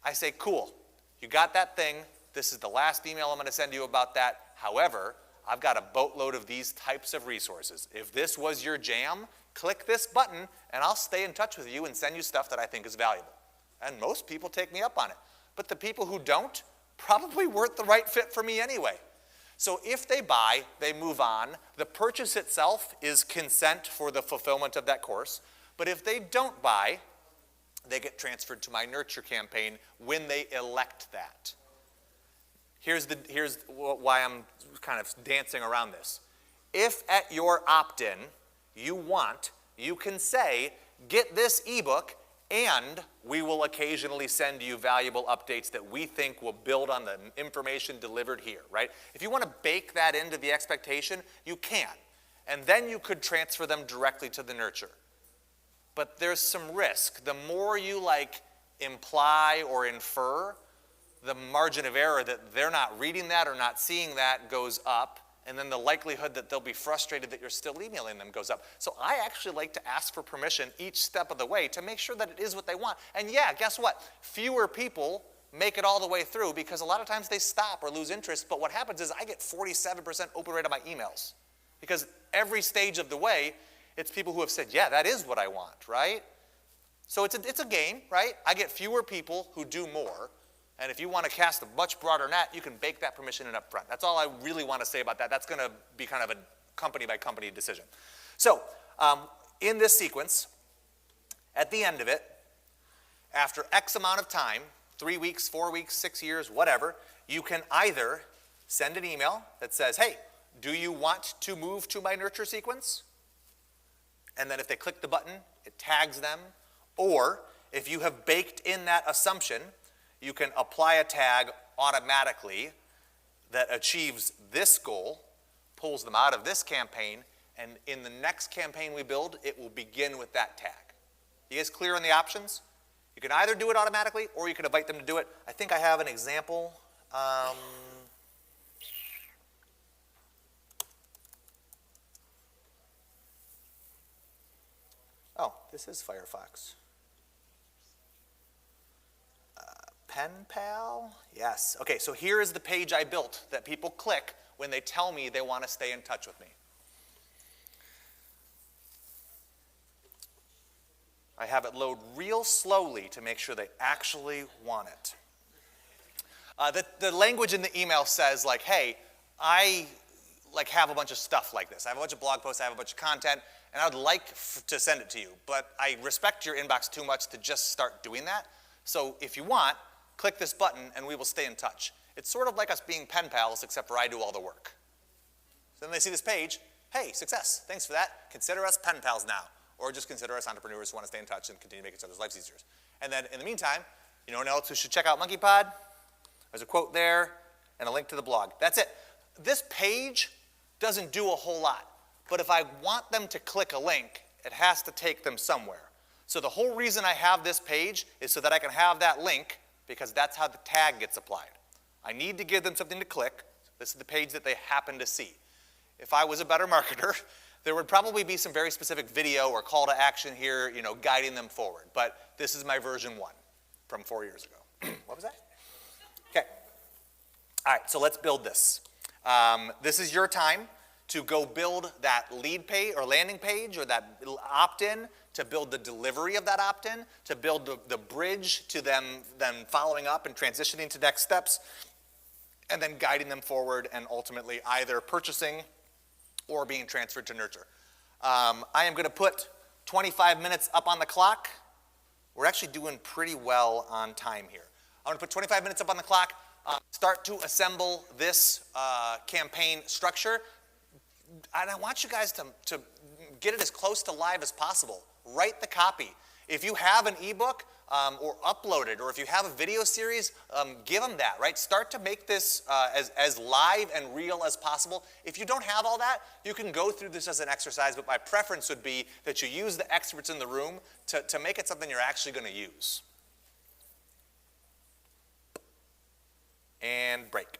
I say, cool, you got that thing. This is the last email I'm going to send you about that. However, I've got a boatload of these types of resources. If this was your jam, click this button, and I'll stay in touch with you and send you stuff that I think is valuable. And most people take me up on it. But the people who don't probably weren't the right fit for me anyway. So if they buy, they move on. The purchase itself is consent for the fulfillment of that course. But if they don't buy, they get transferred to my Nurture campaign when they elect that. Here's why I'm kind of dancing around this. If at your opt-in you can say, get this ebook, and we will occasionally send you valuable updates that we think will build on the information delivered here, right? If you want to bake that into the expectation, you can. And then you could transfer them directly to the Nurture. But there's some risk. The more you imply or infer, the margin of error that they're not reading that or not seeing that goes up, and then the likelihood that they'll be frustrated that you're still emailing them goes up. So I actually like to ask for permission each step of the way to make sure that it is what they want. And yeah, guess what? Fewer people make it all the way through because a lot of times they stop or lose interest, but what happens is I get 47% open rate on my emails because every stage of the way, it's people who have said, yeah, that is what I want, right? So it's a game, right? I get fewer people who do more. And if you want to cast a much broader net, you can bake that permission in up front. That's all I really want to say about that. That's going to be kind of a company by company decision. So in this sequence, at the end of it, after X amount of time, 3 weeks, 4 weeks, 6 years, whatever, you can either send an email that says, hey, do you want to move to my nurture sequence? And then if they click the button, it tags them. Or if you have baked in that assumption, you can apply a tag automatically that achieves this goal, pulls them out of this campaign, and in the next campaign we build, it will begin with that tag. You guys clear on the options? You can either do it automatically or you can invite them to do it. I think I have an example. Oh, this is Firefox. Pen Pal? Yes. Okay, so here is the page I built that people click when they tell me they want to stay in touch with me. I have it load real slowly to make sure they actually want it. The language in the email says like, hey, I have a bunch of stuff like this. I have a bunch of blog posts, I have a bunch of content, and I would like to send it to you, but I respect your inbox too much to just start doing that. So if you want, click this button and we will stay in touch. It's sort of like us being pen pals, except for I do all the work. So then they see this page, hey, success, thanks for that. Consider us pen pals now. Or just consider us entrepreneurs who want to stay in touch and continue to make each other's lives easier. And then in the meantime, you know anyone else who should check out MonkeyPod? There's a quote there and a link to the blog. That's it. This page doesn't do a whole lot. But if I want them to click a link, it has to take them somewhere. So the whole reason I have this page is so that I can have that link, because that's how the tag gets applied. I need to give them something to click. This is the page that they happen to see. If I was a better marketer, there would probably be some very specific video or call to action here, you know, guiding them forward. But this is my version 1 from 4 years ago. What was that? Okay. All right, so let's build this. This is your time to go build that lead page or landing page or that opt-in, to build the delivery of that opt-in, to build the bridge to them following up and transitioning to next steps, and then guiding them forward and ultimately either purchasing or being transferred to nurture. I am going to put 25 minutes up on the clock. We're actually doing pretty well on time here. I'm going to put 25 minutes up on the clock, start to assemble this campaign structure. And I want you guys to get it as close to live as possible. Write the copy. If you have an ebook or upload it, or if you have a video series, give them that, right? Start to make this as live and real as possible. If you don't have all that, you can go through this as an exercise, but my preference would be that you use the experts in the room to make it something you're actually going to use. And break.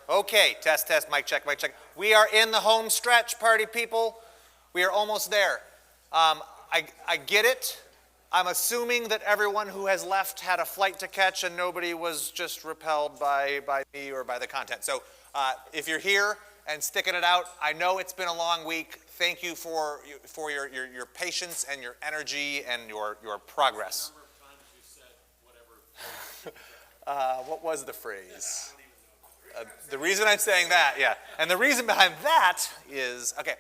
Okay, test, test, mic check, mic check. We are in the home stretch, party people. We are almost there. I get it. I'm assuming that everyone who has left had a flight to catch and nobody was just repelled by me or by the content. So if you're here and sticking it out, I know it's been a long week. Thank you for your patience and your energy and your progress. The number of times you said whatever. What was the phrase? The reason I'm saying that, yeah. And the reason behind that is, okay.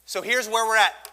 So here's where we're at.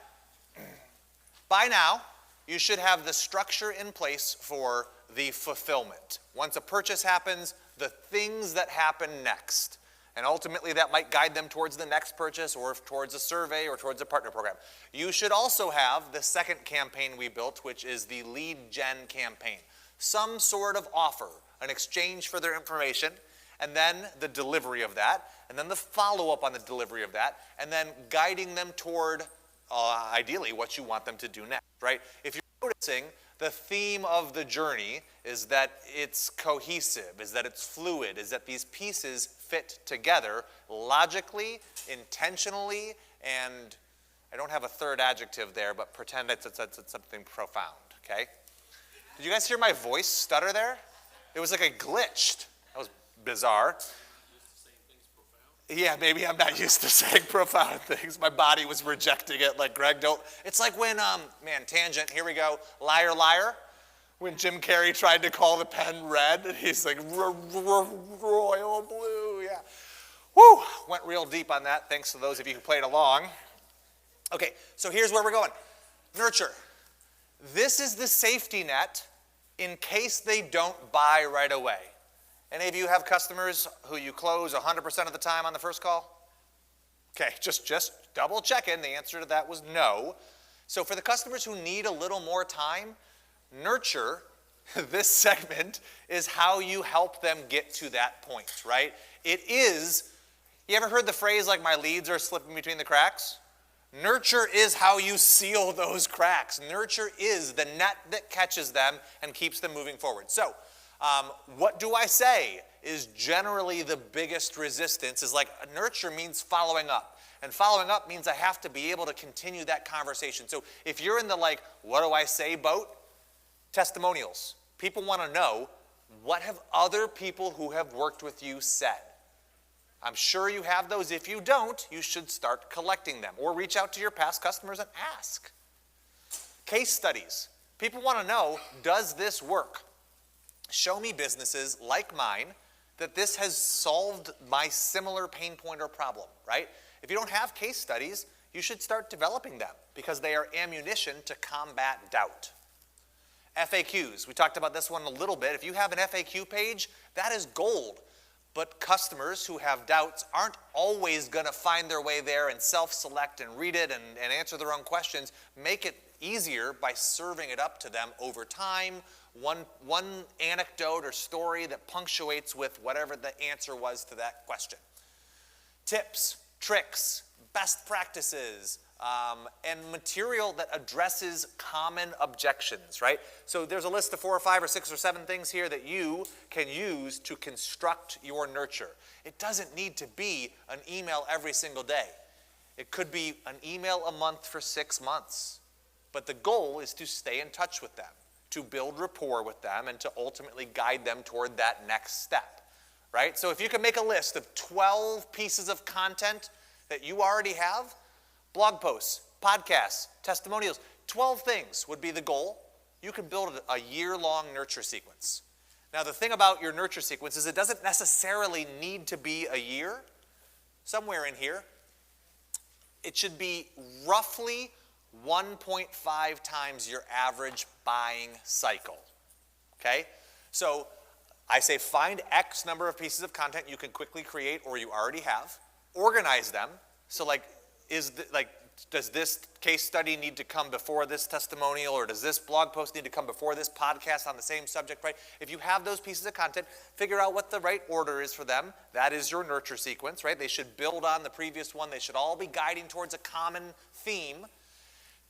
By now, you should have the structure in place for the fulfillment. Once a purchase happens, the things that happen next. And ultimately, that might guide them towards the next purchase or towards a survey or towards a partner program. You should also have the second campaign we built, which is the lead gen campaign. Some sort of offer, an exchange for their information, and then the delivery of that, and then the follow-up on the delivery of that, and then guiding them toward, ideally, what you want them to do next, right? If you're noticing The theme of the journey is that it's cohesive, is that it's fluid, is that these pieces fit together logically, intentionally, and I don't have a third adjective there, but pretend it's something profound, okay? Did you guys hear my voice stutter there? It was like a glitched. That was bizarre. Yeah, maybe I'm not used to saying profound things. My body was rejecting it like, Greg, don't. It's like when, man, tangent, here we go. Liar, liar. When Jim Carrey tried to call the pen red, and he's like, royal blue, yeah. Whew, went real deep on that. Thanks to those of you who played along. Okay, so here's where we're going. Nurture. This is the safety net in case they don't buy right away. Any of you have customers who you close 100% of the time on the first call? Okay, just double checking. The answer to that was no. So for the customers who need a little more time, nurture, this segment, is how you help them get to that point, right? It is, you ever heard the phrase like my leads are slipping between the cracks? Nurture is how you seal those cracks. Nurture is the net that catches them and keeps them moving forward. So, what do I say is generally the biggest resistance is like nurture means following up. And following up means I have to be able to continue that conversation. So if you're in the like, what do I say boat? Testimonials. People want to know, what have other people who have worked with you said? I'm sure you have those. If you don't, you should start collecting them or reach out to your past customers and ask. Case studies. People want to know, does this work? Show me businesses like mine that this has solved my similar pain point or problem, right? If you don't have case studies, you should start developing them because they are ammunition to combat doubt. FAQs, we talked about this one a little bit. If you have an FAQ page, that is gold. But customers who have doubts aren't always going to find their way there and self-select and read it and answer their own questions. Make it easier by serving it up to them over time. One anecdote or story that punctuates with whatever the answer was to that question. Tips, tricks, best practices, and material that addresses common objections, right? So there's a list of 4 or 5 or 6 or 7 things here that you can use to construct your nurture. It doesn't need to be an email every single day. It could be an email a month for 6 months. But the goal is to stay in touch with them, to build rapport with them, and to ultimately guide them toward that next step, right? So if you can make a list of 12 pieces of content that you already have, blog posts, podcasts, testimonials, 12 things would be the goal. You can build a year-long nurture sequence. Now, the thing about your nurture sequence is it doesn't necessarily need to be a year. Somewhere in here, it should be roughly 1.5 times your average buying cycle, okay? So I say find X number of pieces of content you can quickly create or you already have. Organize them. So like, does this case study need to come before this testimonial, or does this blog post need to come before this podcast on the same subject, right? If you have those pieces of content, figure out what the right order is for them. That is your nurture sequence, right? They should build on the previous one. They should all be guiding towards a common theme.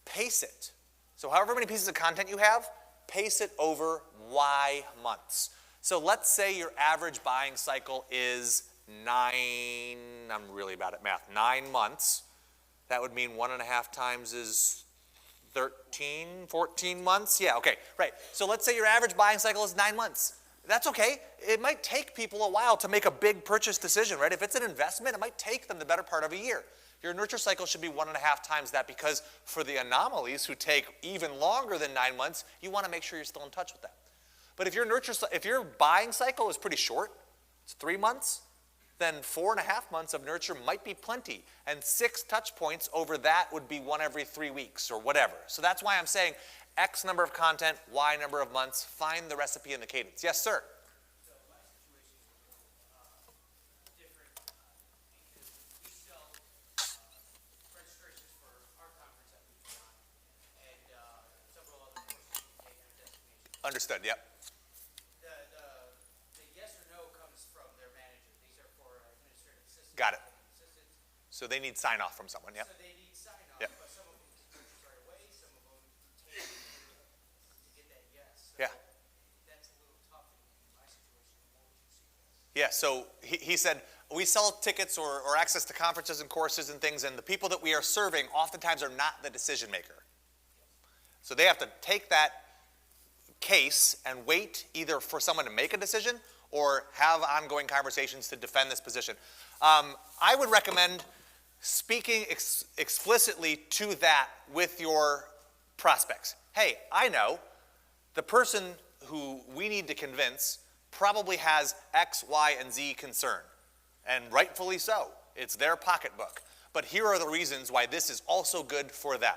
Pace it. So however many pieces of content you have, pace it over Y months. So let's say your average buying cycle is 9, I'm really bad at math, 9 months. That would mean 1.5 times is 13, 14 months. Yeah, okay, right. So let's say your average buying cycle is 9 months. That's okay. It might take people a while to make a big purchase decision, right? If it's an investment, it might take them the better part of a year. Your nurture cycle should be 1.5 times that, because for the anomalies who take even longer than 9 months, you want to make sure you're still in touch with them. But if your buying cycle is pretty short, it's 3 months, then 4.5 months of nurture might be plenty. And 6 touch points over that would be 1 every 3 weeks or whatever. So that's why I'm saying X number of content, Y number of months, find the recipe and the cadence. Yes, sir? So my situation is a little different because we sell registrations for our conference that we put on and several other courses we take on destination. Understood, yep. The yes or no comes from their manager. These are for administrative assistants. Got it. Assistants. So they need sign off from someone, yep. So they need sign off, Yep. but some of them can purchase right away. Some of them take to get that Yeah, so he said, we sell tickets or access to conferences and courses and things, and the people that we are serving oftentimes are not the decision maker. So they have to take that case and wait either for someone to make a decision or have ongoing conversations to defend this position. I would recommend speaking explicitly to that with your prospects. Hey, I know the person who we need to convince probably has X, Y, and Z concern, and rightfully so. It's their pocketbook. But here are the reasons why this is also good for them,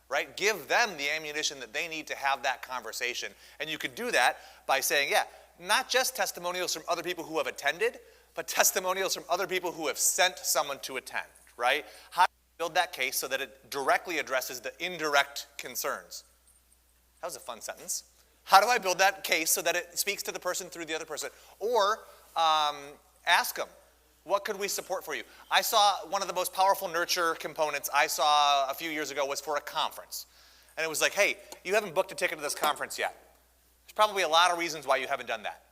right? Give them the ammunition that they need to have that conversation. And you could do that by saying, yeah, not just testimonials from other people who have attended, but testimonials from other people who have sent someone to attend, right? How do you build that case so that it directly addresses the indirect concerns? That was a fun sentence. How do I build that case so that it speaks to the person through the other person? Or ask them, what could we support for you? I saw one of the most powerful nurture components I saw a few years ago was for a conference. And it was like, hey, you haven't booked a ticket to this conference yet. There's probably a lot of reasons why you haven't done that.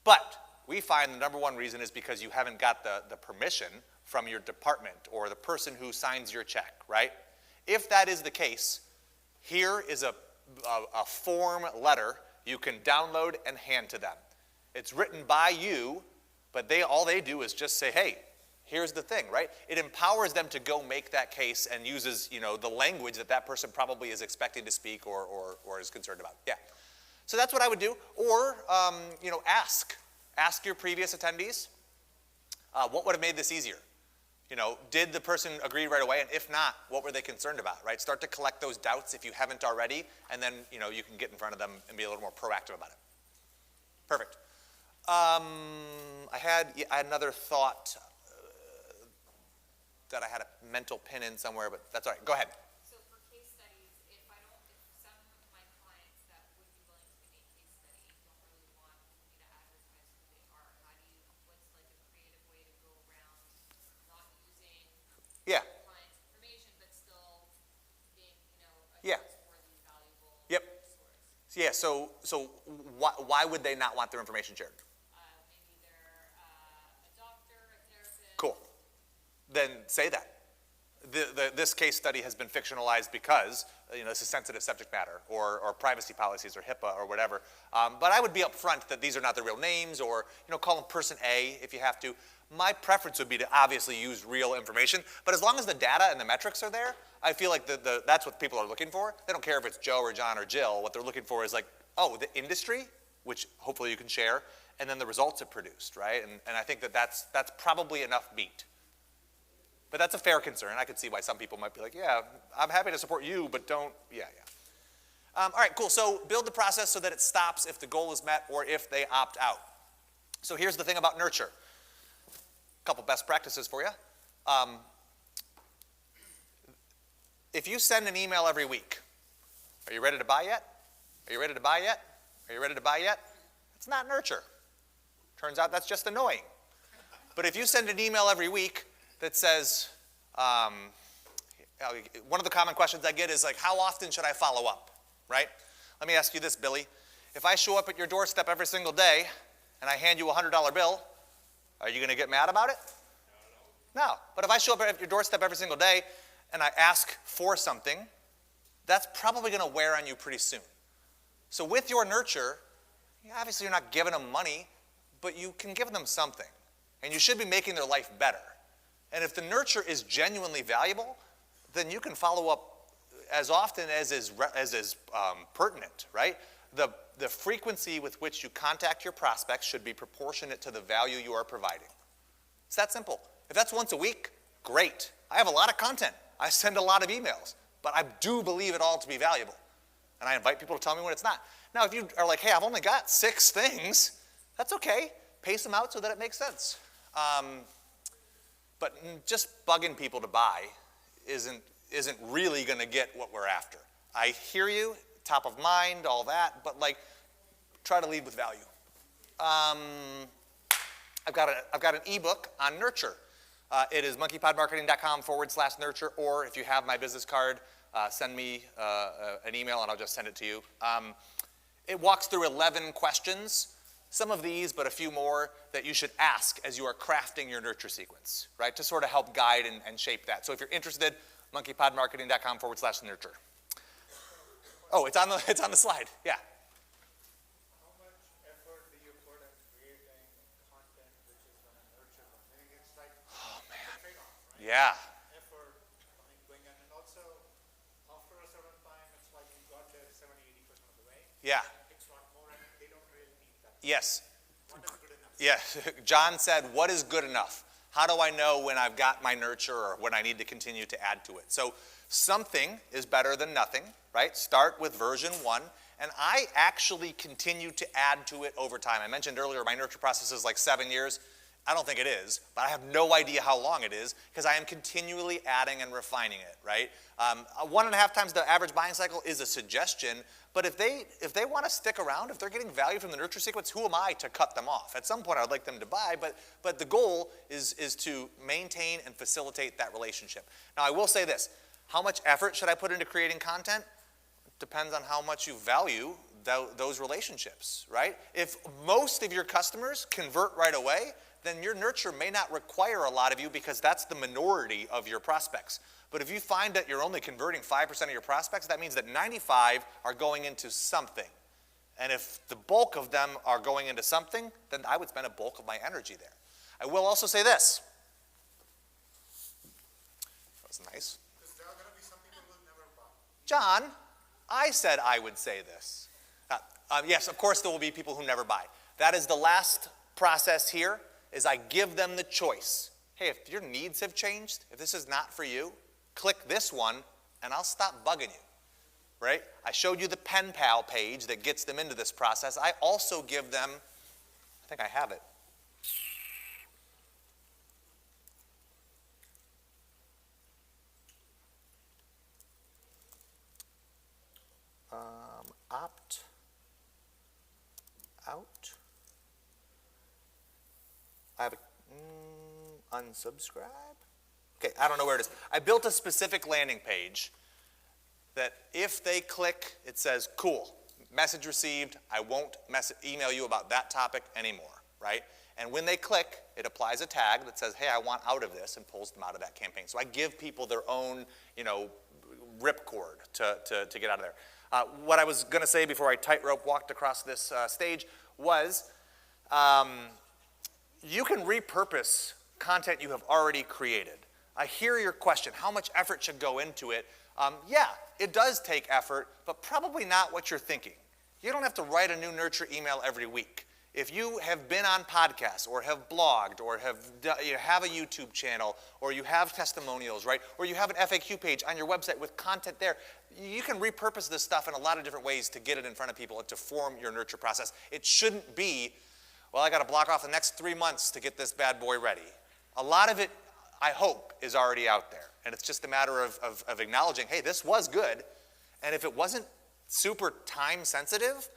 But we find the number one reason is because you haven't got the permission from your department or the person who signs your check, right? If that is the case, here is a form letter you can download and hand to them. It's written by you, but all they do is just say, hey, here's the thing, right? It empowers them to go make that case and uses, the language that person probably is expecting to speak or is concerned about. Yeah. So that's what I would do. Or, ask your previous attendees, what would have made this easier? Did the person agree right away? And if not, what were they concerned about, right? Start to collect those doubts if you haven't already, and then, you can get in front of them and be a little more proactive about it. Perfect. I had another thought that I had a mental pin in somewhere, but that's all right. Go ahead. So for case studies, if some of my clients that would be willing to give me a case study don't really want me to advertise who they are, what's like a creative way to go around not using Yeah. the client's information, but still being, a Yeah. trustworthy, valuable Yep. source? Yeah, so why would they not want their information shared? Maybe they're a doctor, a therapist. Cool. Then say that. This case study has been fictionalized because this is sensitive subject matter or privacy policies or HIPAA or whatever. But I would be upfront that these are not their real names or call them person A if you have to. My preference would be to obviously use real information, but as long as the data and the metrics are there, I feel like that's what people are looking for. They don't care if it's Joe or John or Jill. What they're looking for is like, oh, the industry, which hopefully you can share, and then the results it produced, right? And I think that's probably enough meat. But that's a fair concern. I could see why some people might be like, yeah, I'm happy to support you, but don't, yeah. All right, cool. So build the process so that it stops if the goal is met or if they opt out. So here's the thing about nurture. A couple best practices for you. If you send an email every week, are you ready to buy yet? Are you ready to buy yet? Are you ready to buy yet? It's not nurture. Turns out that's just annoying. But if you send an email every week that says, one of the common questions I get is like, how often should I follow up, right? Let me ask you this, Billy. If I show up at your doorstep every single day and I hand you a $100 bill, are you going to get mad about it? No. But if I show up at your doorstep every single day and I ask for something, that's probably going to wear on you pretty soon. So with your nurture, obviously you're not giving them money, but you can give them something. And you should be making their life better. And if the nurture is genuinely valuable, then you can follow up as often as is pertinent, right? The frequency with which you contact your prospects should be proportionate to the value you are providing. It's that simple. If that's once a week, great. I have a lot of content. I send a lot of emails, but I do believe it all to be valuable. And I invite people to tell me when it's not. Now, if you are like, hey, I've only got 6 things, that's okay. Pace them out so that it makes sense. But just bugging people to buy isn't really going to get what we're after. I hear you, top of mind, all that, but like, try to lead with value. I've got an ebook on nurture. It is monkeypodmarketing.com/nurture, or if you have my business card, send me an email and I'll just send it to you. It walks through 11 questions some of these, but a few more that you should ask as you are crafting your nurture sequence, right? To sort of help guide and shape that. So if you're interested, monkeypodmarketing.com/nurture. Oh, it's on the slide, yeah. How much effort do you put in creating content which is going to nurture them? Meaning it's like a trade-off, right? Yeah, Effort, going in, and also after a certain time, it's like you got there 70-80% of the way. yeah, It's not more, and they don't really need that. yes. What is good enough? Yeah, John said, what is good enough? How do I know when I've got my nurture or when I need to continue to add to it? So something is better than nothing, right? Start with version 1, and I actually continue to add to it over time. I mentioned earlier my nurture process is like 7 years. I don't think it is, but I have no idea how long it is because I am continually adding and refining it, right? 1.5 times the average buying cycle is a suggestion, but if they want to stick around, if they're getting value from the nurture sequence, who am I to cut them off? At some point, I'd like them to buy, but the goal is to maintain and facilitate that relationship. Now, I will say this. How much effort should I put into creating content? Depends on how much you value those relationships, right? If most of your customers convert right away, then your nurture may not require a lot of you because that's the minority of your prospects. But if you find that you're only converting 5% of your prospects, that means that 95 are going into something. And if the bulk of them are going into something, then I would spend a bulk of my energy there. I will also say this. That was nice. Because there are going to be some people who will never buy. John, I said I would say this. Yes, of course there will be people who never buy. That is the last process here, is I give them the choice. Hey, if your needs have changed, if this is not for you, click this one and I'll stop bugging you, right? I showed you the pen pal page that gets them into this process. I also give them, I think I have it. Opt out. I have a unsubscribe. Okay, I don't know where it is. I built a specific landing page that if they click, it says, cool, message received, I won't email you about that topic anymore, right? And when they click, it applies a tag that says, hey, I want out of this, and pulls them out of that campaign. So I give people their own, ripcord to get out of there. What I was going to say before I tightrope walked across this stage was you can repurpose content you have already created. I hear your question, how much effort should go into it? Yeah, it does take effort, but probably not what you're thinking. You don't have to write a new nurture email every week. If you have been on podcasts or have blogged or you have a YouTube channel or you have testimonials, right? Or you have an FAQ page on your website with content there, you can repurpose this stuff in a lot of different ways to get it in front of people and to form your nurture process. It shouldn't be, well, I got to block off the next 3 months to get this bad boy ready. A lot of it, I hope, is already out there. And it's just a matter of acknowledging, hey, this was good. And if it wasn't super time sensitive,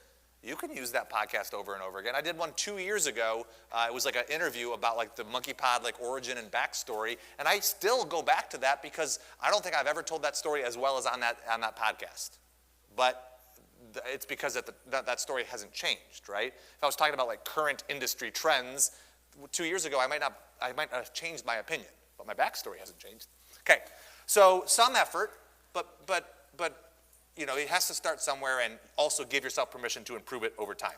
you can use that podcast over and over again. I did one 2 years ago. It was like an interview about like the monkey pod origin and backstory, and I still go back to that because I don't think I've ever told that story as well as on that podcast. But it's because that story hasn't changed, right? If I was talking about like current industry trends 2 years ago, I might not have changed my opinion, but my backstory hasn't changed. Okay, so some effort, but it has to start somewhere, and also give yourself permission to improve it over time.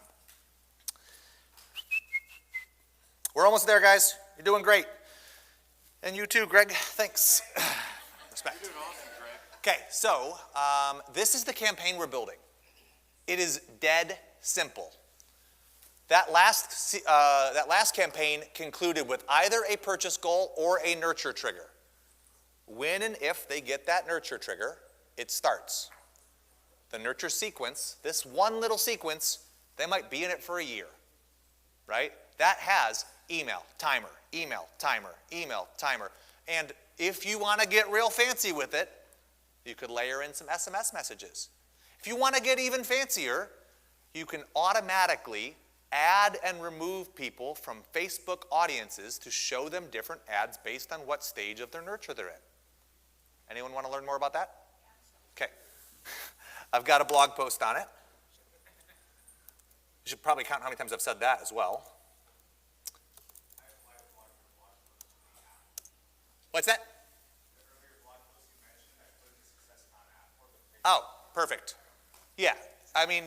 We're almost there, guys. You're doing great. And you too, Greg. Thanks. Respect. You're doing awesome, Greg. Okay, so this is the campaign we're building. It is dead simple. That last campaign concluded with either a purchase goal or a nurture trigger. When and if they get that nurture trigger, it starts. The nurture sequence, this one little sequence, they might be in it for a year, right? That has email, timer, email, timer, email, timer. And if you want to get real fancy with it, you could layer in some SMS messages. If you want to get even fancier, you can automatically add and remove people from Facebook audiences to show them different ads based on what stage of their nurture they're in. Anyone want to learn more about that? Okay. I've got a blog post on it. You should probably count how many times I've said that as well. What's that? Oh, perfect. Yeah, I mean,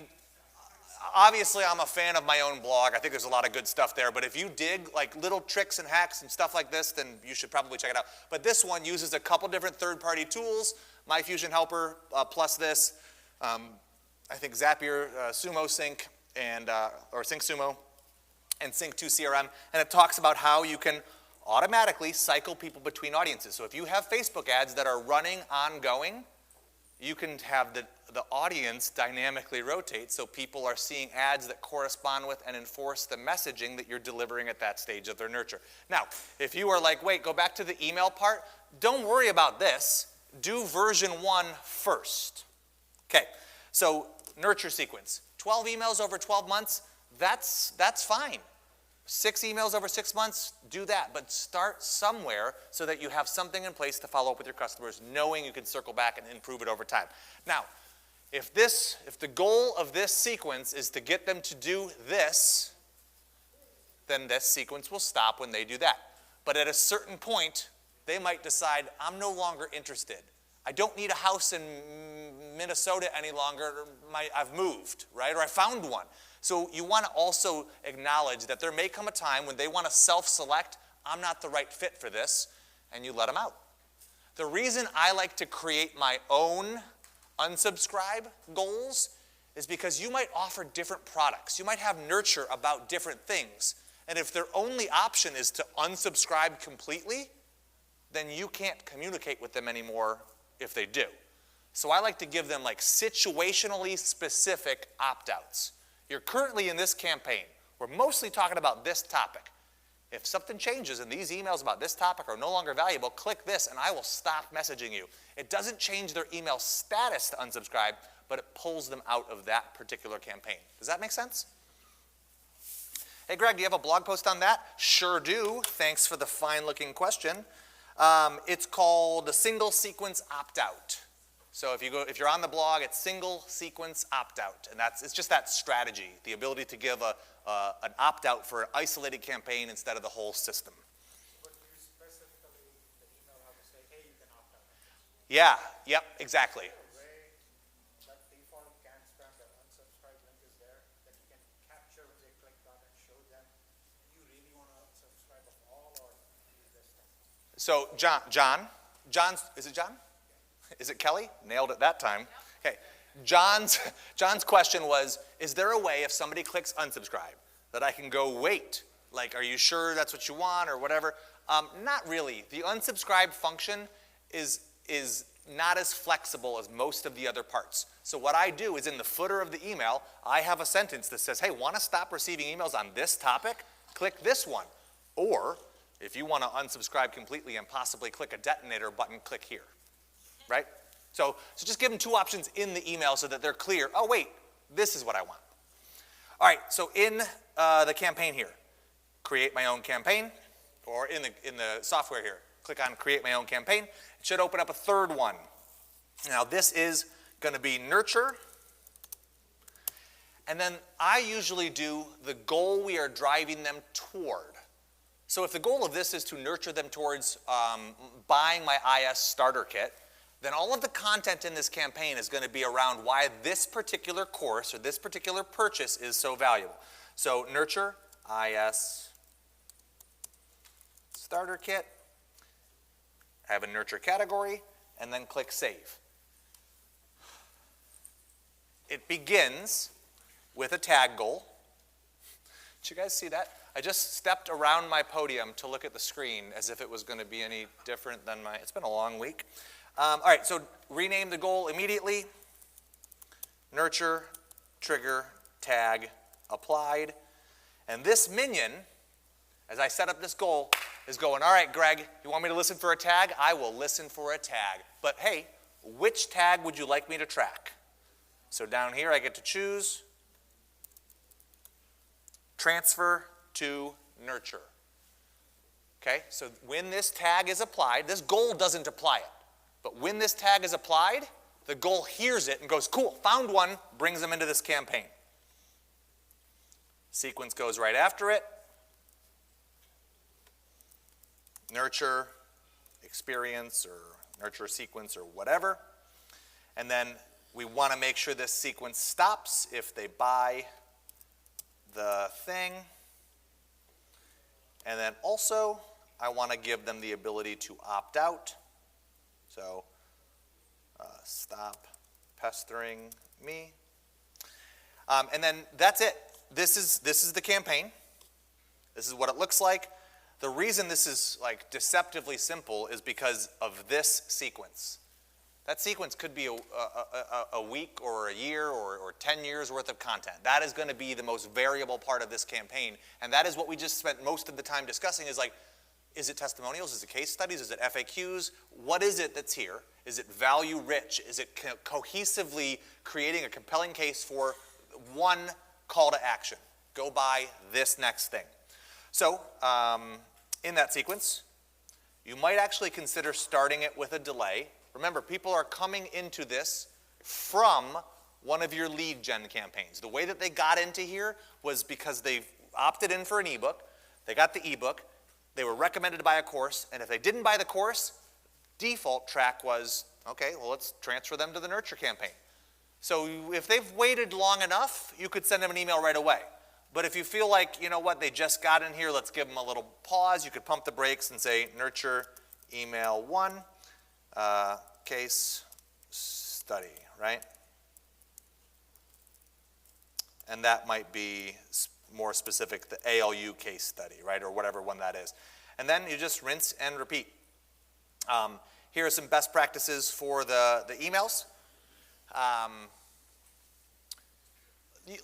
obviously I'm a fan of my own blog. I think there's a lot of good stuff there, but if you dig like little tricks and hacks and stuff like this, then you should probably check it out. But this one uses a couple different third-party tools, MyFusion Helper plus this, I think Zapier, Sumo Sync, and, or Sync Sumo, and Sync 2 CRM, and it talks about how you can automatically cycle people between audiences. So if you have Facebook ads that are running ongoing, you can have the audience dynamically rotate so people are seeing ads that correspond with and enforce the messaging that you're delivering at that stage of their nurture. Now, if you are like, wait, go back to the email part, don't worry about this. Do version 1 first. Okay, so nurture sequence. 12 emails over 12 months, that's fine. 6 emails over 6 months, do that. But start somewhere so that you have something in place to follow up with your customers, knowing you can circle back and improve it over time. Now, if the goal of this sequence is to get them to do this, then this sequence will stop when they do that. But at a certain point, they might decide, I'm no longer interested. I don't need a house in Minnesota any longer. I've moved, right? Or I found one. So you want to also acknowledge that there may come a time when they want to self-select, I'm not the right fit for this, and you let them out. The reason I like to create my own unsubscribe goals is because you might offer different products. You might have nurture about different things. And if their only option is to unsubscribe completely, then you can't communicate with them anymore if they do. So I like to give them like situationally specific opt-outs. You're currently in this campaign. We're mostly talking about this topic. If something changes and these emails about this topic are no longer valuable, click this and I will stop messaging you. It doesn't change their email status to unsubscribe, but it pulls them out of that particular campaign. Does that make sense? Hey Greg, do you have a blog post on that? Sure do. Thanks for the fine-looking question. It's called the Single Sequence Opt-Out. So if you're on the blog, it's Single Sequence Opt-Out, and it's just that strategy, the ability to give an opt-out for an isolated campaign instead of the whole system. But you specifically, the email have to say, hey, you can opt out. Yeah, yep, exactly. Way that default can spam, that unsubscribe link is there, that you can capture when they click that and show them, you really want to unsubscribe of all or use this thing. So is it John? Is it Kelly? Nailed it that time. Okay. John's question was, is there a way if somebody clicks unsubscribe that I can go wait? Like, are you sure that's what you want or whatever? Not really. The unsubscribe function is not as flexible as most of the other parts. So what I do is in the footer of the email, I have a sentence that says, hey, want to stop receiving emails on this topic? Click this one. Or if you want to unsubscribe completely and possibly click a detonator button, click here. Right? So just give them 2 options in the email so that they're clear. Oh, wait, this is what I want. All right, so in the campaign here, create my own campaign, or in the software here, click on create my own campaign. It should open up a third one. Now this is going to be nurture. And then I usually do the goal we are driving them toward. So if the goal of this is to nurture them towards buying my IS starter kit, then all of the content in this campaign is going to be around why this particular course or this particular purchase is so valuable. So nurture, IS, starter kit, I have a nurture category, and then click save. It begins with a tag goal. Did you guys see that? I just stepped around my podium to look at the screen as if it was going to be any different than it's been a long week. All right, so rename the goal immediately. Nurture, trigger, tag, applied. And this minion, as I set up this goal, is going, all right, Greg, you want me to listen for a tag? I will listen for a tag. But hey, which tag would you like me to track? So down here I get to choose transfer to nurture. Okay, so when this tag is applied, this goal doesn't apply it. But when this tag is applied, the goal hears it and goes, cool, found one, brings them into this campaign. Sequence goes right after it. Nurture, experience, or nurture sequence, or whatever. And then we want to make sure this sequence stops if they buy the thing. And then also, I want to give them the ability to opt out. So, stop pestering me. And then that's it. This is the campaign. This is what it looks like. The reason this is like deceptively simple is because of this sequence. That sequence could be a week or a year or 10 years worth of content. That is going to be the most variable part of this campaign. And that is what we just spent most of the time discussing is like, is it testimonials? Is it case studies? Is it FAQs? What is it that's here? Is it value rich? Is it cohesively creating a compelling case for one call to action? Go buy this next thing. So in that sequence, you might actually consider starting it with a delay. Remember, people are coming into this from one of your lead gen campaigns. The way that they got into here was because they opted in for an ebook, they got the ebook, they were recommended to buy a course, and if they didn't buy the course, default track was, okay, well, let's transfer them to the nurture campaign. So if they've waited long enough, you could send them an email right away. But if you feel like, you know what, they just got in here, let's give them a little pause, you could pump the brakes and say, nurture email 1, case study, right? And that might be more specific, the ALU case study, right, or whatever one that is. And then you just rinse and repeat. Here are some best practices for the emails.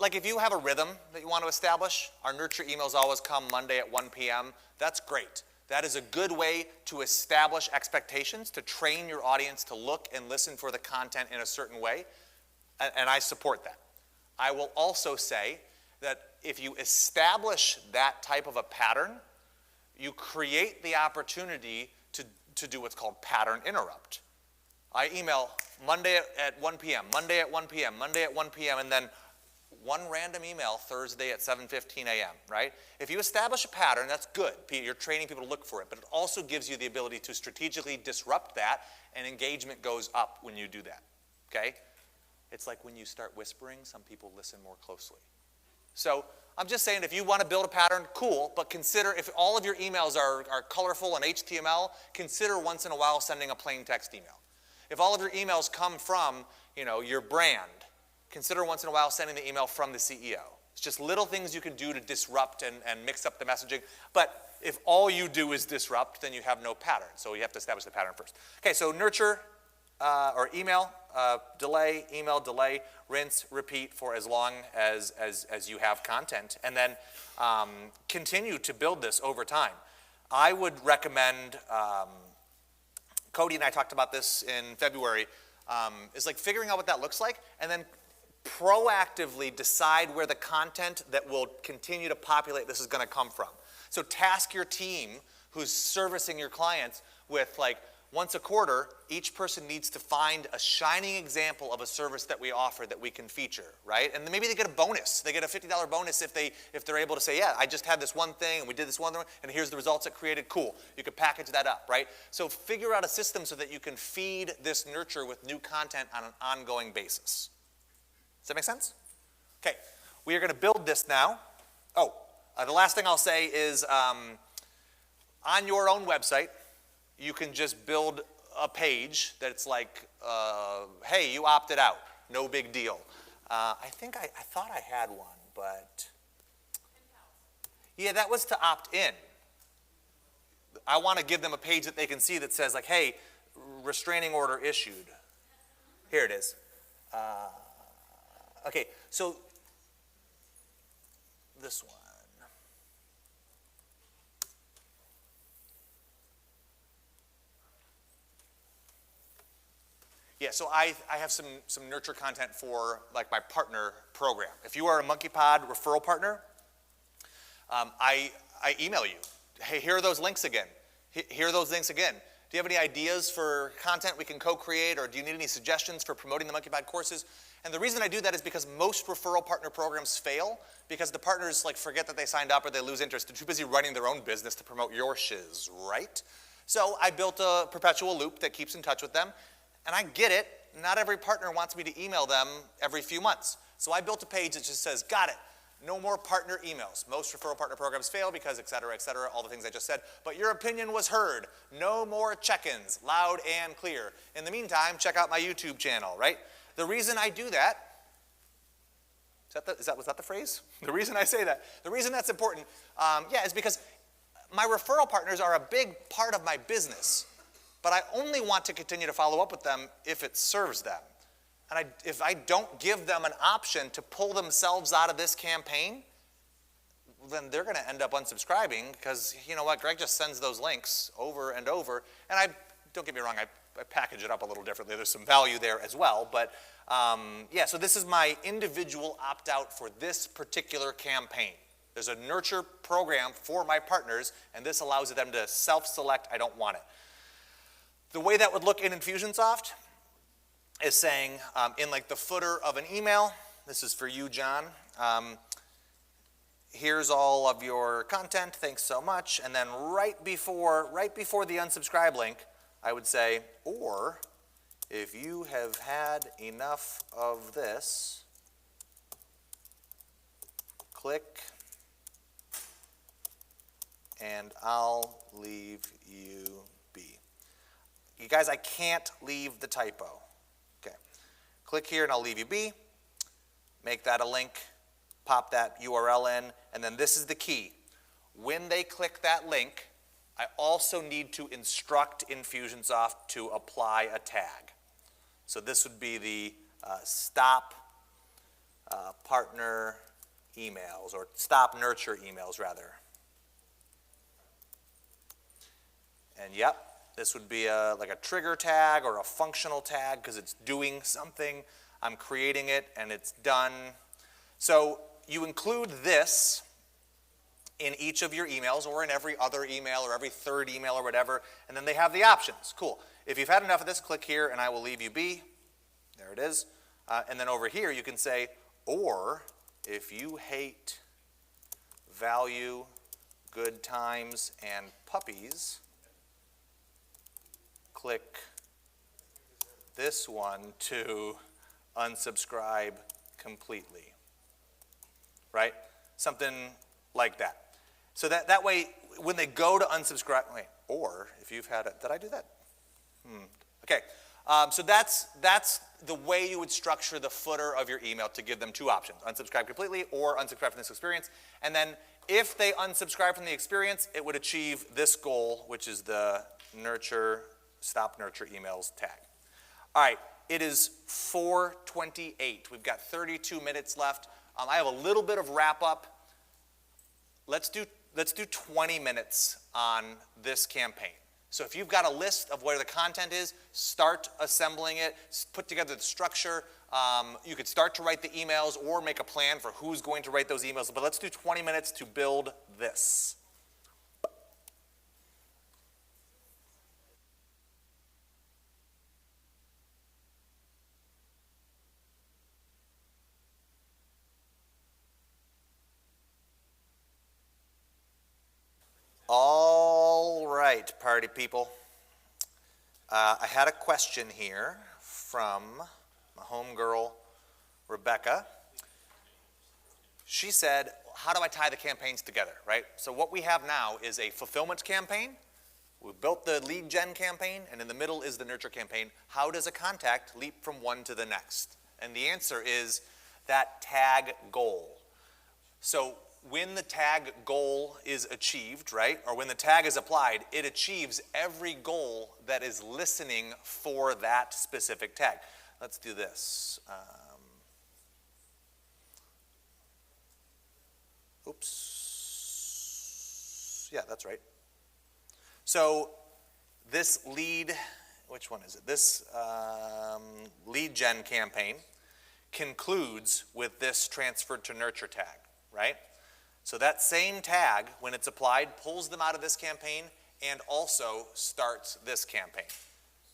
Like if you have a rhythm that you want to establish, our nurture emails always come Monday at 1 p.m. That's great. That is a good way to establish expectations, to train your audience to look and listen for the content in a certain way, and I support that. I will also say that if you establish that type of a pattern, you create the opportunity to do what's called pattern interrupt. I email Monday at 1 p.m., Monday at 1 p.m., Monday at 1 p.m., and then one random email Thursday at 7:15 a.m., right? If you establish a pattern, that's good. You're training people to look for it, but it also gives you the ability to strategically disrupt that, and engagement goes up when you do that, okay? It's like when you start whispering, some people listen more closely. So I'm just saying if you want to build a pattern, cool, but consider if all of your emails are colorful and HTML, consider once in a while sending a plain text email. If all of your emails come from, your brand, consider once in a while sending the email from the CEO. It's just little things you can do to disrupt and mix up the messaging. But if all you do is disrupt, then you have no pattern. So you have to establish the pattern first. Okay, so nurture or email, delay, email, delay, rinse, repeat for as long as you have content. And then continue to build this over time. I would recommend, Cody and I talked about this in February, is like figuring out what that looks like and then proactively decide where the content that will continue to populate this is going to come from. So task your team who's servicing your clients with like once a quarter, each person needs to find a shining example of a service that we offer that we can feature, right? And then maybe they get a bonus. They get a $50 bonus if they're able to say, yeah, I just had this one thing and we did this one thing and here's the results it created. Cool. You could package that up, right? So figure out a system so that you can feed this nurture with new content on an ongoing basis. Does that make sense? Okay, we are going to build this now. Oh, the last thing I'll say is on your own website, you can just build a page that's like, hey, you opted out. No big deal. I thought I had one, but yeah, that was to opt in. I want to give them a page that they can see that says like, hey, restraining order issued. Here it is. Okay, so this one. Yeah, so I have some nurture content for like my partner program. If you are a MonkeyPod referral partner, I email you. Hey, here are those links again. Here are those links again. Do you have any ideas for content we can co-create, or do you need any suggestions for promoting the MonkeyPod courses? And the reason I do that is because most referral partner programs fail because the partners like forget that they signed up or they lose interest. They're too busy running their own business to promote your shiz, right? So I built a perpetual loop that keeps in touch with them. And I get it. Not every partner wants me to email them every few months. So I built a page that just says, got it. No more partner emails. Most referral partner programs fail because et cetera, all the things I just said. But your opinion was heard. No more check-ins, loud and clear. In the meantime, check out my YouTube channel, right? The reason I do that, was that the phrase? The reason I say that, the reason that's important, is because my referral partners are a big part of my business. But I only want to continue to follow up with them if it serves them. And if I don't give them an option to pull themselves out of this campaign, then they're going to end up unsubscribing because, you know what, Greg just sends those links over and over. And don't get me wrong, I package it up a little differently. There's some value there as well. But so this is my individual opt-out for this particular campaign. There's a nurture program for my partners, and this allows them to self-select, I don't want it. The way that would look in Infusionsoft is saying in like the footer of an email, this is for you, John, here's all of your content, thanks so much, and then right before the unsubscribe link, I would say, or if you have had enough of this, click and I'll leave you be. You guys, I can't leave the typo. Okay. Click here and I'll leave you be. Make that a link. Pop that URL in. And then this is the key. When they click that link, I also need to instruct Infusionsoft to apply a tag. So this would be the stop partner emails, or stop nurture emails, rather. And yep, this would be like a trigger tag or a functional tag because it's doing something. I'm creating it and it's done. So you include this in each of your emails or in every other email or every third email or whatever, and then they have the options. Cool. If you've had enough of this, click here and I will leave you be. There it is. And then over here you can say, or if you hate value, good times, and puppies, click this one to unsubscribe completely, right? Something like that. So that way, when they go to unsubscribe, or if you've had it, did I do that? Okay, so that's the way you would structure the footer of your email to give them two options, unsubscribe completely or unsubscribe from this experience. And then if they unsubscribe from the experience, it would achieve this goal, which is the stop nurture emails tag. All right, it is 4:28. We've got 32 minutes left. I have a little bit of wrap up. Let's do 20 minutes on this campaign. So if you've got a list of where the content is, start assembling it, put together the structure. You could start to write the emails or make a plan for who's going to write those emails. But let's do 20 minutes to build this. All right, party people. I had a question here from my homegirl, Rebecca. She said, how do I tie the campaigns together, right? So what we have now is a fulfillment campaign. We built the lead gen campaign, and in the middle is the nurture campaign. How does a contact leap from one to the next? And the answer is that tag goal. So when the tag goal is achieved, right, or when the tag is applied, it achieves every goal that is listening for that specific tag. Let's do this. Oops. Yeah, that's right. So this lead, which one is it? This lead gen campaign concludes with this transferred to nurture tag, right? So that same tag, when it's applied, pulls them out of this campaign and also starts this campaign,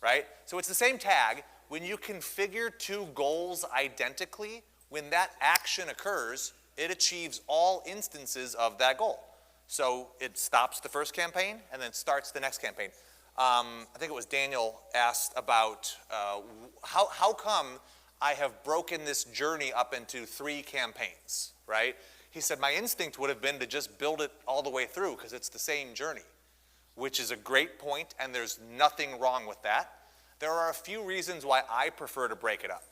right? So it's the same tag. When you configure two goals identically, when that action occurs, it achieves all instances of that goal. So it stops the first campaign and then starts the next campaign. I think it was Daniel asked about how come I have broken this journey up into 3 campaigns, right? He said, my instinct would have been to just build it all the way through because it's the same journey, which is a great point, and there's nothing wrong with that. There are a few reasons why I prefer to break it up.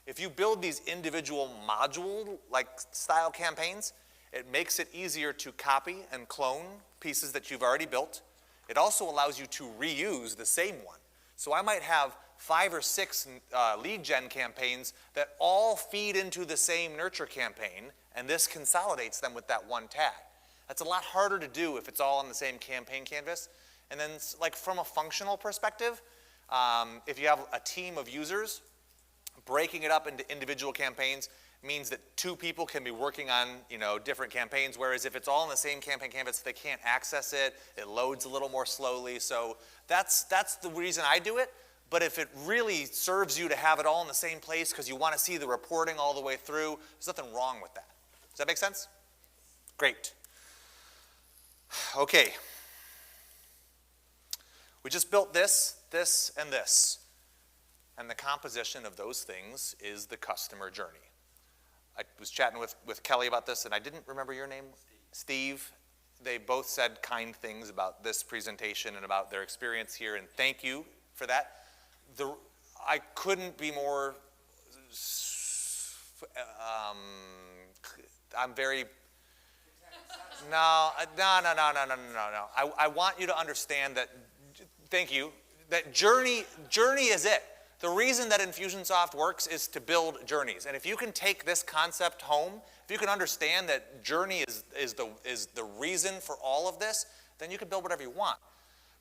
If you build these individual module-like style campaigns, it makes it easier to copy and clone pieces that you've already built. It also allows you to reuse the same one. So I might have 5 or 6 lead gen campaigns that all feed into the same nurture campaign, and this consolidates them with that one tag. That's a lot harder to do if it's all on the same campaign canvas. And then, like from a functional perspective, if you have a team of users, breaking it up into individual campaigns means that 2 people can be working on, different campaigns, whereas if it's all in the same campaign canvas, they can't access it. It loads a little more slowly. So that's the reason I do it. But if it really serves you to have it all in the same place because you want to see the reporting all the way through, there's nothing wrong with that. Does that make sense? Great. Okay. We just built this, and this. And the composition of those things is the customer journey. I was chatting with Kelly about this, and I didn't remember your name. Steve. They both said kind things about this presentation and about their experience here, and thank you for that. I couldn't be more, I'm very, no. I want you to understand that, thank you, that journey is it. The reason that Infusionsoft works is to build journeys. And if you can take this concept home, if you can understand that journey is the reason for all of this, then you can build whatever you want.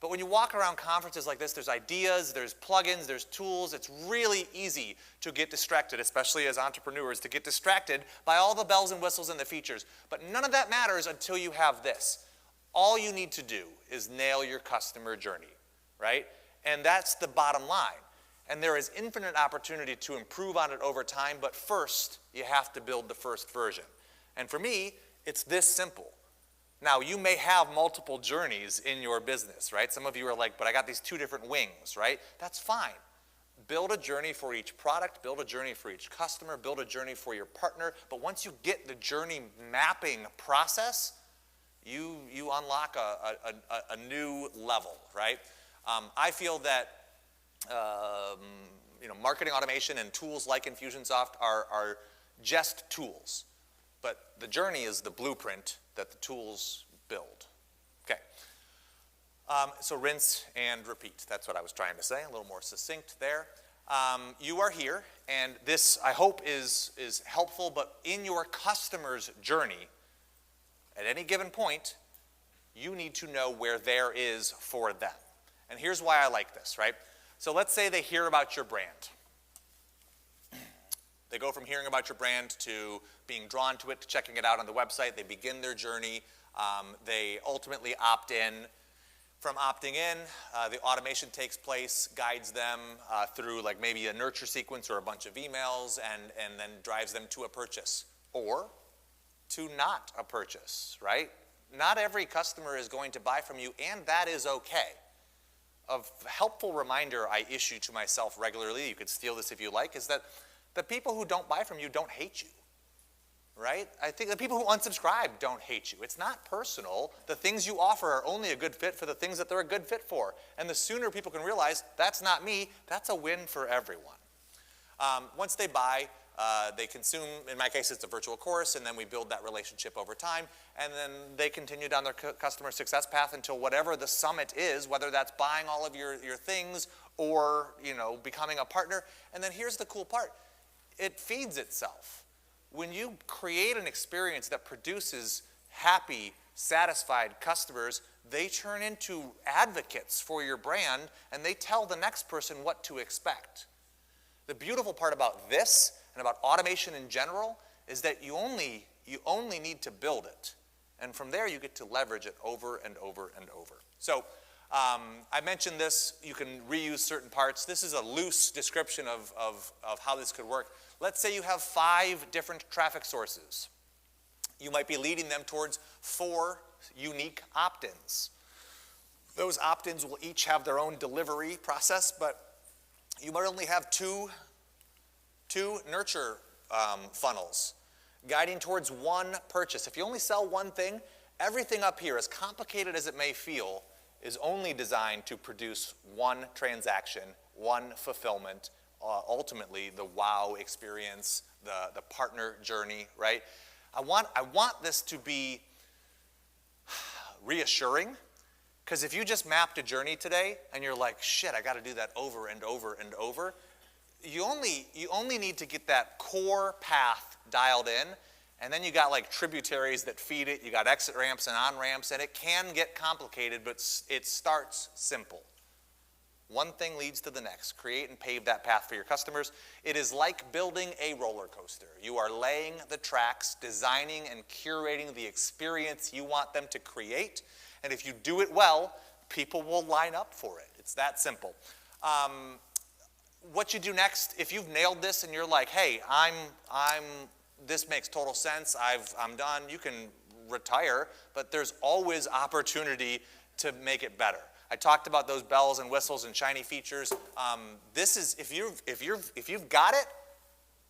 But when you walk around conferences like this, there's ideas, there's plugins, there's tools. It's really easy to get distracted, especially as entrepreneurs, to get distracted by all the bells and whistles and the features. But none of that matters until you have this. All you need to do is nail your customer journey, right? And that's the bottom line. And there is infinite opportunity to improve on it over time, but first, you have to build the first version. And for me, it's this simple. Now, you may have multiple journeys in your business, right? Some of you are like, but I got these 2 different wings, right? That's fine. Build a journey for each product, build a journey for each customer, build a journey for your partner. But once you get the journey mapping process, you unlock a new level, right? I feel that marketing automation and tools like Infusionsoft are just tools. But the journey is the blueprint that the tools build. Okay. So rinse and repeat. That's what I was trying to say. A little more succinct there. You are here, and this, I hope, is helpful. But in your customer's journey, at any given point, you need to know where there is for them. And here's why I like this, right? So let's say they hear about your brand. They go from hearing about your brand to being drawn to it, to checking it out on the website. They begin their journey. They ultimately opt in. From opting in, the automation takes place, guides them through like maybe a nurture sequence or a bunch of emails, and then drives them to a purchase or to not a purchase, right? Not every customer is going to buy from you, and that is okay. A helpful reminder I issue to myself regularly, you could steal this if you like, is that the people who don't buy from you don't hate you, right? I think the people who unsubscribe don't hate you. It's not personal. The things you offer are only a good fit for the things that they're a good fit for. And the sooner people can realize, that's not me, that's a win for everyone. Once they buy, they consume, in my case it's a virtual course, and then we build that relationship over time, and then they continue down their customer success path until whatever the summit is, whether that's buying all of your things or becoming a partner. And then here's the cool part. It feeds itself. When you create an experience that produces happy, satisfied customers, they turn into advocates for your brand, and they tell the next person what to expect. The beautiful part about this and about automation in general is that you only need to build it. And from there, you get to leverage it over and over and over. So I mentioned this, you can reuse certain parts. This is a loose description of how this could work. Let's say you have 5 different traffic sources. You might be leading them towards 4 unique opt-ins. Those opt-ins will each have their own delivery process, but you might only have two nurture funnels guiding towards one purchase. If you only sell one thing, everything up here, as complicated as it may feel, is only designed to produce one transaction, one fulfillment, ultimately the wow experience, the partner journey, right? I want this to be reassuring, because if you just mapped a journey today and you're like, shit, I got to do that over and over and over, you only need to get that core path dialed in, and then you got like tributaries that feed it, you got exit ramps and on-ramps, and it can get complicated, but it starts simple. One thing leads to the next. Create and pave that path for your customers. It is like building a roller coaster. You are laying the tracks, designing and curating the experience you want them to create, and if you do it well, people will line up for it. It's that simple. What you do next, if you've nailed this and you're like, hey, this makes total sense, I'm done, you can retire, but there's always opportunity to make it better. I talked about those bells and whistles and shiny features. This is, if you've got it,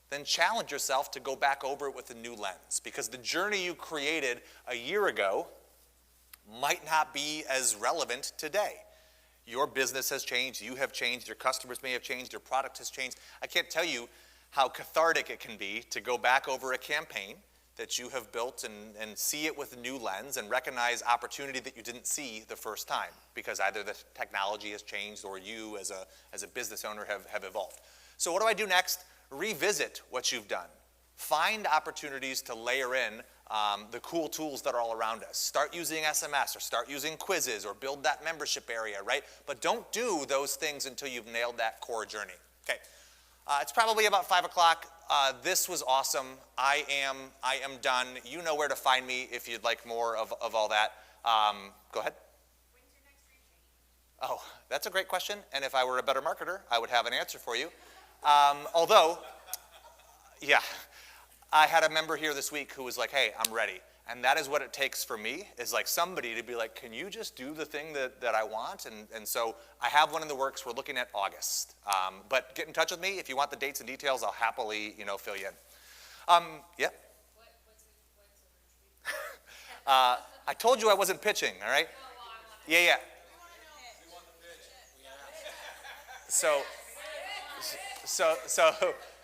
then challenge yourself to go back over it with a new lens, because the journey you created a year ago might not be as relevant today. Your business has changed, you have changed, your customers may have changed, your product has changed. I can't tell you how cathartic it can be to go back over a campaign that you have built and see it with a new lens and recognize opportunity that you didn't see the first time, because either the technology has changed or you as a business owner have evolved. So what do I do next? Revisit what you've done. Find opportunities to layer in the cool tools that are all around us. Start using SMS or start using quizzes or build that membership area, right? But don't do those things until you've nailed that core journey. Okay. It's probably about 5 o'clock. This was awesome. I am done. You know where to find me if you'd like more of all that. Go ahead. When's your next retreat? Oh, that's a great question. And if I were a better marketer, I would have an answer for you. Although, yeah, I had a member here this week who was like, hey, I'm ready. And that is what it takes for me, is like somebody to be like, can you just do the thing that I want? And so I have one in the works. We're looking at August. But get in touch with me. If you want the dates and details, I'll happily, fill you in. Yeah? What's a retreat? I told you I wasn't pitching, all right? Yeah. So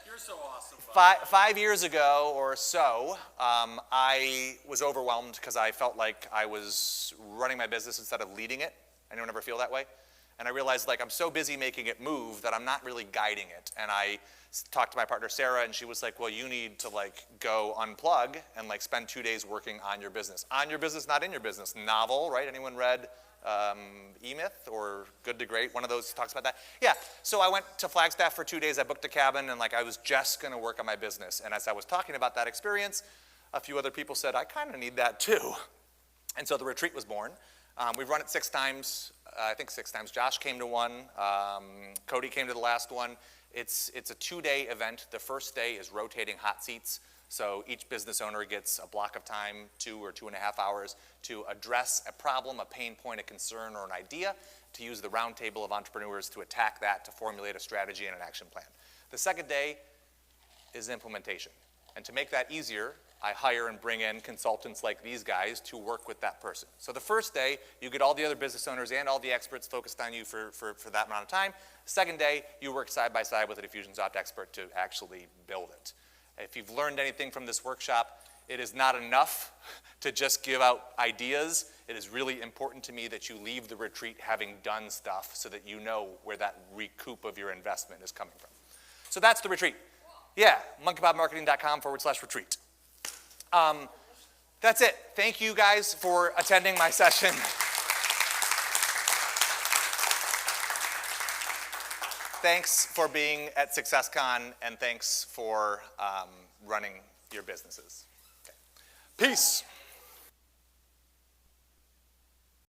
You're so awesome, Bob. 5 years ago or so, I was overwhelmed because I felt like I was running my business instead of leading it. Anyone ever feel that way? And I realized like I'm so busy making it move that I'm not really guiding it. And I talked to my partner Sarah, and she was like, well, you need to like go unplug and like spend 2 days working on your business. On your business, not in your business. Novel, right? Anyone read E-Myth or Good to Great? One of those talks about that. Yeah, so I went to Flagstaff for 2 days. I booked a cabin, and like I was just going to work on my business. And as I was talking about that experience, a few other people said, I kind of need that too. And so the retreat was born. We've run it 6 times, I think 6 times. Josh came to one. Cody came to the last one. It's a 2-day event. The first day is rotating hot seats. So each business owner gets a block of time, 2 or 2.5 hours, to address a problem, a pain point, a concern, or an idea, to use the round table of entrepreneurs to attack that, to formulate a strategy and an action plan. The second day is implementation. And to make that easier, I hire and bring in consultants like these guys to work with that person. So the first day, you get all the other business owners and all the experts focused on you for that amount of time. Second day, you work side by side with a Diffusionsoft expert to actually build it. If you've learned anything from this workshop, it is not enough to just give out ideas. It is really important to me that you leave the retreat having done stuff so that you know where that recoup of your investment is coming from. So that's the retreat. Yeah, monkeybobmarketing.com/retreat. That's it. Thank you guys for attending my session. Thanks for being at SuccessCon, and thanks for running your businesses. Okay. Peace.